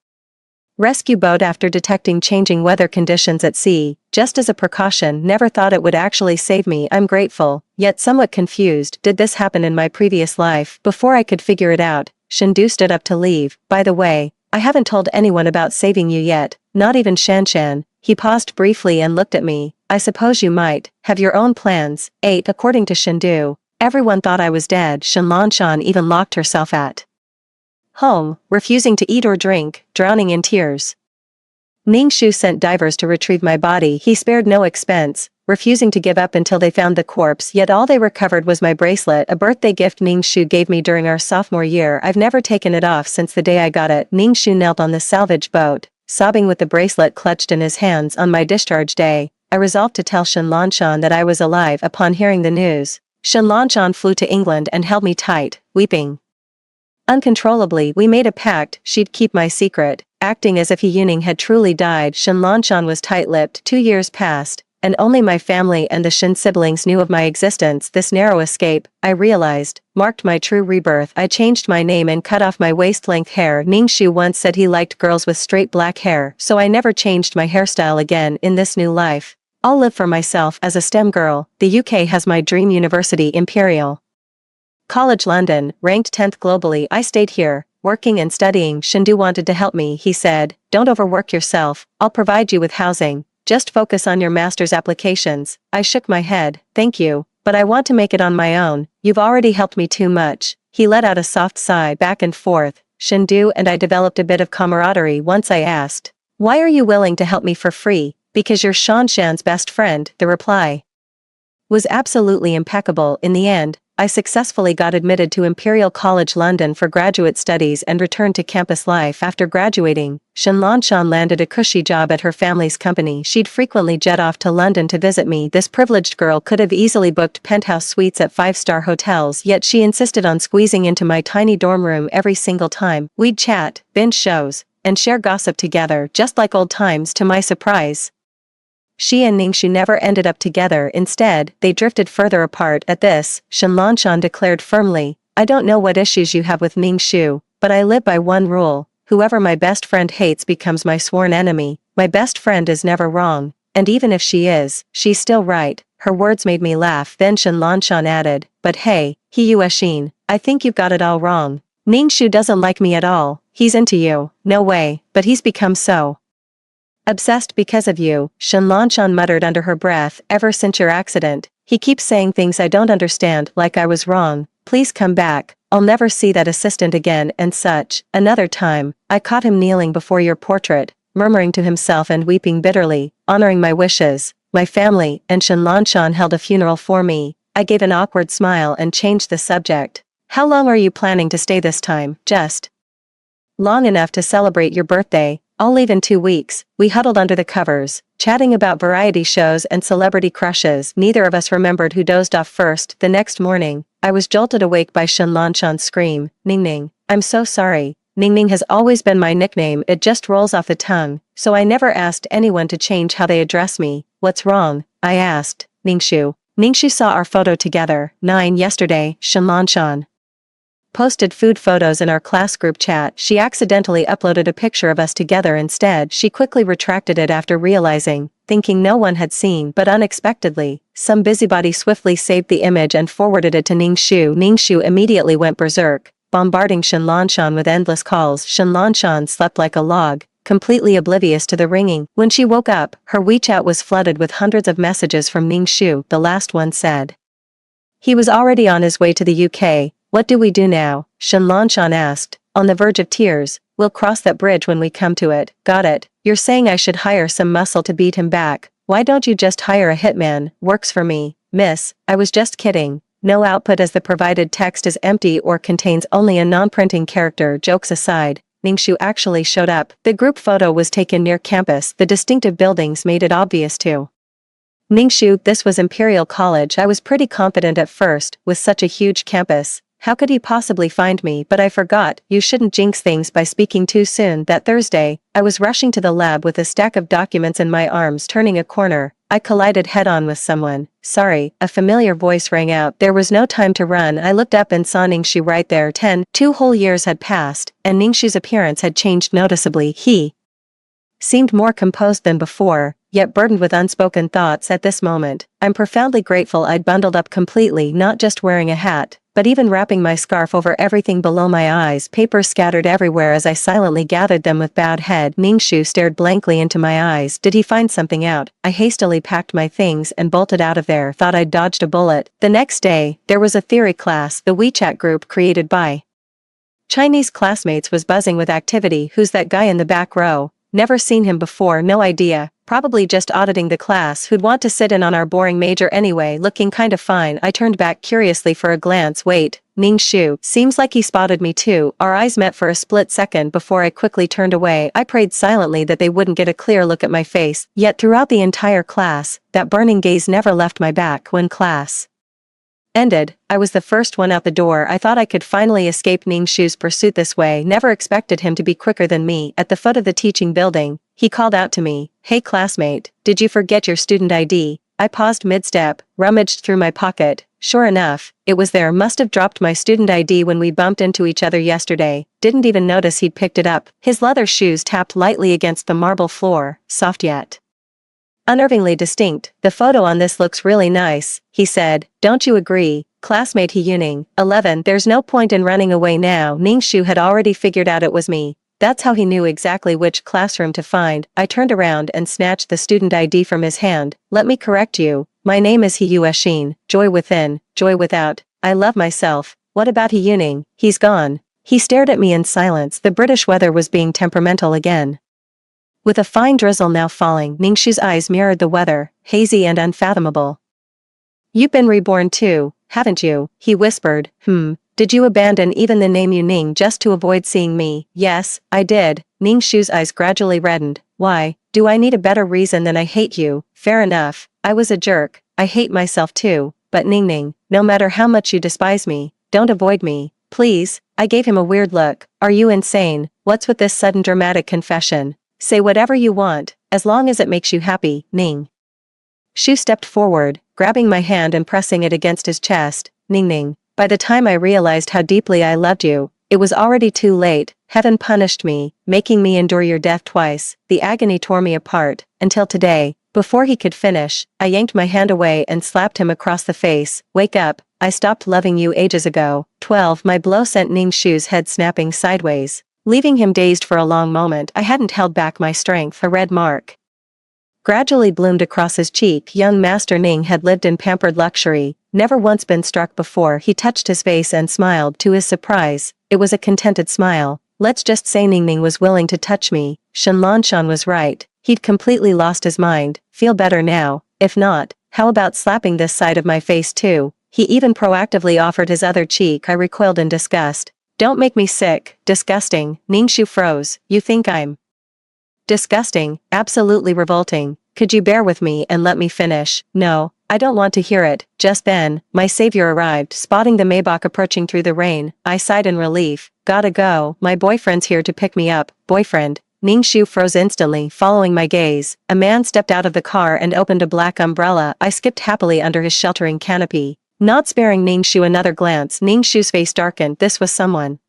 rescue boat after detecting changing weather conditions at sea, just as a precaution. Never thought it would actually save me. I'm grateful, yet somewhat confused. Did this happen in my previous life? Before I could figure it out, Shindu stood up to leave. By the way, I haven't told anyone about saving you yet, not even Shanshan. He paused briefly and looked at me. I suppose you might have your own plans. 8. According to Shindu, everyone thought I was dead. Shenlanshan even locked herself at home, refusing to eat or drink, drowning in tears. Ningshu sent divers to retrieve my body. He spared no expense, refusing to give up until they found the corpse, yet all they recovered was my bracelet, a birthday gift Ningshu gave me during our sophomore year. I've never taken it off since the day I got it. Ningshu knelt on the salvage boat, sobbing with the bracelet clutched in his hands. On my discharge day, I resolved to tell Shenlanshan that I was alive. Upon hearing the news, Shenlanshan flew to England and held me tight, weeping uncontrollably. We made a pact, she'd keep my secret, acting as if Yuning had truly died. Shenlanshan was tight-lipped. 2 years passed, and only my family and the Shin siblings knew of my existence. This narrow escape, I realized, marked my true rebirth. I changed my name and cut off my waist-length hair. Ningshu once said he liked girls with straight black hair, so I never changed my hairstyle again. In this new life, I'll live for myself as a STEM girl. The UK has my dream university, Imperial College London, ranked 10th globally. I stayed here, working and studying. Shindu wanted to help me. He said, don't overwork yourself, I'll provide you with housing. Just focus on your master's applications. I shook my head. Thank you, but I want to make it on my own. You've already helped me too much. He let out a soft sigh. Back and forth, Shindu and I developed a bit of camaraderie. Once I asked, why are you willing to help me for free? Because you're Shanshan's best friend. The reply was absolutely impeccable. In the end, I successfully got admitted to Imperial College London for graduate studies and returned to campus life. After graduating, Shenlanshan landed a cushy job at her family's company. She'd frequently jet off to London to visit me. This privileged girl could have easily booked penthouse suites at 5-star hotels, yet she insisted on squeezing into my tiny dorm room every single time. We'd chat, binge shows, and share gossip together, just like old times. To my surprise, she and Ningshu never ended up together. Instead, they drifted further apart. At this, Shenlanshan declared firmly, I don't know what issues you have with Ningshu, but I live by one rule: whoever my best friend hates becomes my sworn enemy. My best friend is never wrong, and even if she is, she's still right. Her words made me laugh. Then Shenlanshan added, but hey, Yuashin, I think you've got it all wrong. Ningshu doesn't like me at all. He's into you. No way, but he's become so obsessed because of you. Shenlanshan muttered under her breath. Ever since your accident, he keeps saying things I don't understand, like I was wrong. Please come back. I'll never see that assistant again, and such. Another time, I caught him kneeling before your portrait, murmuring to himself and weeping bitterly, honoring my wishes, my family, and Shenlanshan held a funeral for me. I gave an awkward smile and changed the subject. How long are you planning to stay this time? Just long enough to celebrate your birthday. I'll leave in 2 weeks. We huddled under the covers, chatting about variety shows and celebrity crushes. Neither of us remembered who dozed off first. The next morning, I was jolted awake by Shenlanshan's scream. Ning Ning, I'm so sorry. Ning Ning has always been my nickname. It just rolls off the tongue, so I never asked anyone to change how they address me. What's wrong? I asked. Ningshu. Ningshu saw our photo together. 9 yesterday, Shenlanshan posted food photos in our class group chat. She accidentally uploaded a picture of us together instead. She quickly retracted it after realizing, thinking no one had seen, but unexpectedly, some busybody swiftly saved the image and forwarded it to Ningshu. Ningshu immediately went berserk, bombarding Shenlanshan with endless calls. Shenlanshan slept like a log, completely oblivious to the ringing. When she woke up, her WeChat was flooded with hundreds of messages from Ningshu. The last one said he was already on his way to the UK. What do we do now? Shen Lanshan asked, on the verge of tears. We'll cross that bridge when we come to it. Got it. You're saying I should hire some muscle to beat him back. Why don't you just hire a hitman? Works for me. Miss, I was just kidding. No output as the provided text is empty or contains only a non-printing character. Jokes aside, Ningshu actually showed up. The group photo was taken near campus. The distinctive buildings made it obvious too. Ningshu, this was Imperial College. I was pretty confident at first, with such a huge campus. How could he possibly find me? But I forgot, you shouldn't jinx things by speaking too soon. That Thursday, I was rushing to the lab with a stack of documents in my arms. Turning a corner, I collided head-on with someone. Sorry, a familiar voice rang out. There was no time to run. I looked up and saw Ningshu right there. 2 whole years had passed, and Ningshu's appearance had changed noticeably. He seemed more composed than before, yet burdened with unspoken thoughts at this moment. I'm profoundly grateful I'd bundled up completely, not just wearing a hat, but even wrapping my scarf over everything below my eyes. Papers scattered everywhere as I silently gathered them with bowed head. Ningshu stared blankly into my eyes. Did he find something out? I hastily packed my things and bolted out of there. Thought I'd dodged a bullet. The next day, there was a theory class. The WeChat group created by Chinese classmates was buzzing with activity. Who's that guy in the back row? Never seen him before. No idea. Probably just auditing the class. Who'd want to sit in on our boring major anyway? Looking kinda fine. I turned back curiously for a glance. Wait, Ningshu. Seems like he spotted me too. Our eyes met for a split second before I quickly turned away. I prayed silently that they wouldn't get a clear look at my face. Yet throughout the entire class, that burning gaze never left my back. When class ended, I was the first one out the door. I thought I could finally escape Ningshu's pursuit this way. Never expected him to be quicker than me. At the foot of the teaching building, he called out to me, "Hey classmate, did you forget your student ID?" I paused mid-step, rummaged through my pocket. Sure enough, it was there. Must have dropped my student ID when we bumped into each other yesterday. Didn't even notice he'd picked it up. His leather shoes tapped lightly against the marble floor, soft yet unnervingly distinct. The photo on this looks really nice, he said. Don't you agree? Classmate He Yuning, 11. There's no point in running away now. Ningshu had already figured out it was me. That's how he knew exactly which classroom to find. I turned around and snatched the student ID from his hand. Let me correct you. My name is He Yueshin. Joy within, joy without. I love myself. What about He Yuning? He's gone. He stared at me in silence. The British weather was being temperamental again. With a fine drizzle now falling, Ningshu's eyes mirrored the weather, hazy and unfathomable. You've been reborn too, haven't you? He whispered. Did you abandon even the name Yuning just to avoid seeing me? Yes, I did. Ningshu's eyes gradually reddened. Why? Do I need a better reason than I hate you? Fair enough. I was a jerk. I hate myself too. But Ningning, no matter how much you despise me, don't avoid me, please. I gave him a weird look. Are you insane? What's with this sudden dramatic confession? Say whatever you want, as long as it makes you happy, Ning. Shu stepped forward, grabbing my hand and pressing it against his chest. Ningning, by the time I realized how deeply I loved you, it was already too late. Heaven punished me, making me endure your death twice. The agony tore me apart, until today. Before he could finish, I yanked my hand away and slapped him across the face. Wake up, I stopped loving you ages ago. 12. My blow sent Ningshu's head snapping sideways, leaving him dazed for a long moment. I hadn't held back my strength. A red mark gradually bloomed across his cheek. Young Master Ning had lived in pampered luxury, never once been struck before. He touched his face and smiled. To his surprise, it was a contented smile. Let's just say Ningning was willing to touch me. Shen Lanshan was right. He'd completely lost his mind. Feel better now? If not, how about slapping this side of my face too? He even proactively offered his other cheek. I recoiled in disgust. Don't make me sick. Disgusting. Ningshu froze. You think I'm disgusting? Absolutely revolting. Could you bear with me and let me finish? No, I don't want to hear it. Just then, my savior arrived. Spotting the Maybach approaching through the rain, I sighed in relief. Gotta go. My boyfriend's here to pick me up. Boyfriend? Ningshu froze instantly, following my gaze. A man stepped out of the car and opened a black umbrella. I skipped happily under his sheltering canopy, not sparing Ningshu another glance. Ningshu's face darkened. This was someone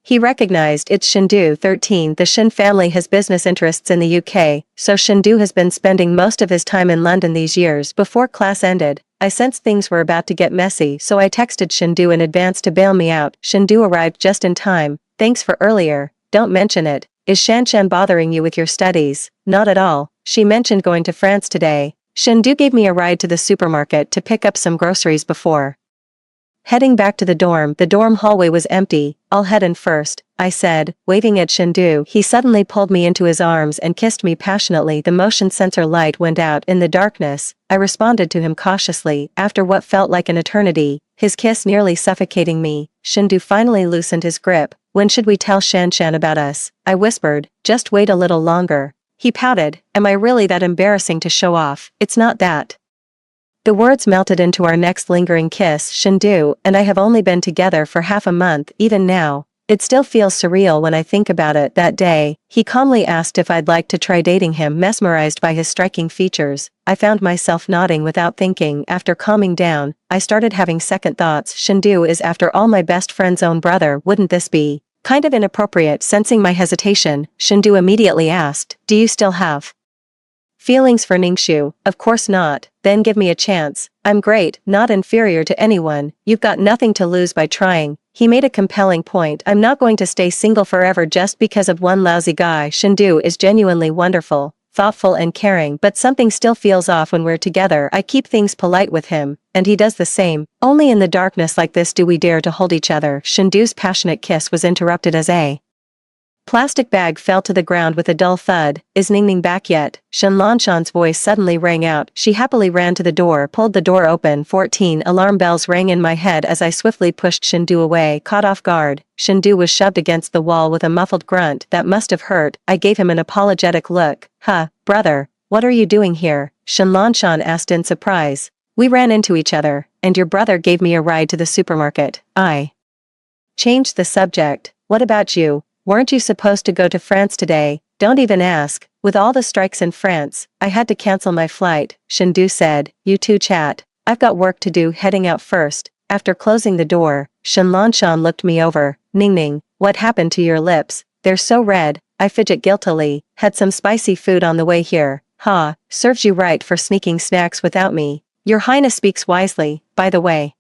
he recognized. It's Shindu. 13. The Shin family has business interests in the UK, so Shindu has been spending most of his time in London these years. Before class ended, I sensed things were about to get messy, so I texted Shindu in advance to bail me out. Shindu arrived just in time. Thanks for earlier. Don't mention it. is Shanshan bothering you with your studies? Not at all, she mentioned going to France today. Shindu gave me a ride to the supermarket to pick up some groceries before heading back to the dorm hallway was empty. I'll head in first, I said, waving at Shindu. He suddenly pulled me into his arms and kissed me passionately. The motion sensor light went out in the darkness. I responded to him cautiously, after what felt like an eternity, his kiss nearly suffocating me. Shindu finally loosened his grip. When should we tell Shanshan about us? I whispered, just wait a little longer. He pouted, am I really that embarrassing to show off? It's not that. The words melted into our next lingering kiss. Shindu and I have only been together for half a month. Even now, it still feels surreal when I think about it. That day, he calmly asked if I'd like to try dating him. Mesmerized by his striking features, I found myself nodding without thinking. After calming down, I started having second thoughts. Shindu is after all my best friend's own brother. Wouldn't this be kind of inappropriate? Sensing my hesitation, Shindu immediately asked, do you still have feelings for Ningxu? Of course not. Then give me a chance. I'm great, not inferior to anyone. You've got nothing to lose by trying. He made a compelling point. I'm not going to stay single forever just because of one lousy guy. Shindu is genuinely wonderful, thoughtful and caring, but something still feels off when we're together. I keep things polite with him, and he does the same. Only in the darkness like this do we dare to hold each other. Shindu's passionate kiss was interrupted as a plastic bag fell to the ground with a dull thud. Is Ningning back yet? Shenlanshan's voice suddenly rang out. She happily ran to the door, pulled the door open. 14 alarm bells rang in my head as I swiftly pushed Shindu away. Caught off guard, Shindu was shoved against the wall with a muffled grunt. That must have hurt. I gave him an apologetic look. Huh, brother, what are you doing here? Shenlanshan asked in surprise. We ran into each other, and your brother gave me a ride to the supermarket. I changed the subject. What about you? Weren't you supposed to go to France today? Don't even ask. With all the strikes in France, I had to cancel my flight, Shindu said. You two chat. I've got work to do. Heading out first. After closing the door, Shenlanshan looked me over. Ningning, what happened to your lips? They're so red. I fidget guiltily. Had some spicy food on the way here. Ha, serves you right for sneaking snacks without me. Your Highness speaks wisely, by the way.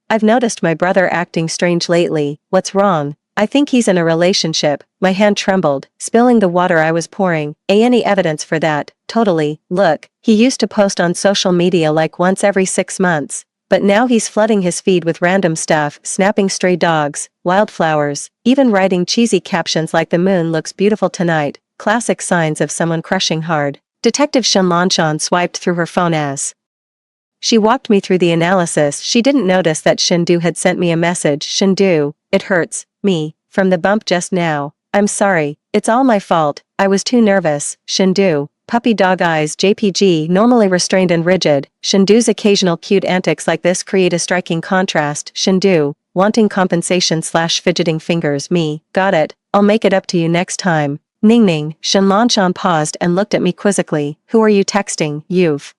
I've noticed my brother acting strange lately. What's wrong? I think he's in a relationship. My hand trembled, spilling the water I was pouring. Any evidence for that? Totally. Look, he used to post on social media like once every 6 months. But now he's flooding his feed with random stuff, snapping stray dogs, wildflowers, even writing cheesy captions like the moon looks beautiful tonight. Classic signs of someone crushing hard. Detective Shenlanshan swiped through her phone as she walked me through the analysis. She didn't notice that Shindu had sent me a message. Shindu, it hurts me from the bump just now. I'm sorry, it's all my fault. I was too nervous. Shindu, puppy dog eyes. JPG, normally restrained and rigid. Shindu's occasional cute antics like this create a striking contrast. Shindu, wanting compensation / fidgeting fingers. Me, got it. I'll make it up to you next time. Ningning, Shenlanshan paused and looked at me quizzically. Who are you texting? You've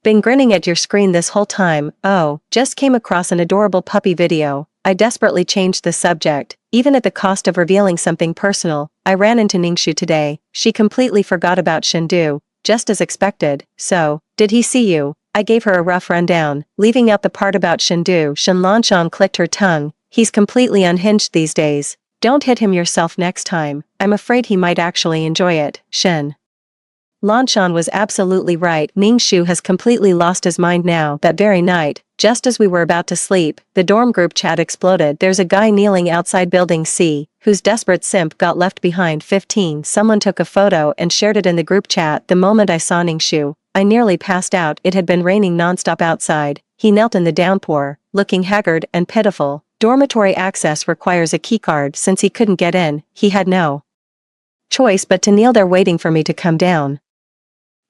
been grinning at your screen this whole time. Oh, just came across an adorable puppy video. I desperately changed the subject, even at the cost of revealing something personal. I ran into Ningxu today. She completely forgot about Shindu, just as expected. So, did he see you? I gave her a rough rundown, leaving out the part about Shindu. Shenlanshan clicked her tongue. He's completely unhinged these days. Don't hit him yourself next time. I'm afraid he might actually enjoy it. Shen Lanshan was absolutely right. Ningxu has completely lost his mind now. That very night, just as we were about to sleep, the dorm group chat exploded. There's a guy kneeling outside building C, whose desperate simp got left behind. 15. Someone took a photo and shared it in the group chat. The moment I saw Ningxu, I nearly passed out. It had been raining nonstop outside. He knelt in the downpour, looking haggard and pitiful. Dormitory access requires a keycard. Since he couldn't get in, he had no choice but to kneel there waiting for me to come down.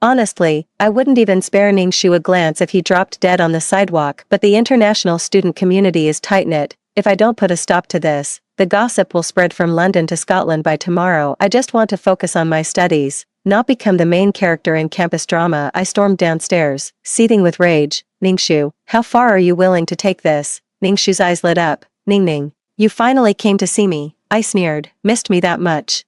Honestly, I wouldn't even spare Ningxu a glance if he dropped dead on the sidewalk, but the international student community is tight-knit. If I don't put a stop to this, the gossip will spread from London to Scotland by tomorrow. I just want to focus on my studies, not become the main character in campus drama. I stormed downstairs, seething with rage. Ningxu, how far are you willing to take this? Ningxu's eyes lit up. Ningning, you finally came to see me. I sneered. Missed me that much?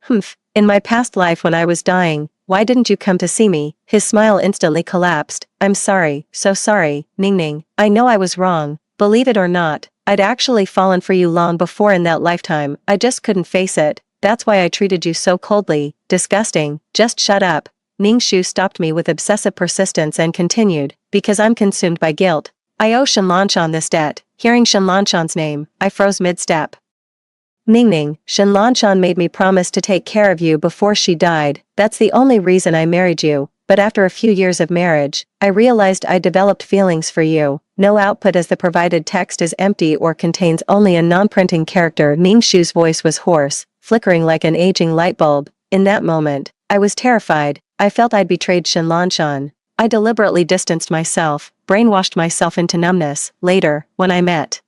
Humph, in my past life when I was dying, why didn't you come to see me? His smile instantly collapsed. I'm sorry, so sorry, Ningning. I know I was wrong. Believe it or not, I'd actually fallen for you long before in that lifetime. I just couldn't face it. That's why I treated you so coldly. Disgusting. Just shut up. Ning Shu stopped me with obsessive persistence and continued, because I'm consumed by guilt. I owe Shenlanshan this debt. Hearing Shenlanshan's name, I froze mid-step. Ning, Shenlanshan made me promise to take care of you before she died. That's the only reason I married you. But after a few years of marriage, I realized I developed feelings for you. No output as the provided text is empty or contains only a non-printing character. Ning Shu's voice was hoarse, flickering like an aging light bulb. In that moment, I was terrified. I felt I'd betrayed Shenlanshan. I deliberately distanced myself, brainwashed myself into numbness. Later, when I met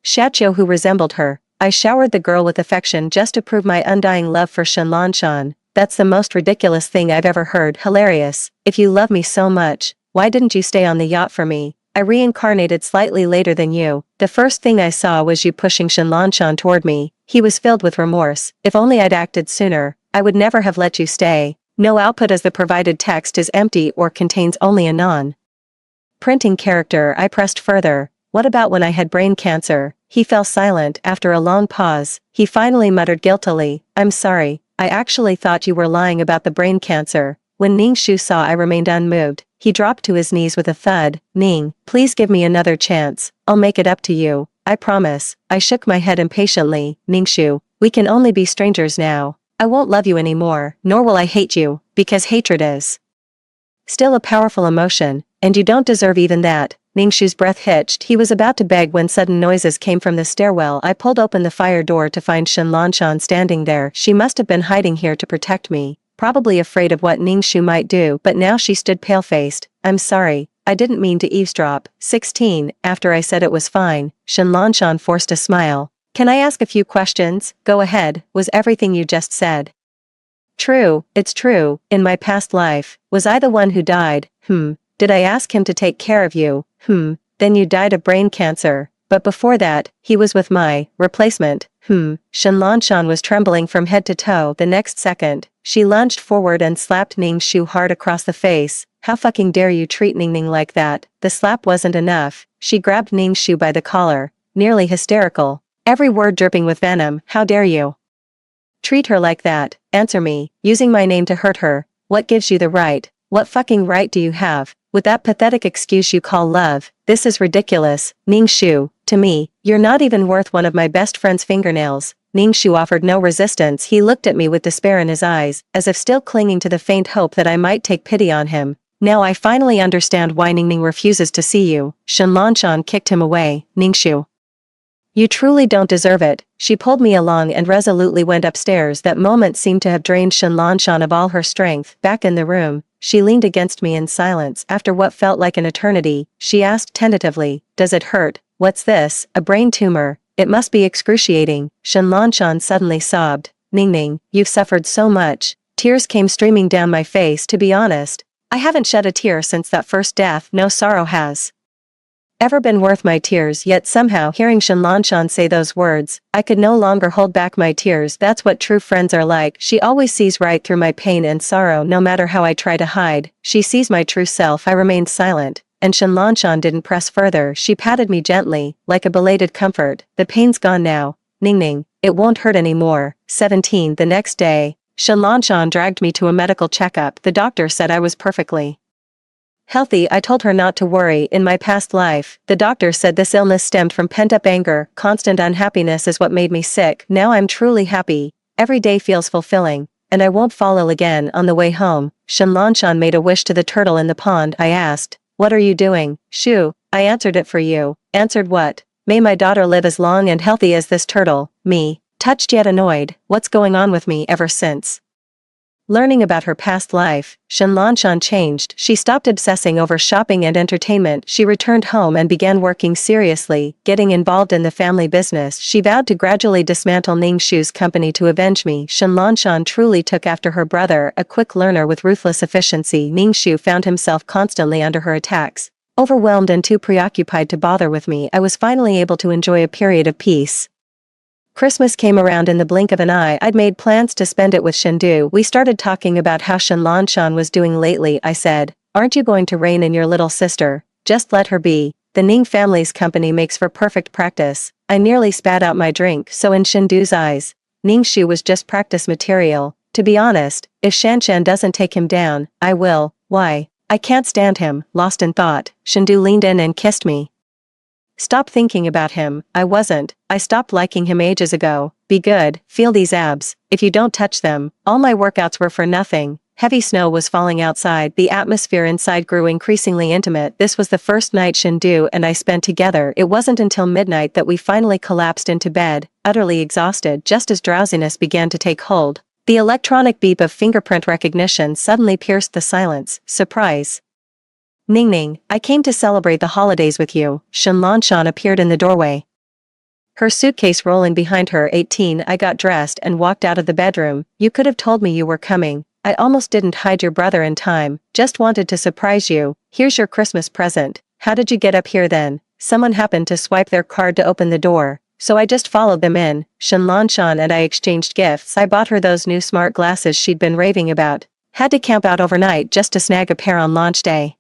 Xiaqiu who resembled her, I showered the girl with affection just to prove my undying love for Shenlanshan. That's the most ridiculous thing I've ever heard. Hilarious. If you love me so much, why didn't you stay on the yacht for me? I reincarnated slightly later than you. The first thing I saw was you pushing Shenlanshan toward me. He was filled with remorse. If only I'd acted sooner, I would never have let you stay. No output as the provided text is empty or contains only a non-printing character. I pressed further. What about when I had brain cancer? He fell silent after a long pause. He finally muttered guiltily, I'm sorry. I actually thought you were lying about the brain cancer. When Ning Shu saw I remained unmoved, he dropped to his knees with a thud. Ning, please give me another chance. I'll make it up to you. I promise. I shook my head impatiently. Ning Shu, we can only be strangers now. I won't love you anymore, nor will I hate you, because hatred is still a powerful emotion, and you don't deserve even that. Ning Shu's breath hitched. He was about to beg when sudden noises came from the stairwell. I pulled open the fire door to find Shenlanshan standing there. She must have been hiding here to protect me, probably afraid of what Ning Shu might do, but now she stood pale-faced. I'm sorry, I didn't mean to eavesdrop. 16, after I said it was fine, Shenlanshan forced a smile. Can I ask a few questions? Go ahead. Was everything you just said true? It's true. In my past life, was I the one who died? Did I ask him to take care of you? Then you died of brain cancer. But before that, he was with my replacement. Shenlanshan was trembling from head to toe. The next second, she lunged forward and slapped Ning Shu hard across the face. How fucking dare you treat Ning like that? The slap wasn't enough. She grabbed Ning Shu by the collar, nearly hysterical, every word dripping with venom. How dare you treat her like that? Answer me. Using my name to hurt her. What gives you the right? What fucking right do you have? With that pathetic excuse you call love? This is ridiculous. Ning Shu, to me, you're not even worth one of my best friend's fingernails. Ning Shu offered no resistance. He looked at me with despair in his eyes, as if still clinging to the faint hope that I might take pity on him. Now I finally understand why Ning refuses to see you. Shenlanshan kicked him away. Ning Shu, you truly don't deserve it. She pulled me along and resolutely went upstairs. That moment seemed to have drained Shenlanshan of all her strength. Back in the room, she leaned against me in silence. After what felt like an eternity, she asked tentatively, does it hurt? What's this? A brain tumor? It must be excruciating. Shenlanshan suddenly sobbed. Ning, you've suffered so much. Tears came streaming down my face. To be honest, I haven't shed a tear since that first death. No sorrow has ever been worth my tears. Yet somehow hearing Shenlanshan say those words, I could no longer hold back my tears. That's what true friends are like. She always sees right through my pain and sorrow. No matter how I try to hide, she sees my true self. I remained silent, and Shenlanshan didn't press further. She patted me gently, like a belated comfort. The pain's gone now. Ning, it won't hurt anymore. 17. The next day, Shenlanshan dragged me to a medical checkup. The doctor said I was perfectly healthy. I told her not to worry. In my past life, the doctor said this illness stemmed from pent-up anger. Constant unhappiness is what made me sick. Now I'm truly happy. Every day feels fulfilling, and I won't fall ill again. On the way home, Shenlanshan made a wish to the turtle in the pond. I asked, what are you doing? Shu, I answered it for you. Answered what? May my daughter live as long and healthy as this turtle. Me, touched yet annoyed. What's going on with me ever since learning about her past life, Shenlanshan changed. She stopped obsessing over shopping and entertainment. She returned home and began working seriously, getting involved in the family business. She vowed to gradually dismantle Ning Shu's company to avenge me. Shenlanshan truly took after her brother, a quick learner with ruthless efficiency. Ning Shu found himself constantly under her attacks. Overwhelmed and too preoccupied to bother with me, I was finally able to enjoy a period of peace. Christmas came around in the blink of an eye. I'd made plans to spend it with Shendu. We started talking about how Shenlanshan was doing lately. I said, aren't you going to rein in your little sister? Just let her be. The Ning family's company makes for perfect practice. I nearly spat out my drink. So in Shendu's eyes, Ningshu was just practice material. To be honest, if Shanshan doesn't take him down, I will. Why? I can't stand him. Lost in thought, Shindu leaned in and kissed me. Stop thinking about him. I wasn't. I stopped liking him ages ago. Be good, feel these abs. If you don't touch them, all my workouts were for nothing. Heavy snow was falling outside. The atmosphere inside grew increasingly intimate. This was the first night Shindu and I spent together. It wasn't until midnight that we finally collapsed into bed, utterly exhausted just as drowsiness began to take hold. The electronic beep of fingerprint recognition suddenly pierced the silence. Surprise. Ningning, I came to celebrate the holidays with you. Shen Lanshan appeared in the doorway. Her suitcase rolling behind her. 18. I got dressed and walked out of the bedroom. You could have told me you were coming. I almost didn't hide your brother in time. Just wanted to surprise you. Here's your Christmas present. How did you get up here then? Someone happened to swipe their card to open the door, so I just followed them in. Shen Lanshan and I exchanged gifts. I bought her those new smart glasses she'd been raving about. Had to camp out overnight just to snag a pair on launch day.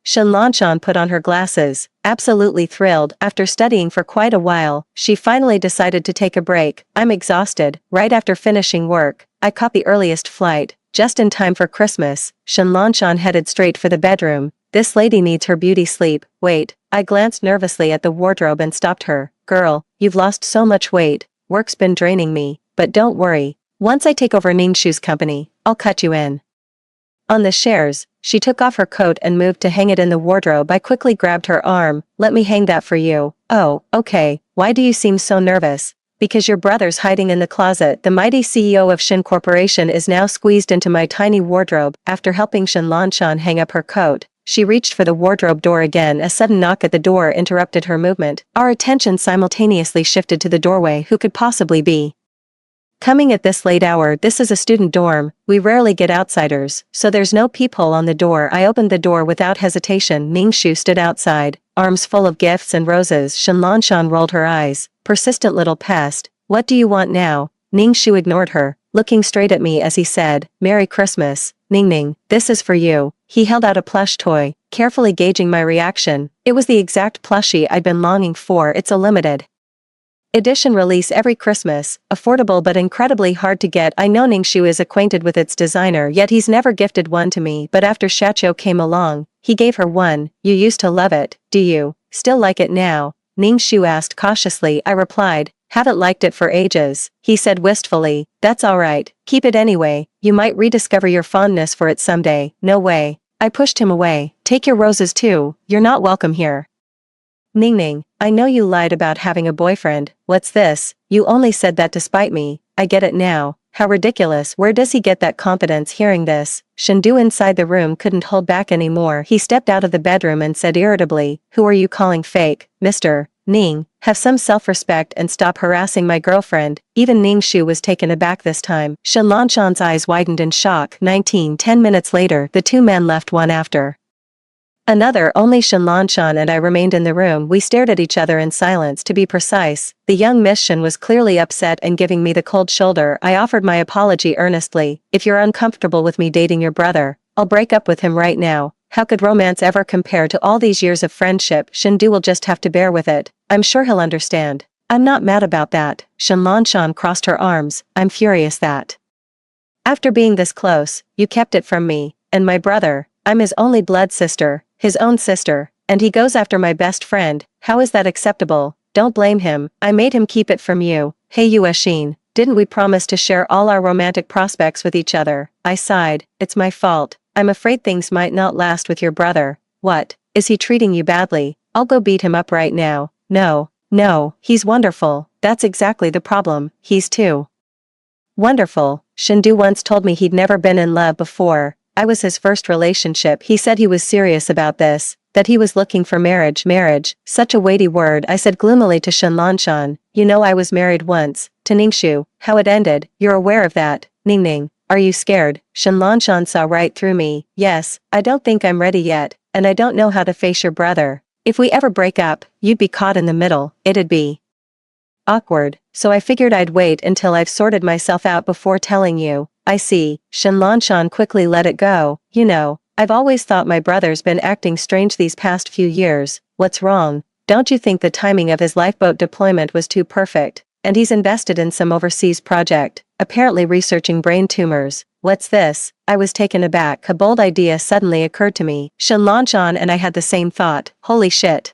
Shen Lanshan put on her glasses, absolutely thrilled. After studying for quite a while, she finally decided to take a break. I'm exhausted. Right after finishing work, I caught the earliest flight, just in time for Christmas. Shen Lanshan headed straight for the bedroom. This lady needs her beauty sleep. Wait, I glanced nervously at the wardrobe and stopped her. Girl, you've lost so much weight. Work's been draining me, but don't worry. Once I take over Ningshu's company, I'll cut you in. On the shares, she took off her coat and moved to hang it in the wardrobe. I quickly grabbed her arm. Let me hang that for you. Oh, okay. Why do you seem so nervous? Because your brother's hiding in the closet. The mighty CEO of Shin Corporation is now squeezed into my tiny wardrobe. After helping Shen Lanshan hang up her coat, she reached for the wardrobe door again. A sudden knock at the door interrupted her movement. Our attention simultaneously shifted to the doorway. Who could possibly be coming at this late hour? This is a student dorm. We rarely get outsiders, so there's no peephole on the door. I opened the door without hesitation. Ningshu stood outside, arms full of gifts and roses. Shen Lanshan rolled her eyes. Persistent little pest. What do you want now? Ningshu ignored her, looking straight at me as he said, Merry Christmas. Ningning, this is for you. He held out a plush toy, carefully gauging my reaction. It was the exact plushie I'd been longing for. It's a limited edition release every Christmas, affordable but incredibly hard to get. I know Ningshu is acquainted with its designer, yet he's never gifted one to me. But after Shacho came along, he gave her one. You used to love it. Do you still like it now? Ningshu asked cautiously. I replied, haven't liked it for ages. He said wistfully, that's alright, keep it anyway. You might rediscover your fondness for it someday. No way. I pushed him away. Take your roses too. You're not welcome here. Ningning, I know you lied about having a boyfriend. What's this? You only said that to spite me. I get it now. How ridiculous. Where does he get that confidence? Hearing this, Shindu inside the room couldn't hold back anymore. He stepped out of the bedroom and said irritably, who are you calling fake, Mr. Ning? Have some self-respect and stop harassing my girlfriend. Even Ningshu was taken aback this time. Shen Lanshan's eyes widened in shock. 10 minutes later, the two men left one after another. Only Shen Lanshan and I remained in the room. We stared at each other in silence. To be precise, the young Miss Shen was clearly upset and giving me the cold shoulder. I offered my apology earnestly. If you're uncomfortable with me dating your brother, I'll break up with him right now. How could romance ever compare to all these years of friendship? Shindu will just have to bear with it. I'm sure he'll understand. I'm not mad about that. Shen Lanshan crossed her arms. I'm furious that after being this close, you kept it from me. And my brother, I'm his only blood sister, his own sister, and he goes after my best friend. How is that acceptable? Don't blame him. I made him keep it from you. Hey you Ashin, didn't we promise to share all our romantic prospects with each other? I sighed. It's my fault. I'm afraid things might not last with your brother. What? Is he treating you badly? I'll go beat him up right now. No, he's wonderful. That's exactly the problem. He's too wonderful. Shindu once told me he'd never been in love before. I was his first relationship. He said he was serious about this, that he was looking for marriage. Marriage, such a weighty word. I said gloomily to Shen Lanshan, you know I was married once, to Ningshu. How it ended, you're aware of that. Ningning, are you scared? Shen Lanshan saw right through me. Yes, I don't think I'm ready yet, and I don't know how to face your brother. If we ever break up, you'd be caught in the middle. It'd be awkward, so I figured I'd wait until I've sorted myself out before telling you. I see. Shen Lanshan quickly let it go. You know, I've always thought my brother's been acting strange these past few years. What's wrong? Don't you think the timing of his lifeboat deployment was too perfect? and he's invested in some overseas project, apparently researching brain tumors. What's this? I was taken aback. A bold idea suddenly occurred to me. Shen Lanshan and I had the same thought. Holy shit.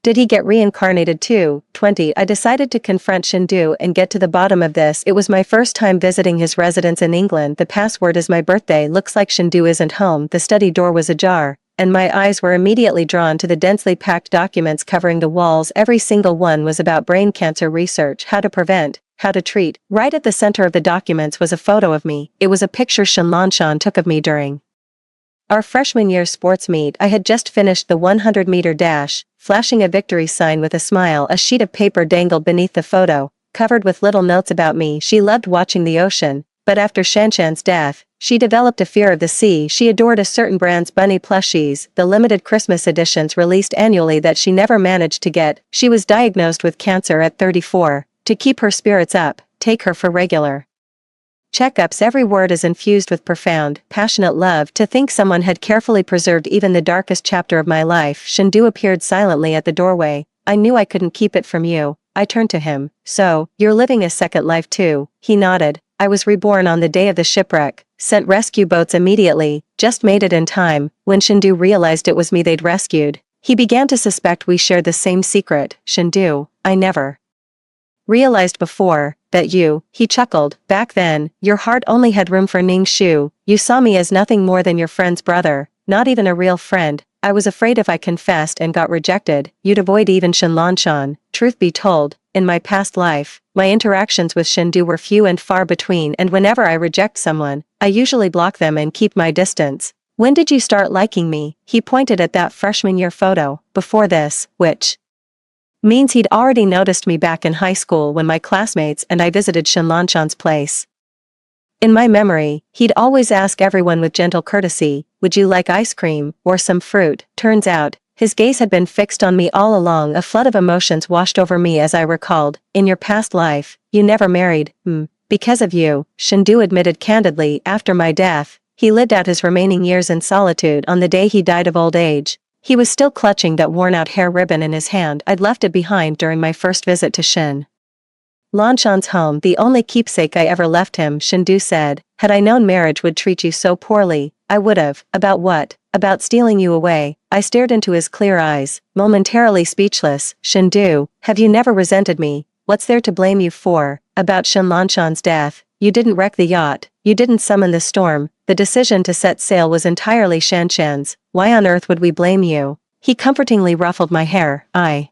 Did he get reincarnated too? 20. I decided to confront Shindu and get to the bottom of this. It was my first time visiting his residence in England. The password is my birthday. Looks like Shindu isn't home. The study door was ajar, and my eyes were immediately drawn to the densely packed documents covering the walls. Every single one was about brain cancer research, how to prevent, how to treat. Right at the center of the documents was a photo of me. It was a picture Shen Lanshan took of me during our freshman year sports meet. I had just finished the 100-meter dash, flashing a victory sign with a smile. A sheet of paper dangled beneath the photo, covered with little notes about me. She loved watching the ocean, but after Shanshan's death, she developed a fear of the sea. She adored a certain brand's bunny plushies, the limited Christmas editions released annually that she never managed to get. She was diagnosed with cancer at 34. To keep her spirits up, take her for regular checkups. Every word is infused with profound, passionate love. To think someone had carefully preserved even the darkest chapter of my life. Shindu appeared silently at the doorway. I knew I couldn't keep it from you. I turned to him. So, you're living a second life too? He nodded. I was reborn on the day of the shipwreck, sent rescue boats immediately, just made it in time. When Shindu realized it was me they'd rescued, he began to suspect we shared the same secret. Shindu, I never realized before that he chuckled, back then, your heart only had room for Ning Shu. You saw me as nothing more than your friend's brother, not even a real friend. I was afraid if I confessed and got rejected, you'd avoid even Shen Lanshan. Truth be told, in my past life, my interactions with Shindu were few and far between, and whenever I reject someone, I usually block them and keep my distance. When did you start liking me? He pointed at that freshman year photo. Before this, which means he'd already noticed me back in high school when my classmates and I visited Shen Lanshan's place. In my memory, he'd always ask everyone with gentle courtesy, would you like ice cream, or some fruit? Turns out, his gaze had been fixed on me all along. A flood of emotions washed over me as I recalled, in your past life, you never married. Because of you, Shindu admitted candidly. After my death, he lived out his remaining years in solitude. On the day he died of old age, he was still clutching that worn-out hair ribbon in his hand. I'd left it behind during my first visit to Shen Lanshan's home, the only keepsake I ever left him. Shindu said, had I known marriage would treat you so poorly, I would've. About what? About stealing you away. I stared into his clear eyes, momentarily speechless. Shindu, have you never resented me? What's there to blame you for? About Shen Lanshan's death, you didn't wreck the yacht, you didn't summon the storm. The decision to set sail was entirely Shanshan's. Why on earth would we blame you? He comfortingly ruffled my hair. I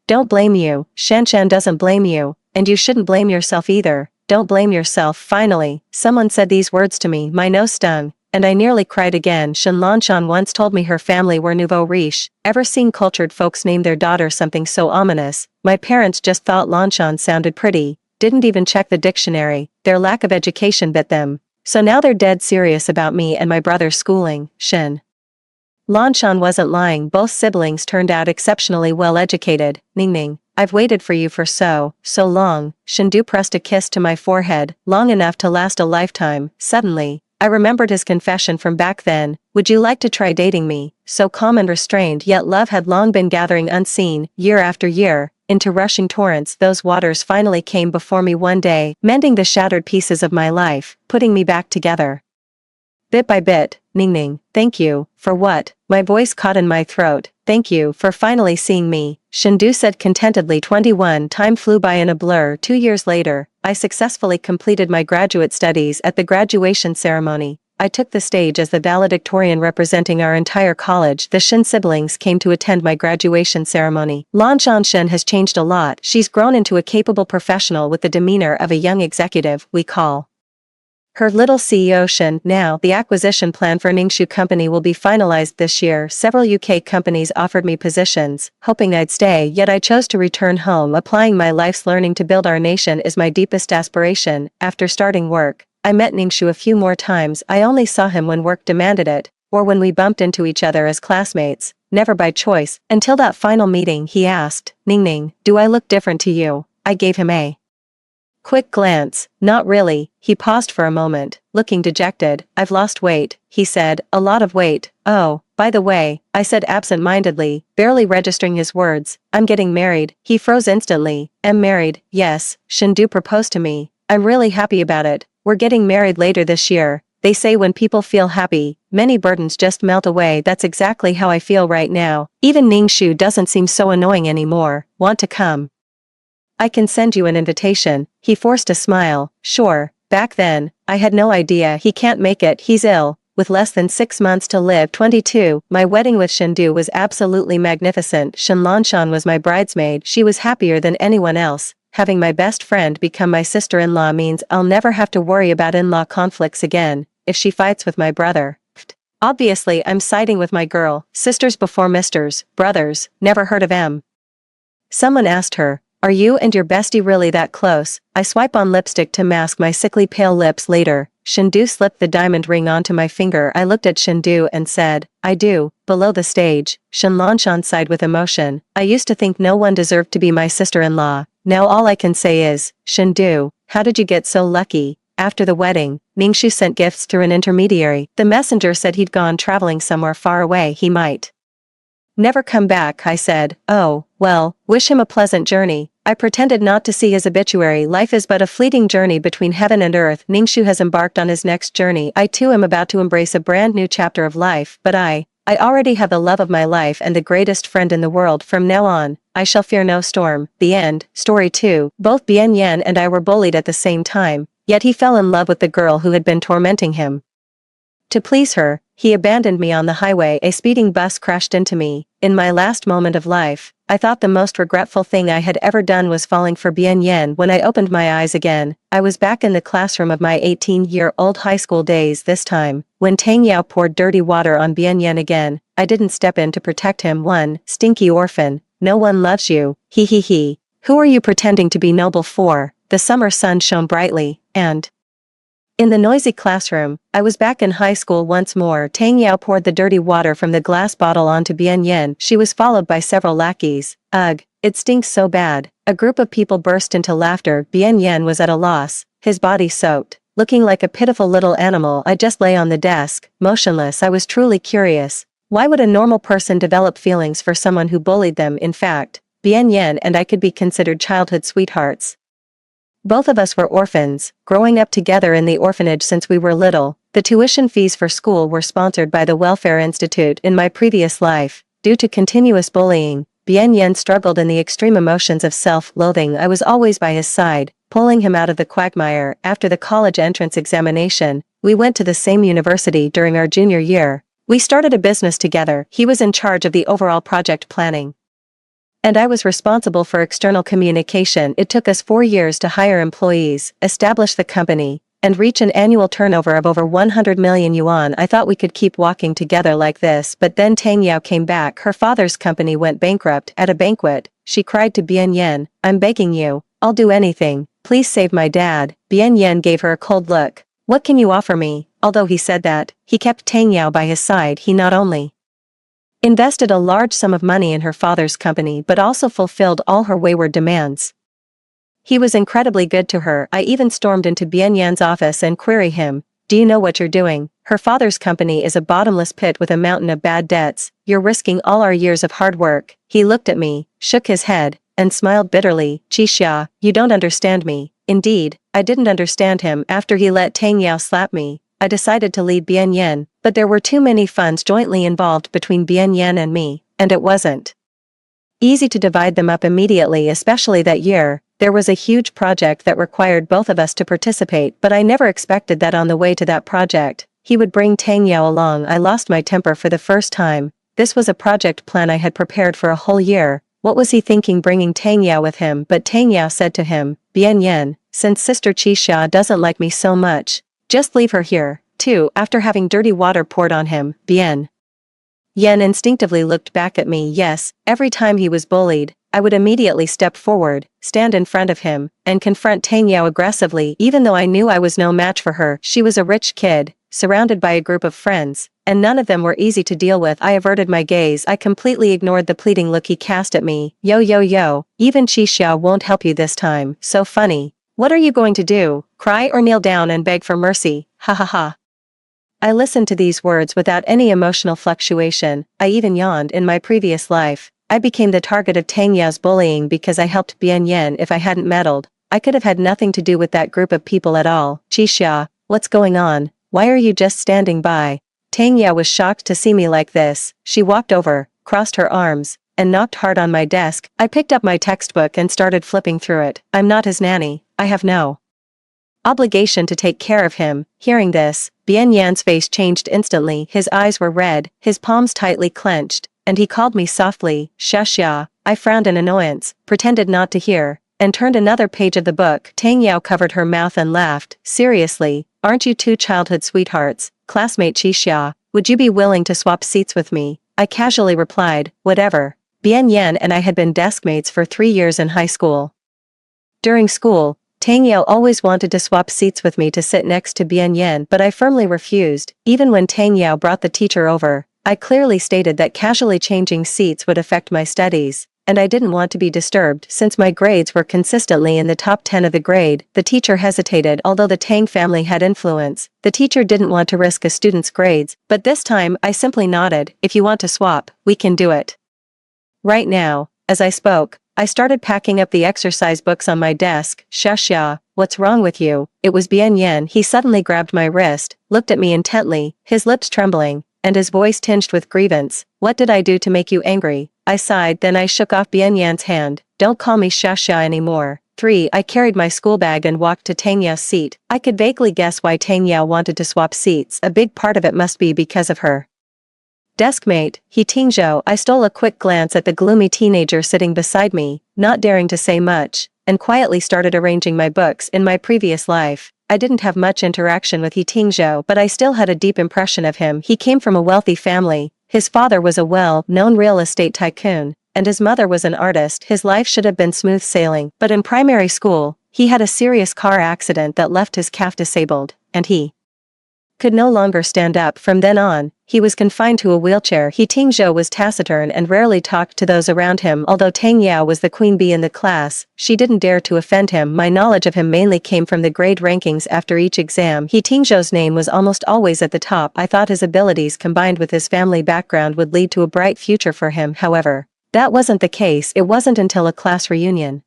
don't blame you. Shanshan doesn't blame you, and you shouldn't blame yourself either. Don't blame yourself. Finally, someone said these words to me. My nose stung, and I nearly cried again. Shen Lanshan once told me her family were nouveau riche. Ever seen cultured folks name their daughter something so ominous? My parents just thought Lanshan sounded pretty, didn't even check the dictionary. Their lack of education bit them. So now they're dead serious about me and my brother's schooling. Shen Lanshan wasn't lying. Both siblings turned out exceptionally well educated. Ning, I've waited for you for so long. Shindu pressed a kiss to my forehead, long enough to last a lifetime. Suddenly, I remembered his confession from back then. Would you like to try dating me? So calm and restrained, yet love had long been gathering unseen, year after year, into rushing torrents. Those waters finally came before me one day, mending the shattered pieces of my life, putting me back together. Bit by bit. Ning, thank you. For what? My voice caught in my throat. Thank you for finally seeing me. Shindu said contentedly. 21. Time flew by in a blur. 2 years later, I successfully completed my graduate studies. At the graduation ceremony, I took the stage as the valedictorian representing our entire college. The Shen siblings came to attend my graduation ceremony. Lanshan Shen has changed a lot. She's grown into a capable professional with the demeanor of a young executive. We call her little CEO Shen. Now, the acquisition plan for Ningxu company will be finalized this year. Several UK companies offered me positions, hoping I'd stay, yet I chose to return home. Applying my life's learning to build our nation is my deepest aspiration. After starting work, I met Ningxu a few more times. I only saw him when work demanded it, or when we bumped into each other as classmates, never by choice. Until that final meeting, he asked, Ning, do I look different to you? I gave him a Quick glance, not really. He paused for a moment, looking dejected. I've lost weight, he said, a lot of weight. Oh, by the way, I said absent-mindedly, barely registering his words, I'm getting married. He froze instantly. Am married, yes, Shindu proposed to me. I'm really happy about it. We're getting married later this year. They say when people feel happy, many burdens just melt away. That's exactly how I feel right now. Even Ningshu doesn't seem so annoying anymore. Want to come? I can send you an invitation. He forced a smile. Sure. Back then, I had no idea he can't make it. He's ill. With less than 6 months to live. 22. My wedding with Shindu was absolutely magnificent. Shinlanshan was my bridesmaid. She was happier than anyone else. Having my best friend become my sister-in-law means I'll never have to worry about in-law conflicts again, if she fights with my brother. Obviously I'm siding with my girl. Sisters before misters. Brothers. Never heard of them. Someone asked her, are you and your bestie really that close? I swipe on lipstick to mask my sickly pale lips later. Shindu slipped the diamond ring onto my finger. I looked at Shindu and said, I do. Below the stage, Shinlanshan sighed with emotion. I used to think no one deserved to be my sister-in-law. Now all I can say is, Shindu, how did you get so lucky? After the wedding, Ningshu sent gifts through an intermediary. The messenger said he'd gone traveling somewhere far away. He might never come back. I said, oh, well, wish him a pleasant journey. I pretended not to see his obituary. Life is but a fleeting journey between heaven and earth. Ningshu has embarked on his next journey. I too am about to embrace a brand new chapter of life, but I already have the love of my life and the greatest friend in the world. From now on, I shall fear no storm. The end. Story 2. Both Bien Yen and I were bullied at the same time, yet he fell in love with the girl who had been tormenting him. To please her, he abandoned me on the highway. A speeding bus crashed into me. In my last moment of life, I thought the most regretful thing I had ever done was falling for Bien Yen. When I opened my eyes again, I was back in the classroom of my 18-year-old high school days. This time, when Tang Yao poured dirty water on Bien Yen again, I didn't step in to protect him. One stinky orphan. No one loves you. He. Who are you pretending to be noble for? The summer sun shone brightly, and in the noisy classroom, I was back in high school once more. Tang Yao poured the dirty water from the glass bottle onto Bien Yen. She was followed by several lackeys. Ugh, it stinks so bad. A group of people burst into laughter. Bien Yen was at a loss, his body soaked. Looking like a pitiful little animal, I just lay on the desk, motionless. I was truly curious. Why would a normal person develop feelings for someone who bullied them? In fact, Bien Yen and I could be considered childhood sweethearts. Both of us were orphans, growing up together in the orphanage since we were little. The tuition fees for school were sponsored by the Welfare Institute. In my previous life, due to continuous bullying, Bien Yen struggled in the extreme emotions of self-loathing. I was always by his side, pulling him out of the quagmire. After the college entrance examination, we went to the same university during our junior year. We started a business together. He was in charge of the overall project planning, and I was responsible for external communication. It took us 4 years to hire employees, establish the company, and reach an annual turnover of over 100 million yuan. I thought we could keep walking together like this, but then Tang Yao came back. Her father's company went bankrupt. At a banquet, she cried to Bien Yen, I'm begging you, I'll do anything, please save my dad. Bien Yen gave her a cold look. What can you offer me? Although he said that, he kept Tang Yao by his side. He not only invested a large sum of money in her father's company but also fulfilled all her wayward demands. He was incredibly good to her. I even stormed into Bien Yan's office and queried him, do you know what you're doing? Her father's company is a bottomless pit with a mountain of bad debts. You're risking all our years of hard work. He looked at me, shook his head, and smiled bitterly. Qixia, you don't understand me. Indeed, I didn't understand him. After he let Tang Yao slap me, I decided to leave Bien Yen, but there were too many funds jointly involved between Bien Yen and me, and it wasn't easy to divide them up immediately. Especially that year, there was a huge project that required both of us to participate, but I never expected that on the way to that project, he would bring Tang Yao along. I lost my temper for the first time. This was a project plan I had prepared for a whole year. What was he thinking bringing Tang Yao with him? But Tang Yao said to him, Bien Yen, since Sister Qixia doesn't like me so much, just leave her here, too. After having dirty water poured on him, Bien Yen instinctively looked back at me. Yes, every time he was bullied, I would immediately step forward, stand in front of him, and confront Tang Yao aggressively. Even though I knew I was no match for her, she was a rich kid, surrounded by a group of friends, and none of them were easy to deal with. I averted my gaze. I completely ignored the pleading look he cast at me. Yo, even Qixia won't help you this time. So funny. What are you going to do, cry or kneel down and beg for mercy, ha ha ha. I listened to these words without any emotional fluctuation. I even yawned. In my previous life, I became the target of Tang Yao's bullying because I helped Bian Yan. If I hadn't meddled, I could have had nothing to do with that group of people at all. Qixia, what's going on? Why are you just standing by? Tang Yao was shocked to see me like this. She walked over, crossed her arms, and knocked hard on my desk. I picked up my textbook and started flipping through it. I'm not his nanny. I have no obligation to take care of him. Hearing this, Bian Yan's face changed instantly. His eyes were red, his palms tightly clenched, and he called me softly, Xia. I frowned in annoyance, pretended not to hear, and turned another page of the book. Tang Yao covered her mouth and laughed. Seriously, aren't you two childhood sweethearts? Classmate Qixia, would you be willing to swap seats with me? I casually replied, whatever. Bian Yan and I had been deskmates for 3 years in high school. During school, Tang Yao always wanted to swap seats with me to sit next to Bian Yan, but I firmly refused. Even when Tang Yao brought the teacher over, I clearly stated that casually changing seats would affect my studies, and I didn't want to be disturbed. Since my grades were consistently in the top 10 of the grade, the teacher hesitated. Although the Tang family had influence, the teacher didn't want to risk a student's grades, but this time I simply nodded. If you want to swap, we can do it. Right now. As I spoke, I started packing up the exercise books on my desk. Xia, what's wrong with you? It was Bian Yan. He suddenly grabbed my wrist, looked at me intently, his lips trembling, and his voice tinged with grievance. What did I do to make you angry? I sighed, then I shook off Bian Yan's hand. Don't call me Xia anymore. 3. I carried my school bag and walked to Tang Yao's seat. I could vaguely guess why Tang Yao wanted to swap seats. A big part of it must be because of her deskmate, He Tingzhou. I stole a quick glance at the gloomy teenager sitting beside me, not daring to say much, and quietly started arranging my books. In my previous life, I didn't have much interaction with He Tingzhou, but I still had a deep impression of him. He came from a wealthy family. His father was a well-known real estate tycoon, and his mother was an artist. His life should have been smooth sailing, but in primary school, he had a serious car accident that left his calf disabled, and he could no longer stand up. From then on, he was confined to a wheelchair. He Tingzhou was taciturn and rarely talked to those around him. Although Tang Yao was the queen bee in the class, she didn't dare to offend him. My knowledge of him mainly came from the grade rankings after each exam. He Tingzhou's name was almost always at the top. I thought his abilities combined with his family background would lead to a bright future for him. However, that wasn't the case. It wasn't until a class reunion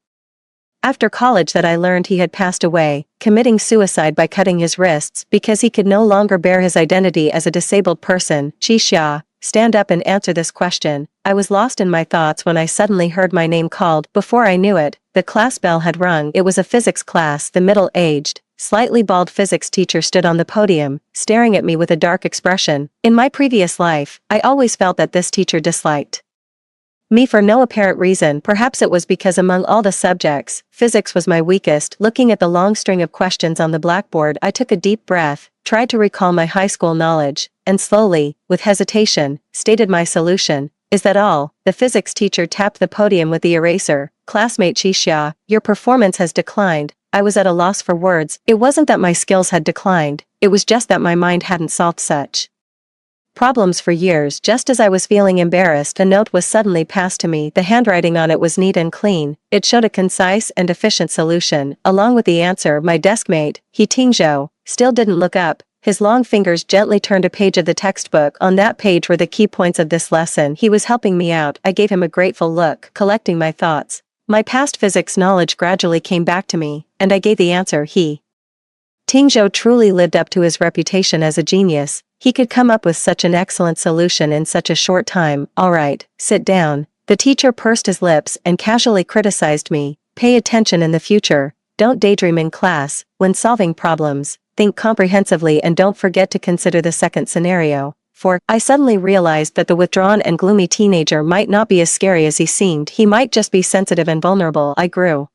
after college that I learned he had passed away, committing suicide by cutting his wrists because he could no longer bear his identity as a disabled person. Qixia, stand up and answer this question. I was lost in my thoughts when I suddenly heard my name called. Before I knew it, the class bell had rung. It was a physics class. The middle-aged, slightly bald physics teacher stood on the podium, staring at me with a dark expression. In my previous life, I always felt that this teacher disliked me for no apparent reason. Perhaps it was because among all the subjects, physics was my weakest. Looking at the long string of questions on the blackboard, I took a deep breath, tried to recall my high school knowledge, and slowly, with hesitation, stated my solution. Is that all? The physics teacher tapped the podium with the eraser. Classmate Qixia, your performance has declined. I was at a loss for words. It wasn't that my skills had declined, it was just that my mind hadn't solved such problems for years. Just as I was feeling embarrassed, a note was suddenly passed to me. The handwriting on it was neat and clean. It showed a concise and efficient solution. Along with the answer, my deskmate, He Tingzhou, still didn't look up. His long fingers gently turned a page of the textbook. On that page were the key points of this lesson. He was helping me out. I gave him a grateful look, collecting my thoughts. My past physics knowledge gradually came back to me, and I gave the answer. He Tingzhou truly lived up to his reputation as a genius. He could come up with such an excellent solution in such a short time. All right, sit down. The teacher pursed his lips and casually criticized me. Pay attention in the future. Don't daydream in class. When solving problems, think comprehensively and don't forget to consider the second scenario. For, I suddenly realized that the withdrawn and gloomy teenager might not be as scary as he seemed. He might just be sensitive and vulnerable. I grew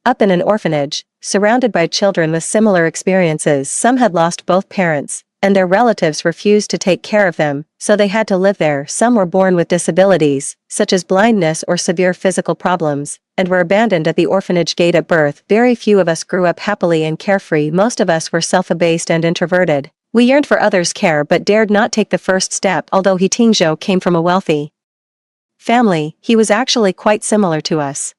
up in an orphanage, surrounded by children with similar experiences. Some had lost both parents, and their relatives refused to take care of them, so they had to live there. Some were born with disabilities, such as blindness or severe physical problems, and were abandoned at the orphanage gate at birth. Very few of us grew up happily and carefree. Most of us were self-abased and introverted. We yearned for others' care but dared not take the first step. Although He Tingzhou came from a wealthy family, he was actually quite similar to us.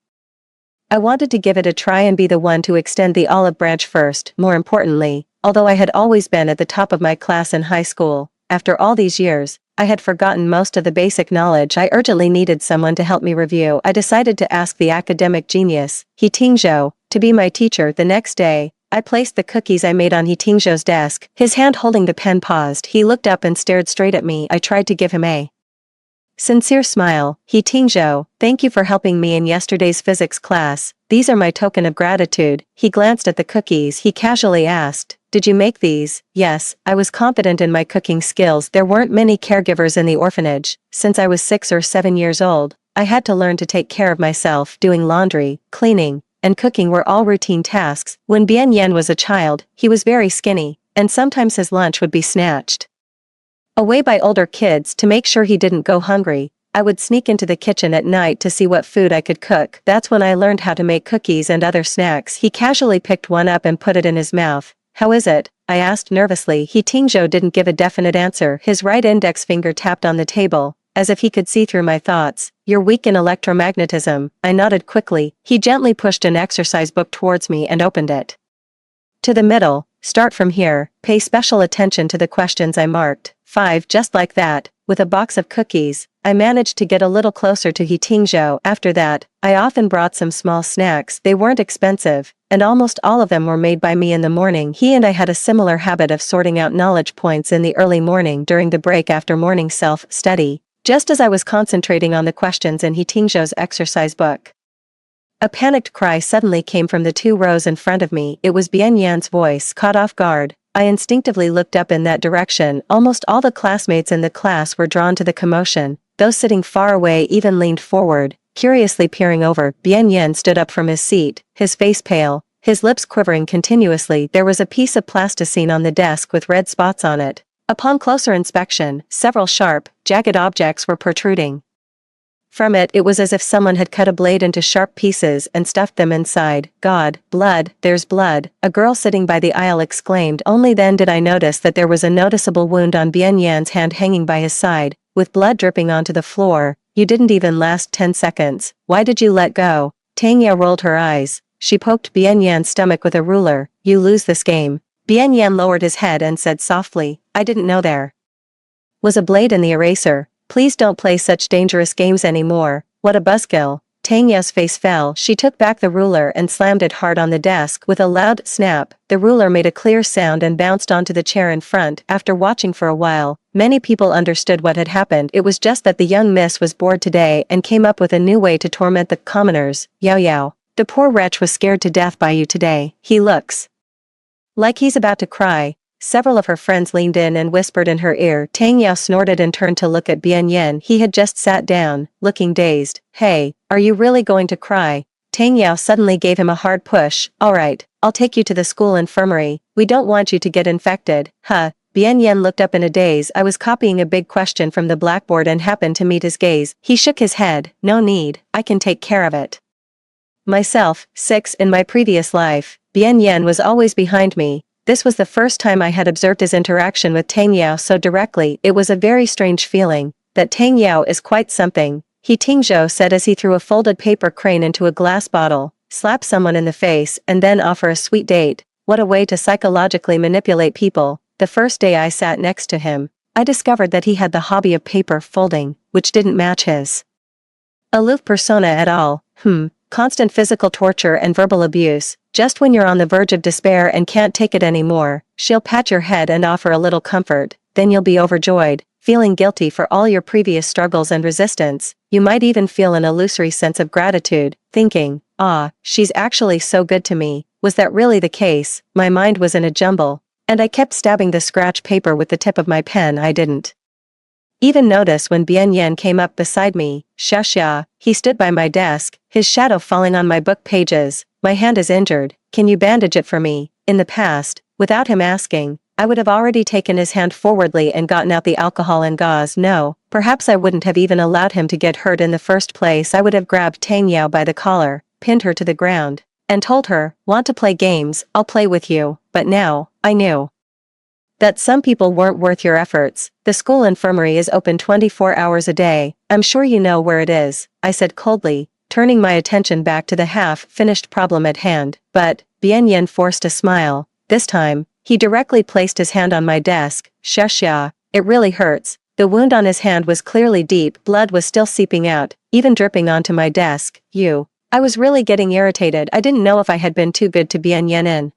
I wanted to give it a try and be the one to extend the olive branch first. More importantly, although I had always been at the top of my class in high school, after all these years, I had forgotten most of the basic knowledge I urgently needed someone to help me review. I decided to ask the academic genius, He Tingzhou, to be my teacher. The next day, I placed the cookies I made on He Tingzhou's desk. His hand holding the pen paused. He looked up and stared straight at me. I tried to give him a sincere smile. He Tingzhou, thank you for helping me in yesterday's physics class. These are my token of gratitude. He glanced at the cookies. He casually asked, did you make these? Yes, I was confident in my cooking skills. There weren't many caregivers in the orphanage. Since I was 6 or 7 years old, I had to learn to take care of myself. Doing laundry, cleaning, and cooking were all routine tasks. When Bian Yan was a child, he was very skinny, and sometimes his lunch would be snatched away by older kids. To make sure he didn't go hungry, I would sneak into the kitchen at night to see what food I could cook. That's when I learned how to make cookies and other snacks. He casually picked one up and put it in his mouth. How is it? I asked nervously. He Tingzhou didn't give a definite answer. His right index finger tapped on the table, as if he could see through my thoughts. You're weak in electromagnetism. I nodded quickly. He gently pushed an exercise book towards me and opened it to the middle. Start from here. Pay special attention to the questions I marked. 5. Just like that, with a box of cookies, I managed to get a little closer to He Tingzhou. After that, I often brought some small snacks. They weren't expensive, and almost all of them were made by me in the morning. He and I had a similar habit of sorting out knowledge points in the early morning during the break after morning self-study, just as I was concentrating on the questions in He Tingzhou's exercise book. A panicked cry suddenly came from the 2 rows in front of me. It was Bian Yan's voice. Caught off guard, I instinctively looked up in that direction. Almost all the classmates in the class were drawn to the commotion. Those sitting far away even leaned forward, curiously peering over. Bian Yan stood up from his seat, his face pale, his lips quivering continuously. There was a piece of plasticine on the desk with red spots on it. Upon closer inspection, several sharp, jagged objects were protruding from it. It was as if someone had cut a blade into sharp pieces and stuffed them inside. God, blood, there's blood, a girl sitting by the aisle exclaimed. Only then did I notice that there was a noticeable wound on Bian Yan's hand hanging by his side, with blood dripping onto the floor. You didn't even last 10 seconds. Why did you let go? Tang Yao rolled her eyes. She poked Bian Yan's stomach with a ruler. You lose this game. Bian Yan lowered his head and said softly, I didn't know there was a blade in the eraser. Please don't play such dangerous games anymore. What a buzzkill. Tang Yao's face fell. She took back the ruler and slammed it hard on the desk. With a loud snap, the ruler made a clear sound and bounced onto the chair in front. After watching for a while, many people understood what had happened. It was just that the young miss was bored today and came up with a new way to torment the commoners. Yao Yao, the poor wretch was scared to death by you today. He looks like he's about to cry. Several of her friends leaned in and whispered in her ear. Tang Yao snorted and turned to look at Bian Yan. He had just sat down, looking dazed. Hey, are you really going to cry? Tang Yao suddenly gave him a hard push. All right, I'll take you to the school infirmary. We don't want you to get infected. Huh? Bian Yan looked up in a daze. I was copying a big question from the blackboard and happened to meet his gaze. He shook his head. No need, I can take care of it myself. 6. In my previous life, Bian Yan was always behind me. This was the first time I had observed his interaction with Tang Yao so directly. It was a very strange feeling. That Tang Yao is quite something, He Tingzhou said as he threw a folded paper crane into a glass bottle, slap someone in the face and then offer a sweet date. What a way to psychologically manipulate people. The first day I sat next to him, I discovered that he had the hobby of paper folding, which didn't match his aloof persona at all. Constant physical torture and verbal abuse. Just when you're on the verge of despair and can't take it anymore, she'll pat your head and offer a little comfort. Then you'll be overjoyed, feeling guilty for all your previous struggles and resistance. You might even feel an illusory sense of gratitude, thinking, ah, she's actually so good to me. Was that really the case? My mind was in a jumble, and I kept stabbing the scratch paper with the tip of my pen. I didn't even notice when Bian Yan came up beside me. Xia, he stood by my desk, his shadow falling on my book pages. My hand is injured, can you bandage it for me? In the past, without him asking, I would have already taken his hand forwardly and gotten out the alcohol and gauze. No, perhaps I wouldn't have even allowed him to get hurt in the first place. I would have grabbed Tang Yao by the collar, pinned her to the ground, and told her, want to play games, I'll play with you. But now, I knew that some people weren't worth your efforts. The school infirmary is open 24 hours a day. I'm sure you know where it is, I said coldly. turning my attention back to the half-finished problem at hand. But Bian Yen forced a smile. This time, he directly placed his hand on my desk. Shushya, it really hurts. The wound on his hand was clearly deep, blood was still seeping out, even dripping onto my desk. I was really getting irritated. I didn't know if I had been too good to Bian Yen in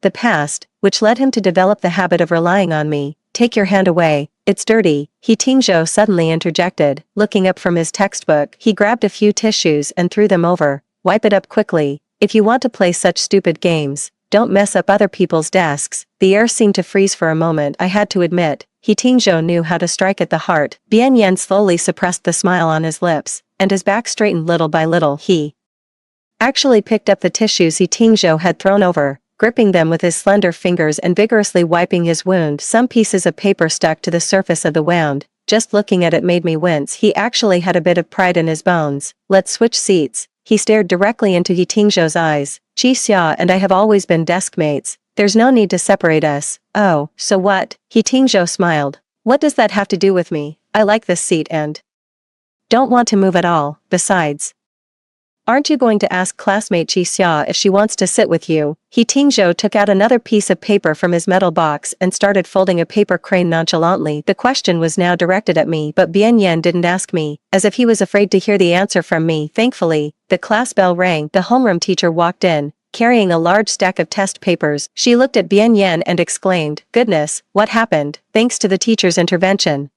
the past, which led him to develop the habit of relying on me. Take your hand away, it's dirty, He Tingzhou suddenly interjected. Looking up from his textbook, he grabbed a few tissues and threw them over. Wipe it up quickly. If you want to play such stupid games, don't mess up other people's desks. The air seemed to freeze for a moment. I had to admit, He Tingzhou knew how to strike at the heart. Bian Yen slowly suppressed the smile on his lips, and his back straightened little by little. He actually picked up the tissues He Tingzhou had thrown over, gripping them with his slender fingers and vigorously wiping his wound. Some pieces of paper stuck to the surface of the wound. Just looking at it made me wince. He actually had a bit of pride in his bones. Let's switch seats. He stared directly into He Tingzhou's eyes. Qi Xia and I have always been desk mates. There's no need to separate us. Oh, so what? He Tingzhou smiled. What does that have to do with me? I like this seat and don't want to move at all. Besides, aren't you going to ask classmate Qi Xia if she wants to sit with you? He Tingzhou took out another piece of paper from his metal box and started folding a paper crane nonchalantly. The question was now directed at me, but Bian Yen didn't ask me, as if he was afraid to hear the answer from me. Thankfully, the class bell rang. The homeroom teacher walked in, carrying a large stack of test papers. She looked at Bian Yen and exclaimed, "Goodness, what happened?" Thanks to the teacher's intervention,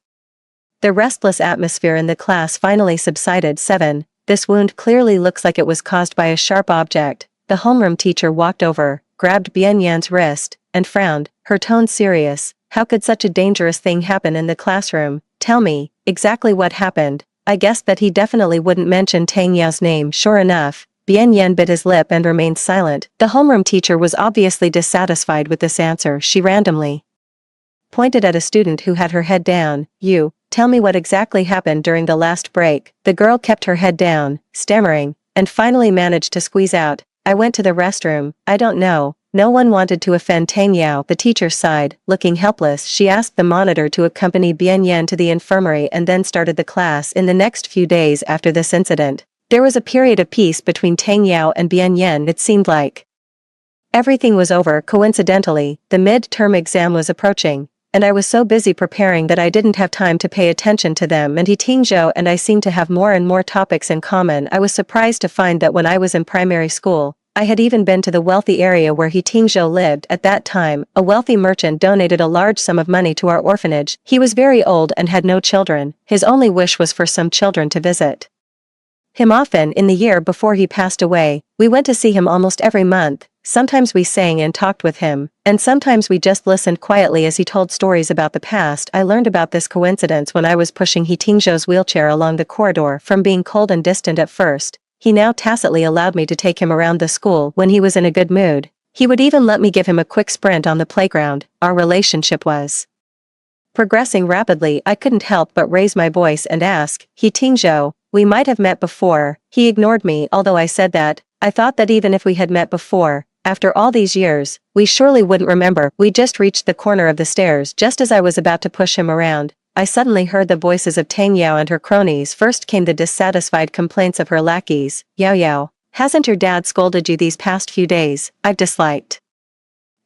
the restless atmosphere in the class finally subsided. 7. This wound clearly looks like it was caused by a sharp object. The homeroom teacher walked over, grabbed Bian Yan's wrist, and frowned, her tone serious. How could such a dangerous thing happen in the classroom? Tell me, exactly what happened. I guessed that he definitely wouldn't mention Tang Yao's name. Sure enough, Bian Yan bit his lip and remained silent. The homeroom teacher was obviously dissatisfied with this answer. She randomly pointed at a student who had her head down. Tell me what exactly happened during the last break. The girl kept her head down, stammering, and finally managed to squeeze out, I went to the restroom. I don't know. No one wanted to offend Tang Yao. The teacher sighed. Looking helpless, she asked the monitor to accompany Bian Yan to the infirmary and then started the class. In the next few days after this incident, there was a period of peace between Tang Yao and Bian Yan. It seemed like everything was over. Coincidentally, the mid-term exam was approaching, and I was so busy preparing that I didn't have time to pay attention to them, and He Tingzhou and I seemed to have more and more topics in common. I was surprised to find that when I was in primary school, I had even been to the wealthy area where He Tingzhou lived. At that time, a wealthy merchant donated a large sum of money to our orphanage. He was very old and had no children. His only wish was for some children to visit him often. In the year before he passed away, we went to see him almost every month. Sometimes we sang and talked with him, and sometimes we just listened quietly as he told stories about the past. I learned about this coincidence when I was pushing He Tingzhou's wheelchair along the corridor. From being cold and distant at first, he now tacitly allowed me to take him around the school when he was in a good mood. He would even let me give him a quick sprint on the playground. Our relationship was progressing rapidly. I couldn't help but raise my voice and ask, He Tingzhou, we might have met before. He ignored me. Although I said that, I thought that even if we had met before, after all these years, we surely wouldn't remember. We just reached the corner of the stairs. Just as I was about to push him around, I suddenly heard the voices of Tang Yao and her cronies. First came the dissatisfied complaints of her lackeys. Yao, hasn't your dad scolded you these past few days? I've disliked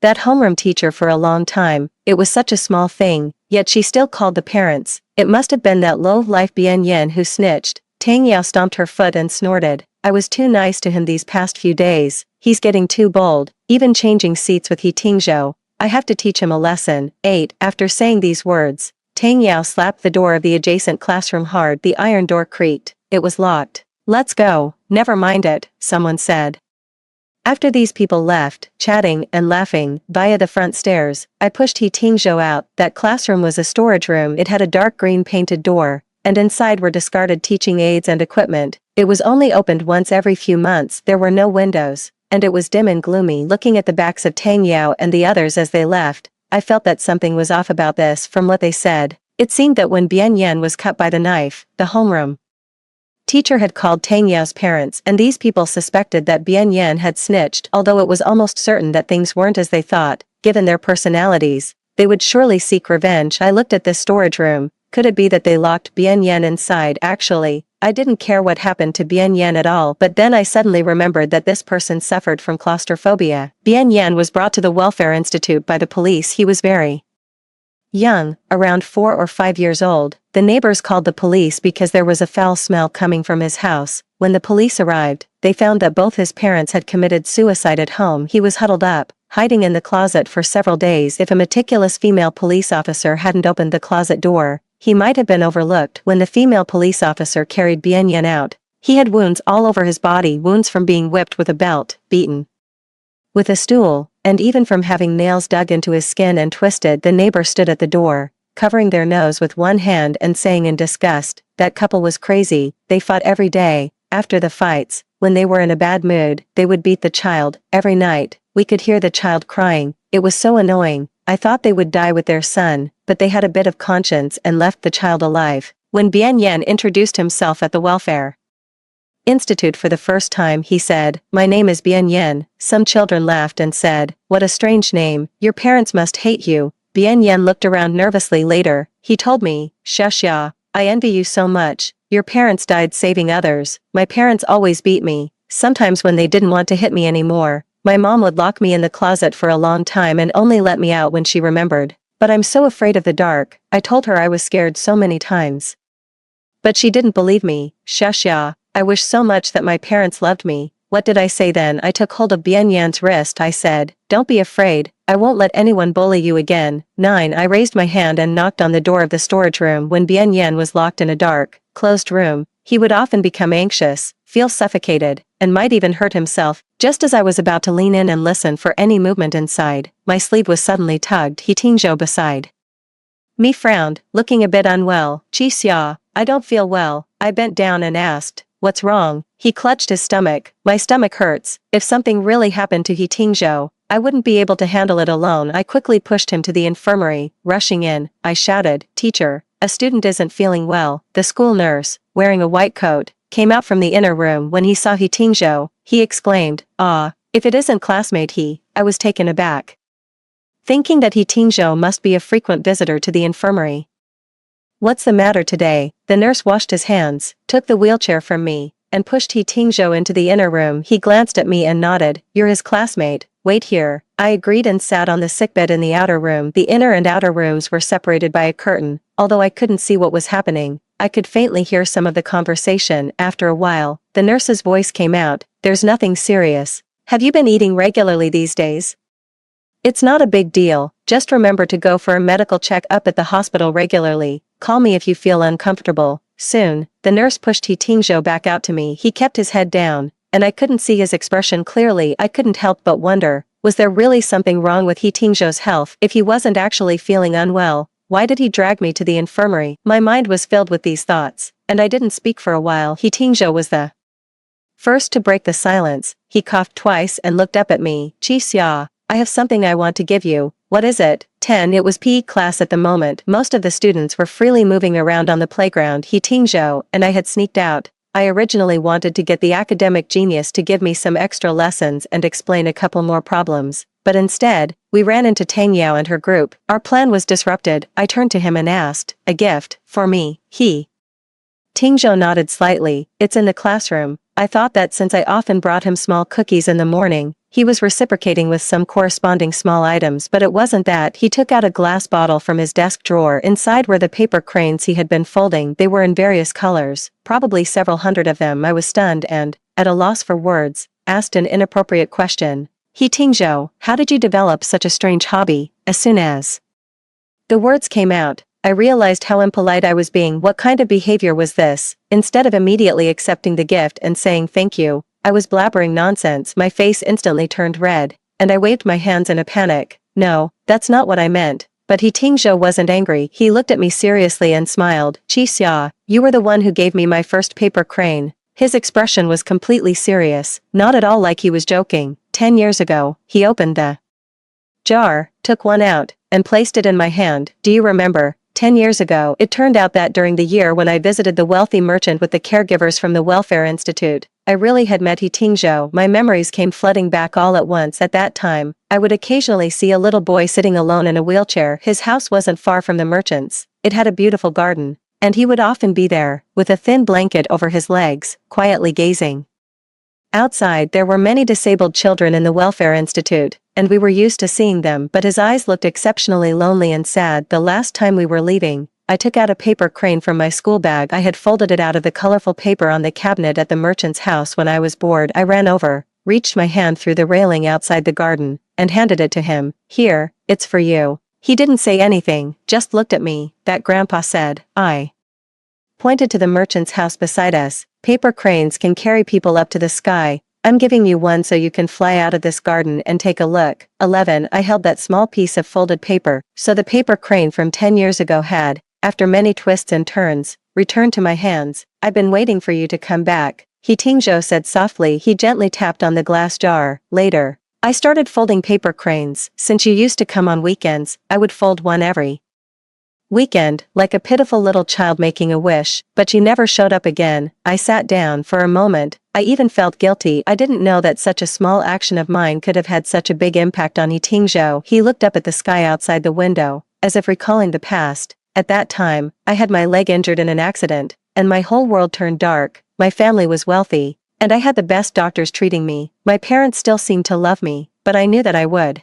that homeroom teacher for a long time. It was such a small thing, yet she still called the parents. It must have been that low-life Bian Yan who snitched. Tang Yao stomped her foot and snorted. I was too nice to him these past few days. He's getting too bold, even changing seats with He Tingzhou. I have to teach him a lesson. 8. After saying these words, Tang Yao slapped the door of the adjacent classroom hard. The iron door creaked. It was locked. Let's go. Never mind it, someone said. After these people left, chatting and laughing, via the front stairs, I pushed He Tingzhou out. That classroom was a storage room. It had a dark green painted door, and inside were discarded teaching aids and equipment. It was only opened once every few months. There were no windows, and it was dim and gloomy. Looking at the backs of Tang Yao and the others as they left, I felt that something was off about this. From what they said, it seemed that when Bian Yan was cut by the knife, the homeroom teacher had called Tang Yao's parents, and these people suspected that Bian Yan had snitched. Although it was almost certain that things weren't as they thought, given their personalities, they would surely seek revenge. I looked at this storage room. Could it be that they locked Bian Yan inside? Actually, I didn't care what happened to Bien Yan at all, but then I suddenly remembered that this person suffered from claustrophobia. Bien Yan was brought to the welfare institute by the police. He was very young, around 4 or 5 years old. The neighbors called the police because there was a foul smell coming from his house. When the police arrived, they found that both his parents had committed suicide at home. He was huddled up, hiding in the closet for several days. If a meticulous female police officer hadn't opened the closet door, he might have been overlooked. When the female police officer carried Bien Yan out, he had wounds all over his body, wounds from being whipped with a belt, beaten with a stool, and even from having nails dug into his skin and twisted. The neighbor stood at the door, covering their nose with one hand and saying in disgust, "That couple was crazy. They fought every day." After the fights, when they were in a bad mood, they would beat the child. Every night, we could hear the child crying. It was so annoying. I thought they would die with their son, but they had a bit of conscience and left the child alive. When Bien Yan introduced himself at the welfare institute for the first time, he said, "My name is Bien Yan." Some children laughed and said, "What a strange name. Your parents must hate you." Bien Yan looked around nervously. Later, he told me, "Shashya, I envy you so much. Your parents died saving others. My parents always beat me. Sometimes when they didn't want to hit me anymore, my mom would lock me in the closet for a long time and only let me out when she remembered. But I'm so afraid of the dark." I told her I was scared so many times, but she didn't believe me. Shashya, I wish so much that my parents loved me. What did I say then? I took hold of Bien Yan's wrist. I said, "Don't be afraid. I won't let anyone bully you again." 9. I raised my hand and knocked on the door of the storage room. When Bien Yan was locked in a dark, closed room, he would often become anxious, feel suffocated, and might even hurt himself. Just as I was about to lean in and listen for any movement inside, my sleeve was suddenly tugged. He Tingzhou beside me frowned, looking a bit unwell. "Qixia, I don't feel well." I bent down and asked, "What's wrong?" He clutched his stomach. "My stomach hurts. If something really happened to He Tingzhou, I wouldn't be able to handle it alone." I quickly pushed him to the infirmary. Rushing in, I shouted, "Teacher, a student isn't feeling well." The school nurse, wearing a white coat, came out from the inner room. When he saw He Tingzhou, he exclaimed, "Ah, if it isn't classmate He." I was taken aback, thinking that He Tingzhou must be a frequent visitor to the infirmary. "What's the matter today?" The nurse washed his hands, took the wheelchair from me, and pushed He Tingzhou into the inner room. He glanced at me and nodded. "You're his classmate. Wait here." I agreed and sat on the sickbed in the outer room. The inner and outer rooms were separated by a curtain. Although I couldn't see what was happening, I could faintly hear some of the conversation. After a while, the nurse's voice came out, "There's nothing serious. Have you been eating regularly these days? It's not a big deal. Just remember to go for a medical check-up at the hospital regularly. Call me if you feel uncomfortable." Soon, the nurse pushed He Tingzhou back out to me. He kept his head down, and I couldn't see his expression clearly. I couldn't help but wonder, was there really something wrong with He Tingzhou's health? If he wasn't actually feeling unwell, why did he drag me to the infirmary? My mind was filled with these thoughts, and I didn't speak for a while. He Tingzhou was the first to break the silence. He coughed twice and looked up at me. "Qixia, I have something I want to give you." "What is it?" 10. It was PE class at the moment. Most of the students were freely moving around on the playground. He Tingzhou and I had sneaked out. I originally wanted to get the academic genius to give me some extra lessons and explain a couple more problems, but instead, we ran into Tang Yao and her group. Our plan was disrupted. I turned to him and asked, "A gift, for me?" He Tingzhou nodded slightly. "It's in the classroom." I thought that since I often brought him small cookies in the morning, he was reciprocating with some corresponding small items, but it wasn't that. He took out a glass bottle from his desk drawer. Inside were the paper cranes he had been folding. They were in various colors, probably several hundred of them. I was stunned and, at a loss for words, asked an inappropriate question. "He Tingzhou, how did you develop such a strange hobby?" As soon as the words came out, I realized how impolite I was being. What kind of behavior was this? Instead of immediately accepting the gift and saying thank you, I was blabbering nonsense. My face instantly turned red, and I waved my hands in a panic. "No, that's not what I meant." But He Tingzhou wasn't angry. He looked at me seriously and smiled. "Qixia, you were the one who gave me my first paper crane." His expression was completely serious, not at all like he was joking. 10 years ago, he opened the jar, took one out, and placed it in my hand. "Do you remember? 10 years ago, it turned out that during the year when I visited the wealthy merchant with the caregivers from the Welfare Institute, I really had met He Tingzhou." My memories came flooding back all at once. At that time, I would occasionally see a little boy sitting alone in a wheelchair. His house wasn't far from the merchant's. It had a beautiful garden, And he would often be there, with a thin blanket over his legs, quietly gazing. Outside there were many disabled children in the welfare institute, and we were used to seeing them, but his eyes looked exceptionally lonely and sad. The last time we were leaving, I took out a paper crane from my school bag. I had folded it out of the colorful paper on the cabinet at the merchant's house when I was bored. I ran over, reached my hand through the railing outside the garden, and handed it to him. Here, it's for you. He didn't say anything, just looked at me. That Grandpa said. I pointed to the merchant's house beside us. Paper cranes can carry people up to the sky. I'm giving you one so you can fly out of this garden and take a look. 11. I held that small piece of folded paper, so the paper crane from 10 years ago had, after many twists and turns, returned to my hands. I've been waiting for you to come back, He Tingzhou said softly. He gently tapped on the glass jar. Later, I started folding paper cranes. Since you used to come on weekends, I would fold one every weekend, like a pitiful little child making a wish, but you never showed up again. I sat down. For a moment, I even felt guilty. I didn't know that such a small action of mine could have had such a big impact on He Tingzhou. He looked up at the sky outside the window, as if recalling the past. At that time, I had my leg injured in an accident, and my whole world turned dark. My family was wealthy, and I had the best doctors treating me. My parents still seemed to love me, but I knew that I would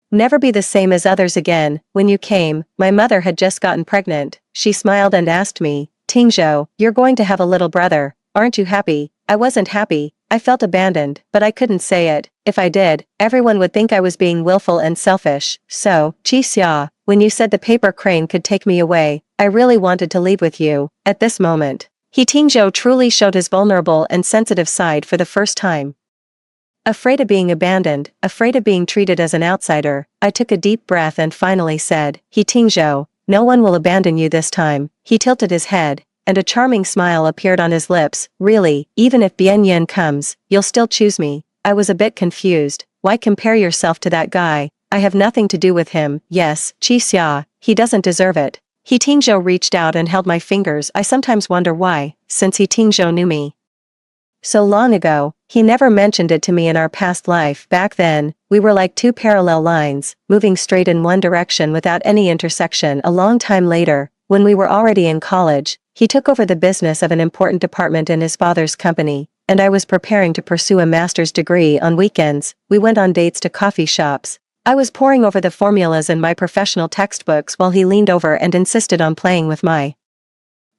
never be the same as others again. When you came, my mother had just gotten pregnant. She smiled and asked me, Tingzhou, you're going to have a little brother. Aren't you happy? I wasn't happy. I felt abandoned, but I couldn't say it. If I did, everyone would think I was being willful and selfish. So, Qixia, when you said the paper crane could take me away, I really wanted to leave with you. At this moment, He Tingzhou truly showed his vulnerable and sensitive side for the first time. Afraid of being abandoned, afraid of being treated as an outsider, I took a deep breath and finally said, He Tingzhou, no one will abandon you this time. He tilted his head, and a charming smile appeared on his lips. Really, even if Bian Yan comes, you'll still choose me. I was a bit confused. Why compare yourself to that guy? I have nothing to do with him. Yes, Qixia, he doesn't deserve it. He Tingzhou reached out and held my fingers. I sometimes wonder why, since He Tingzhou knew me so long ago, he never mentioned it to me in our past life. Back then, we were like two parallel lines, moving straight in one direction without any intersection. A long time later, when we were already in college, he took over the business of an important department in his father's company, and I was preparing to pursue a master's degree. On weekends, we went on dates to coffee shops. I was poring over the formulas in my professional textbooks while he leaned over and insisted on playing with my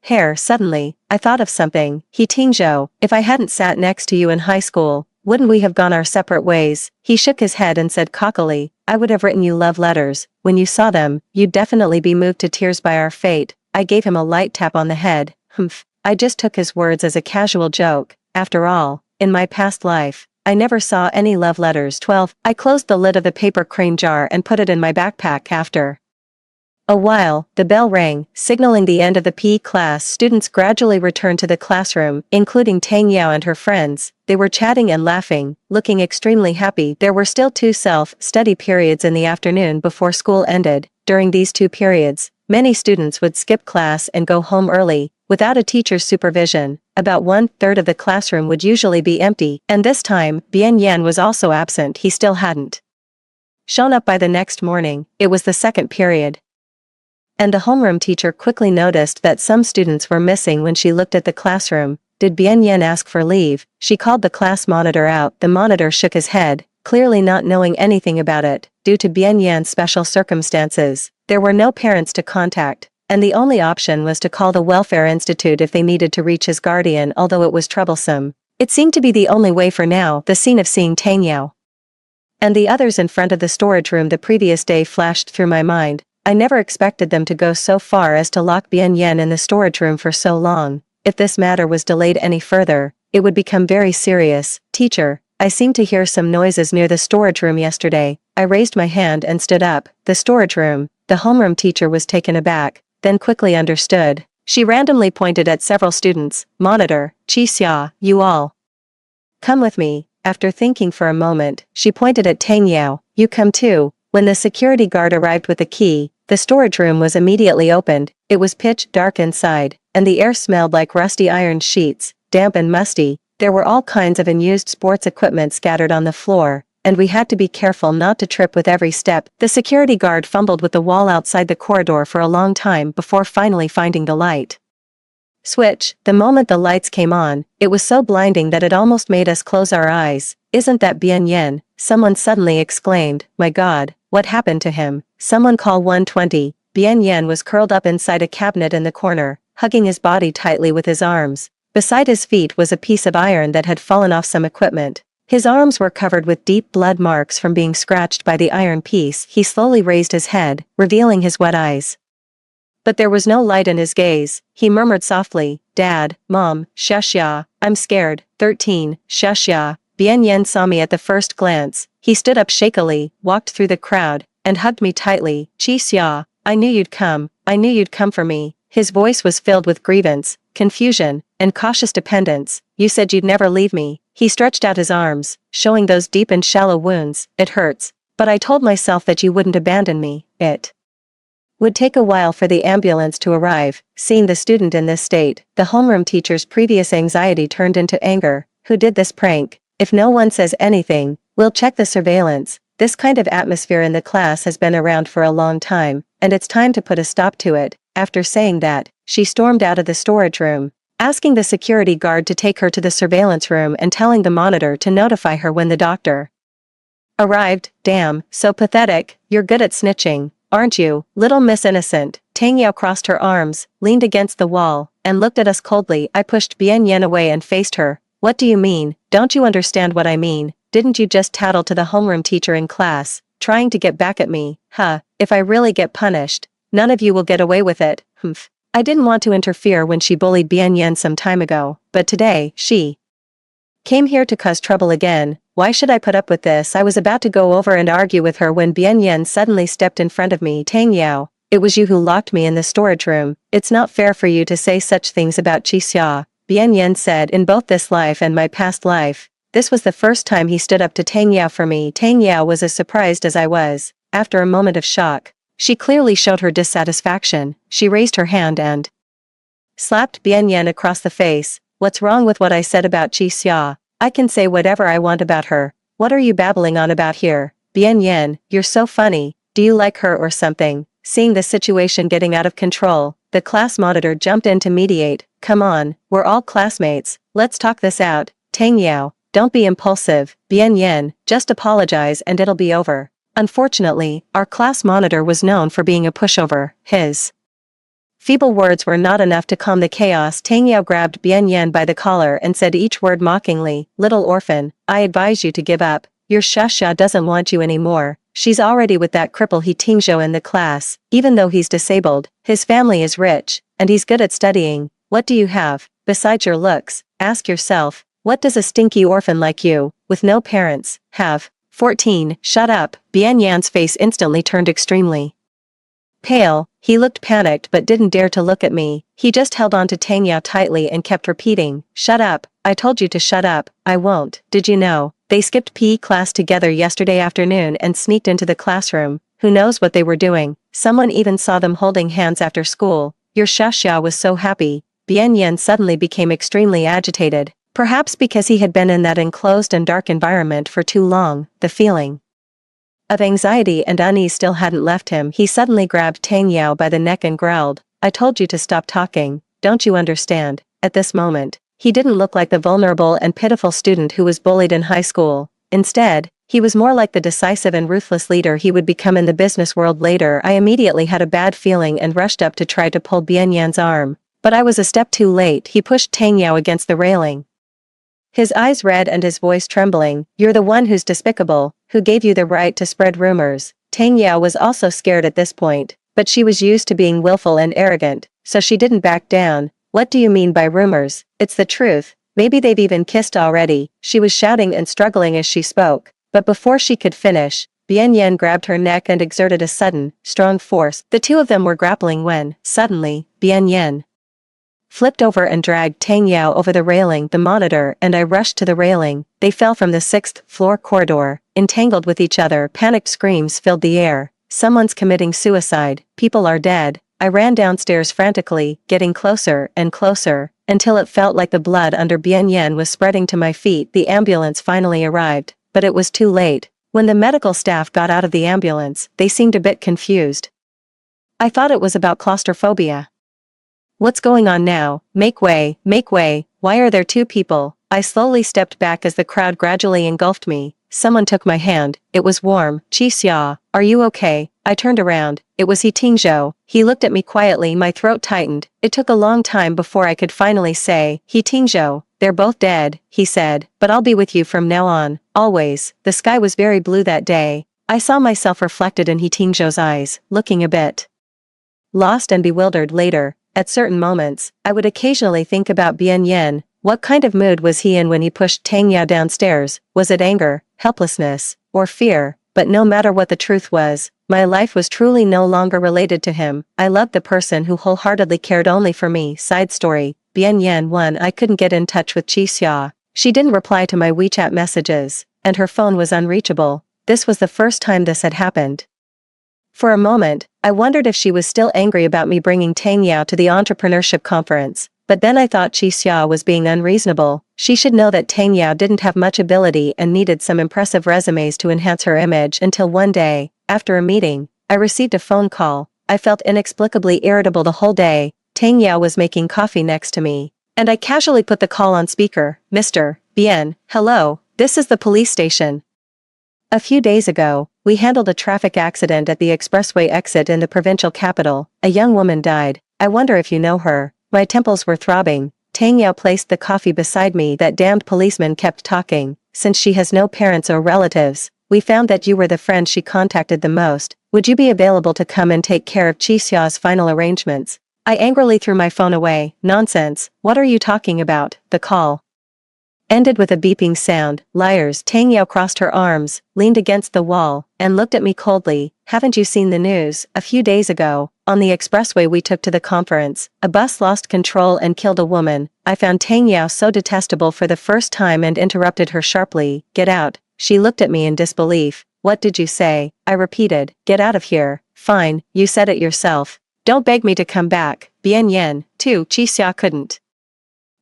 hair. Suddenly, I thought of something. He Tingzhou, if I hadn't sat next to you in high school, wouldn't we have gone our separate ways? He shook his head and said cockily, I would have written you love letters. When you saw them, you'd definitely be moved to tears by our fate. I gave him a light tap on the head. Humph. I just took his words as a casual joke. After all, in my past life, I never saw any love letters. 12. I closed the lid of the paper crane jar and put it in my backpack. After a while, the bell rang, signaling the end of the PE class. Students gradually returned to the classroom, including Tang Yao and her friends. They were chatting and laughing, looking extremely happy. There were still 2 self-study periods in the afternoon before school ended. During these 2 periods, many students would skip class and go home early, without a teacher's supervision. About 1/3 of the classroom would usually be empty, and this time, Bian Yan was also absent. He still hadn't shown up by the next morning. It was the 2nd period, and the homeroom teacher quickly noticed that some students were missing. When she looked at the classroom, did Bian Yan ask for leave? She called the class monitor out. The monitor shook his head, clearly not knowing anything about it. Due to Bian Yan's special circumstances, there were no parents to contact, and the only option was to call the welfare institute if they needed to reach his guardian. Although it was troublesome, it seemed to be the only way for now. The scene of seeing Tang Yao and the others in front of the storage room the previous day flashed through my mind. I never expected them to go so far as to lock Bian Yan in the storage room for so long. If this matter was delayed any further, it would become very serious. Teacher, I seemed to hear some noises near the storage room yesterday. I raised my hand and stood up. The storage room. The homeroom teacher was taken aback, then quickly understood. She randomly pointed at several students. Monitor, Qixia, you all come with me. After thinking for a moment, she pointed at Tang Yao. You come too. When the security guard arrived with the key, the storage room was immediately opened. It was pitch dark inside, and the air smelled like rusty iron sheets, damp and musty. There were all kinds of unused sports equipment scattered on the floor, and we had to be careful not to trip with every step. The security guard fumbled with the wall outside the corridor for a long time before finally finding the light switch. The moment the lights came on, it was so blinding that it almost made us close our eyes. "Isn't that Bien Yen?" someone suddenly exclaimed. "My God, what happened to him? Someone call 120. Bien Yen was curled up inside a cabinet in the corner, hugging his body tightly with his arms. Beside his feet was a piece of iron that had fallen off some equipment. His arms were covered with deep blood marks from being scratched by the iron piece. He slowly raised his head, revealing his wet eyes. But there was no light in his gaze. He murmured softly, "Dad, Mom, shush-ya, I'm scared." 13, shush-ya. Bien Yen saw me at the first glance. He stood up shakily, walked through the crowd, and hugged me tightly. "Chi-xia, I knew you'd come. I knew you'd come for me." His voice was filled with grievance, confusion, and cautious dependence. "You said you'd never leave me." He stretched out his arms, showing those deep and shallow wounds. "It hurts. But I told myself that you wouldn't abandon me." It would take a while for the ambulance to arrive. Seeing the student in this state, the homeroom teacher's previous anxiety turned into anger. "Who did this prank? If no one says anything, we'll check the surveillance." This kind of atmosphere in the class has been around for a long time, and it's time to put a stop to it. After saying that, she stormed out of the storage room, asking the security guard to take her to the surveillance room and telling the monitor to notify her when the doctor arrived. "Damn, so pathetic. You're good at snitching, aren't you, little Miss Innocent?" Tang Yao crossed her arms, leaned against the wall, and looked at us coldly. I pushed Bien Yen away and faced her. "What do you mean? Don't you understand what I mean? Didn't you just tattle to the homeroom teacher in class, trying to get back at me? Huh, if I really get punished, none of you will get away with it." Humph. I didn't want to interfere when she bullied Bien Yen some time ago, but today, she came here to cause trouble again. Why should I put up with this? I was about to go over and argue with her when Bien Yen suddenly stepped in front of me. "Tang Yao, it was you who locked me in the storage room. It's not fair for you to say such things about Chi-xia," Bien Yen said. "In both this life and my past life, this was the first time he stood up to Tang Yao for me." Tang Yao was as surprised as I was. After a moment of shock, she clearly showed her dissatisfaction. She raised her hand and slapped Bien Yen across the face. "What's wrong with what I said about Chi-xia? I can say whatever I want about her. What are you babbling on about here? Bien Yen, you're so funny. Do you like her or something?" Seeing the situation getting out of control, the class monitor jumped in to mediate. "Come on, we're all classmates. Let's talk this out. Tang Yao, don't be impulsive. Bien Yen, just apologize and it'll be over." Unfortunately, our class monitor was known for being a pushover. His feeble words were not enough to calm the chaos. Tang Yao grabbed Bien Yen by the collar and said each word mockingly. "Little orphan, I advise you to give up. Your Shasha doesn't want you anymore. She's already with that cripple He Tingzhou in the class. Even though he's disabled, his family is rich, and he's good at studying. What do you have, besides your looks? Ask yourself, what does a stinky orphan like you, with no parents, have?" 14. Shut up. Bien Yan's face instantly turned extremely pale. He looked panicked but didn't dare to look at me. He just held on to Tang Yao tightly and kept repeating, "Shut up. I told you to shut up." "I won't." "Did you know they skipped PE class together yesterday afternoon and sneaked into the classroom? Who knows what they were doing? Someone even saw them holding hands after school." Your Shashia was so happy. Bien Yen suddenly became extremely agitated. Perhaps because he had been in that enclosed and dark environment for too long, the feeling of anxiety and unease still hadn't left him. He suddenly grabbed Tang Yao by the neck and growled, "I told you to stop talking, don't you understand?" At this moment, he didn't look like the vulnerable and pitiful student who was bullied in high school. Instead, he was more like the decisive and ruthless leader he would become in the business world later. I immediately had a bad feeling and rushed up to try to pull Bien Yan's arm. But I was a step too late. He pushed Tang Yao against the railing, his eyes red and his voice trembling. "You're the one who's despicable, who gave you the right to spread rumors." Tang Yao was also scared at this point, but she was used to being willful and arrogant, so she didn't back down. "What do you mean by rumors? It's the truth. Maybe they've even kissed already." She was shouting and struggling as she spoke, but before she could finish, Bien Yan grabbed her neck and exerted a sudden, strong force. The two of them were grappling when, suddenly, Bien Yan flipped over and dragged Tang Yao over the railing. The monitor and I rushed to the railing. They fell from the 6th floor corridor, entangled with each other. Panicked screams filled the air. "Someone's committing suicide. People are dead." I ran downstairs frantically, getting closer and closer, until it felt like the blood under Bien Yan was spreading to my feet. The ambulance finally arrived, but it was too late. When the medical staff got out of the ambulance, they seemed a bit confused. I thought it was about claustrophobia. What's going on now? Make way, why are there two people? I slowly stepped back as the crowd gradually engulfed me. Someone took my hand. It was warm. Qixia, are you okay? I turned around. It was He Tingzhou. He looked at me quietly. My throat tightened. It took a long time before I could finally say, He Tingzhou, they're both dead, he said, but I'll be with you from now on, always. The sky was very blue that day. I saw myself reflected in He Tingzhou's eyes, looking a bit lost and bewildered later. At certain moments, I would occasionally think about Bian Yen. What kind of mood was he in when he pushed Tang Yao downstairs? Was it anger, helplessness, or fear? But no matter what the truth was, my life was truly no longer related to him. I loved the person who wholeheartedly cared only for me. Side story, Bian Yen 1. I couldn't get in touch with Qixia. She didn't reply to my WeChat messages, and her phone was unreachable. This was the first time this had happened. For a moment, I wondered if she was still angry about me bringing Tang Yao to the entrepreneurship conference, but then I thought Qixia was being unreasonable. She should know that Tang Yao didn't have much ability and needed some impressive resumes to enhance her image until one day, after a meeting, I received a phone call. I felt inexplicably irritable the whole day. Tang Yao was making coffee next to me, and I casually put the call on speaker. Mr. Bian, hello, this is the police station. A few days ago, we handled a traffic accident at the expressway exit in the provincial capital. A young woman died. I wonder if you know her. My temples were throbbing. Tang Yao placed the coffee beside me. That damned policeman kept talking. Since she has no parents or relatives, we found that you were the friend she contacted the most. Would you be available to come and take care of Qixia's final arrangements? I angrily threw my phone away. Nonsense. What are you talking about? The call ended with a beeping sound. Liars. Tang Yao crossed her arms, leaned against the wall, and looked at me coldly. Haven't you seen the news? A few days ago, on the expressway we took to the conference, a bus lost control and killed a woman. I found Tang Yao so detestable for the first time and interrupted her sharply. Get out. She looked at me in disbelief. What did you say? I repeated. Get out of here. Fine, you said it yourself. Don't beg me to come back. Bian Yen, too. Qixia couldn't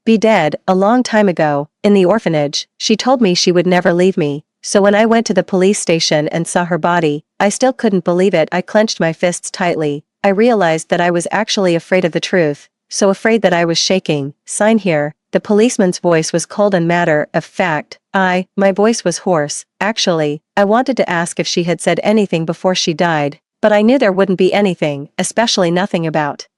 be dead a long time ago, in the orphanage. She told me she would never leave me, so when I went to the police station and saw her body, I still couldn't believe it. I clenched my fists tightly. I realized that I was actually afraid of the truth, so afraid that I was shaking. Sign here. The policeman's voice was cold and matter of fact. My voice was hoarse. Actually, I wanted to ask if she had said anything before she died, but I knew there wouldn't be anything, especially nothing about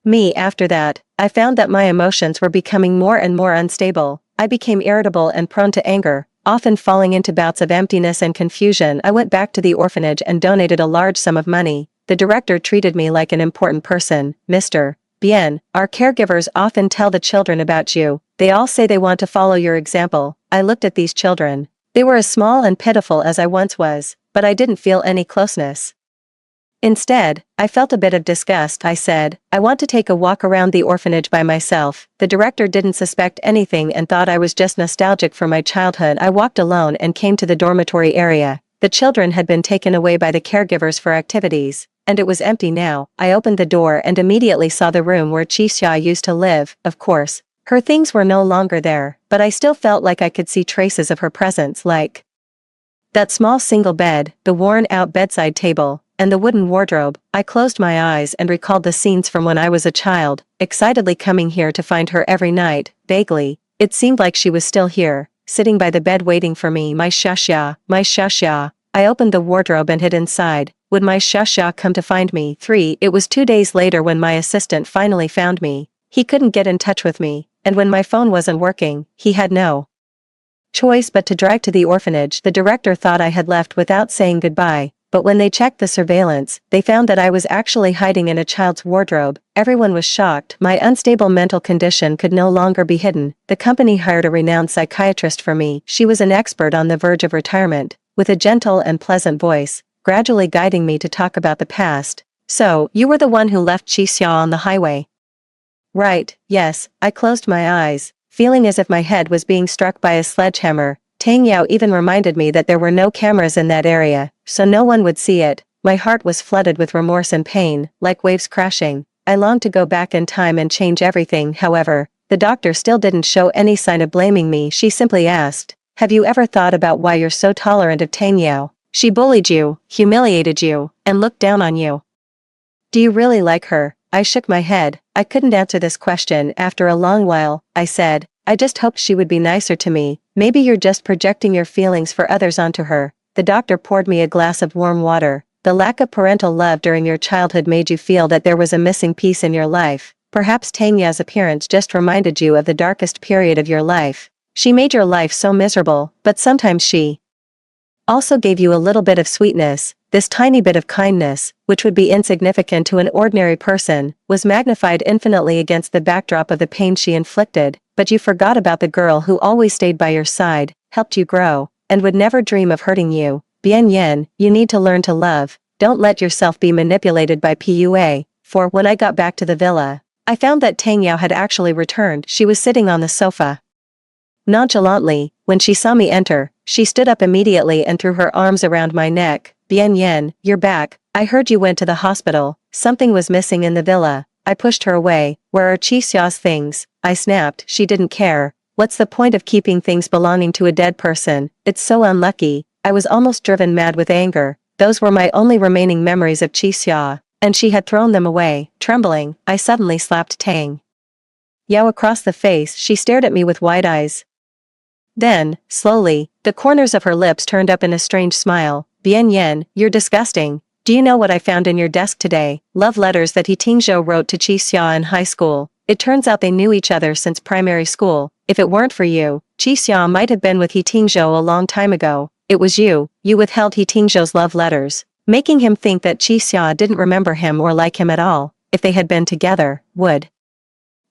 me. After that, I found that my emotions were becoming more and more unstable. I became irritable and prone to anger, often falling into bouts of emptiness and confusion. I went back to the orphanage and donated a large sum of money. The director treated me like an important person. Mr. Bien, our caregivers often tell the children about you. They all say they want to follow your example. I looked at these children. They were as small and pitiful as I once was, but I didn't feel any closeness. Instead, I felt a bit of disgust. I said, I want to take a walk around the orphanage by myself. The director didn't suspect anything and thought I was just nostalgic for my childhood. I walked alone and came to the dormitory area. The children had been taken away by the caregivers for activities, and it was empty now. I opened the door and immediately saw the room where Qixia used to live. Of course, her things were no longer there, but I still felt like I could see traces of her presence, like that small single bed, the worn-out bedside table, and the wooden wardrobe. I closed my eyes and recalled the scenes from when I was a child, excitedly coming here to find her every night. Vaguely, it seemed like she was still here, sitting by the bed waiting for me. My Shashia. I opened the wardrobe and hid inside. Would my Shashia come to find me? 3. It was 2 days later when my assistant finally found me. He couldn't get in touch with me, and when my phone wasn't working, he had no choice but to drive to the orphanage. The director thought I had left without saying goodbye. But when they checked the surveillance, they found that I was actually hiding in a child's wardrobe. Everyone was shocked. My unstable mental condition could no longer be hidden. The company hired a renowned psychiatrist for me. She was an expert on the verge of retirement, with a gentle and pleasant voice, gradually guiding me to talk about the past. So, you were the one who left Qixia on the highway? Right, yes. I closed my eyes, feeling as if my head was being struck by a sledgehammer. Tang Yao even reminded me that there were no cameras in that area, so no one would see it. My heart was flooded with remorse and pain, like waves crashing. I longed to go back in time and change everything. However, the doctor still didn't show any sign of blaming me. She simply asked, Have you ever thought about why you're so tolerant of Tang Yao? She bullied you, humiliated you, and looked down on you. Do you really like her? I shook my head. I couldn't answer this question after a long while. I said, I just hoped she would be nicer to me. Maybe you're just projecting your feelings for others onto her. The doctor poured me a glass of warm water. The lack of parental love during your childhood made you feel that there was a missing piece in your life. Perhaps Tang Yao's appearance just reminded you of the darkest period of your life. She made your life so miserable, but sometimes she also gave you a little bit of sweetness. This tiny bit of kindness, which would be insignificant to an ordinary person, was magnified infinitely against the backdrop of the pain she inflicted, but you forgot about the girl who always stayed by your side, helped you grow, and would never dream of hurting you. Bian Yen, you need to learn to love. Don't let yourself be manipulated by PUA. For when I got back to the villa, I found that Tang Yao had actually returned. She was sitting on the sofa. Nonchalantly, when she saw me enter, she stood up immediately and threw her arms around my neck. Bian Yen, you're back. I heard you went to the hospital. Something was missing in the villa. I pushed her away. Where are Qixia's things? I snapped. She didn't care. What's the point of keeping things belonging to a dead person? It's so unlucky. I was almost driven mad with anger. Those were my only remaining memories of Qixia, and she had thrown them away. Trembling, I suddenly slapped Tang Yao across the face. She stared at me with wide eyes. Then, slowly, the corners of her lips turned up in a strange smile. Bian Yen, you're disgusting. Do you know what I found in your desk today? Love letters that He Tingzhou wrote to Qixia in high school. It turns out they knew each other since primary school. If it weren't for you, Qixia might have been with He Tingzhou a long time ago. It was you withheld He Tingzhou's love letters, making him think that Qixia didn't remember him or like him at all. If they had been together, would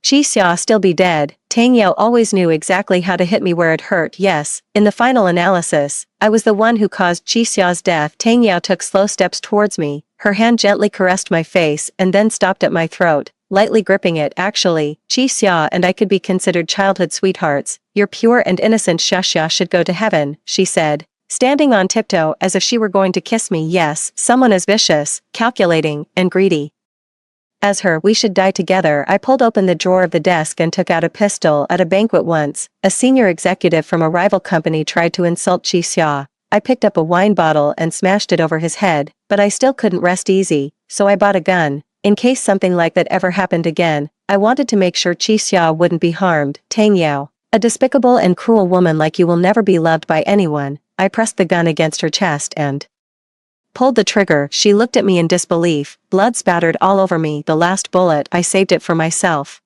Qixia still be dead? Tang Yao always knew exactly how to hit me where it hurt. Yes, in the final analysis, I was the one who caused Qixia's death. Tang Yao took slow steps towards me. Her hand gently caressed my face and then stopped at my throat, lightly gripping it. Actually, Qixia and I could be considered childhood sweethearts. Your pure and innocent Xia should go to heaven, she said, standing on tiptoe as if she were going to kiss me. Yes, someone as vicious, calculating, and greedy as her. We should die together. I pulled open the drawer of the desk and took out a pistol. At a banquet once, a senior executive from a rival company tried to insult Qixia. I picked up a wine bottle and smashed it over his head, but I still couldn't rest easy, so I bought a gun. In case something like that ever happened again, I wanted to make sure Qixia wouldn't be harmed. Tang Yao, a despicable and cruel woman like you will never be loved by anyone. I pressed the gun against her chest and pulled the trigger. She looked at me in disbelief. Blood spattered all over me. The last bullet, I saved it for myself.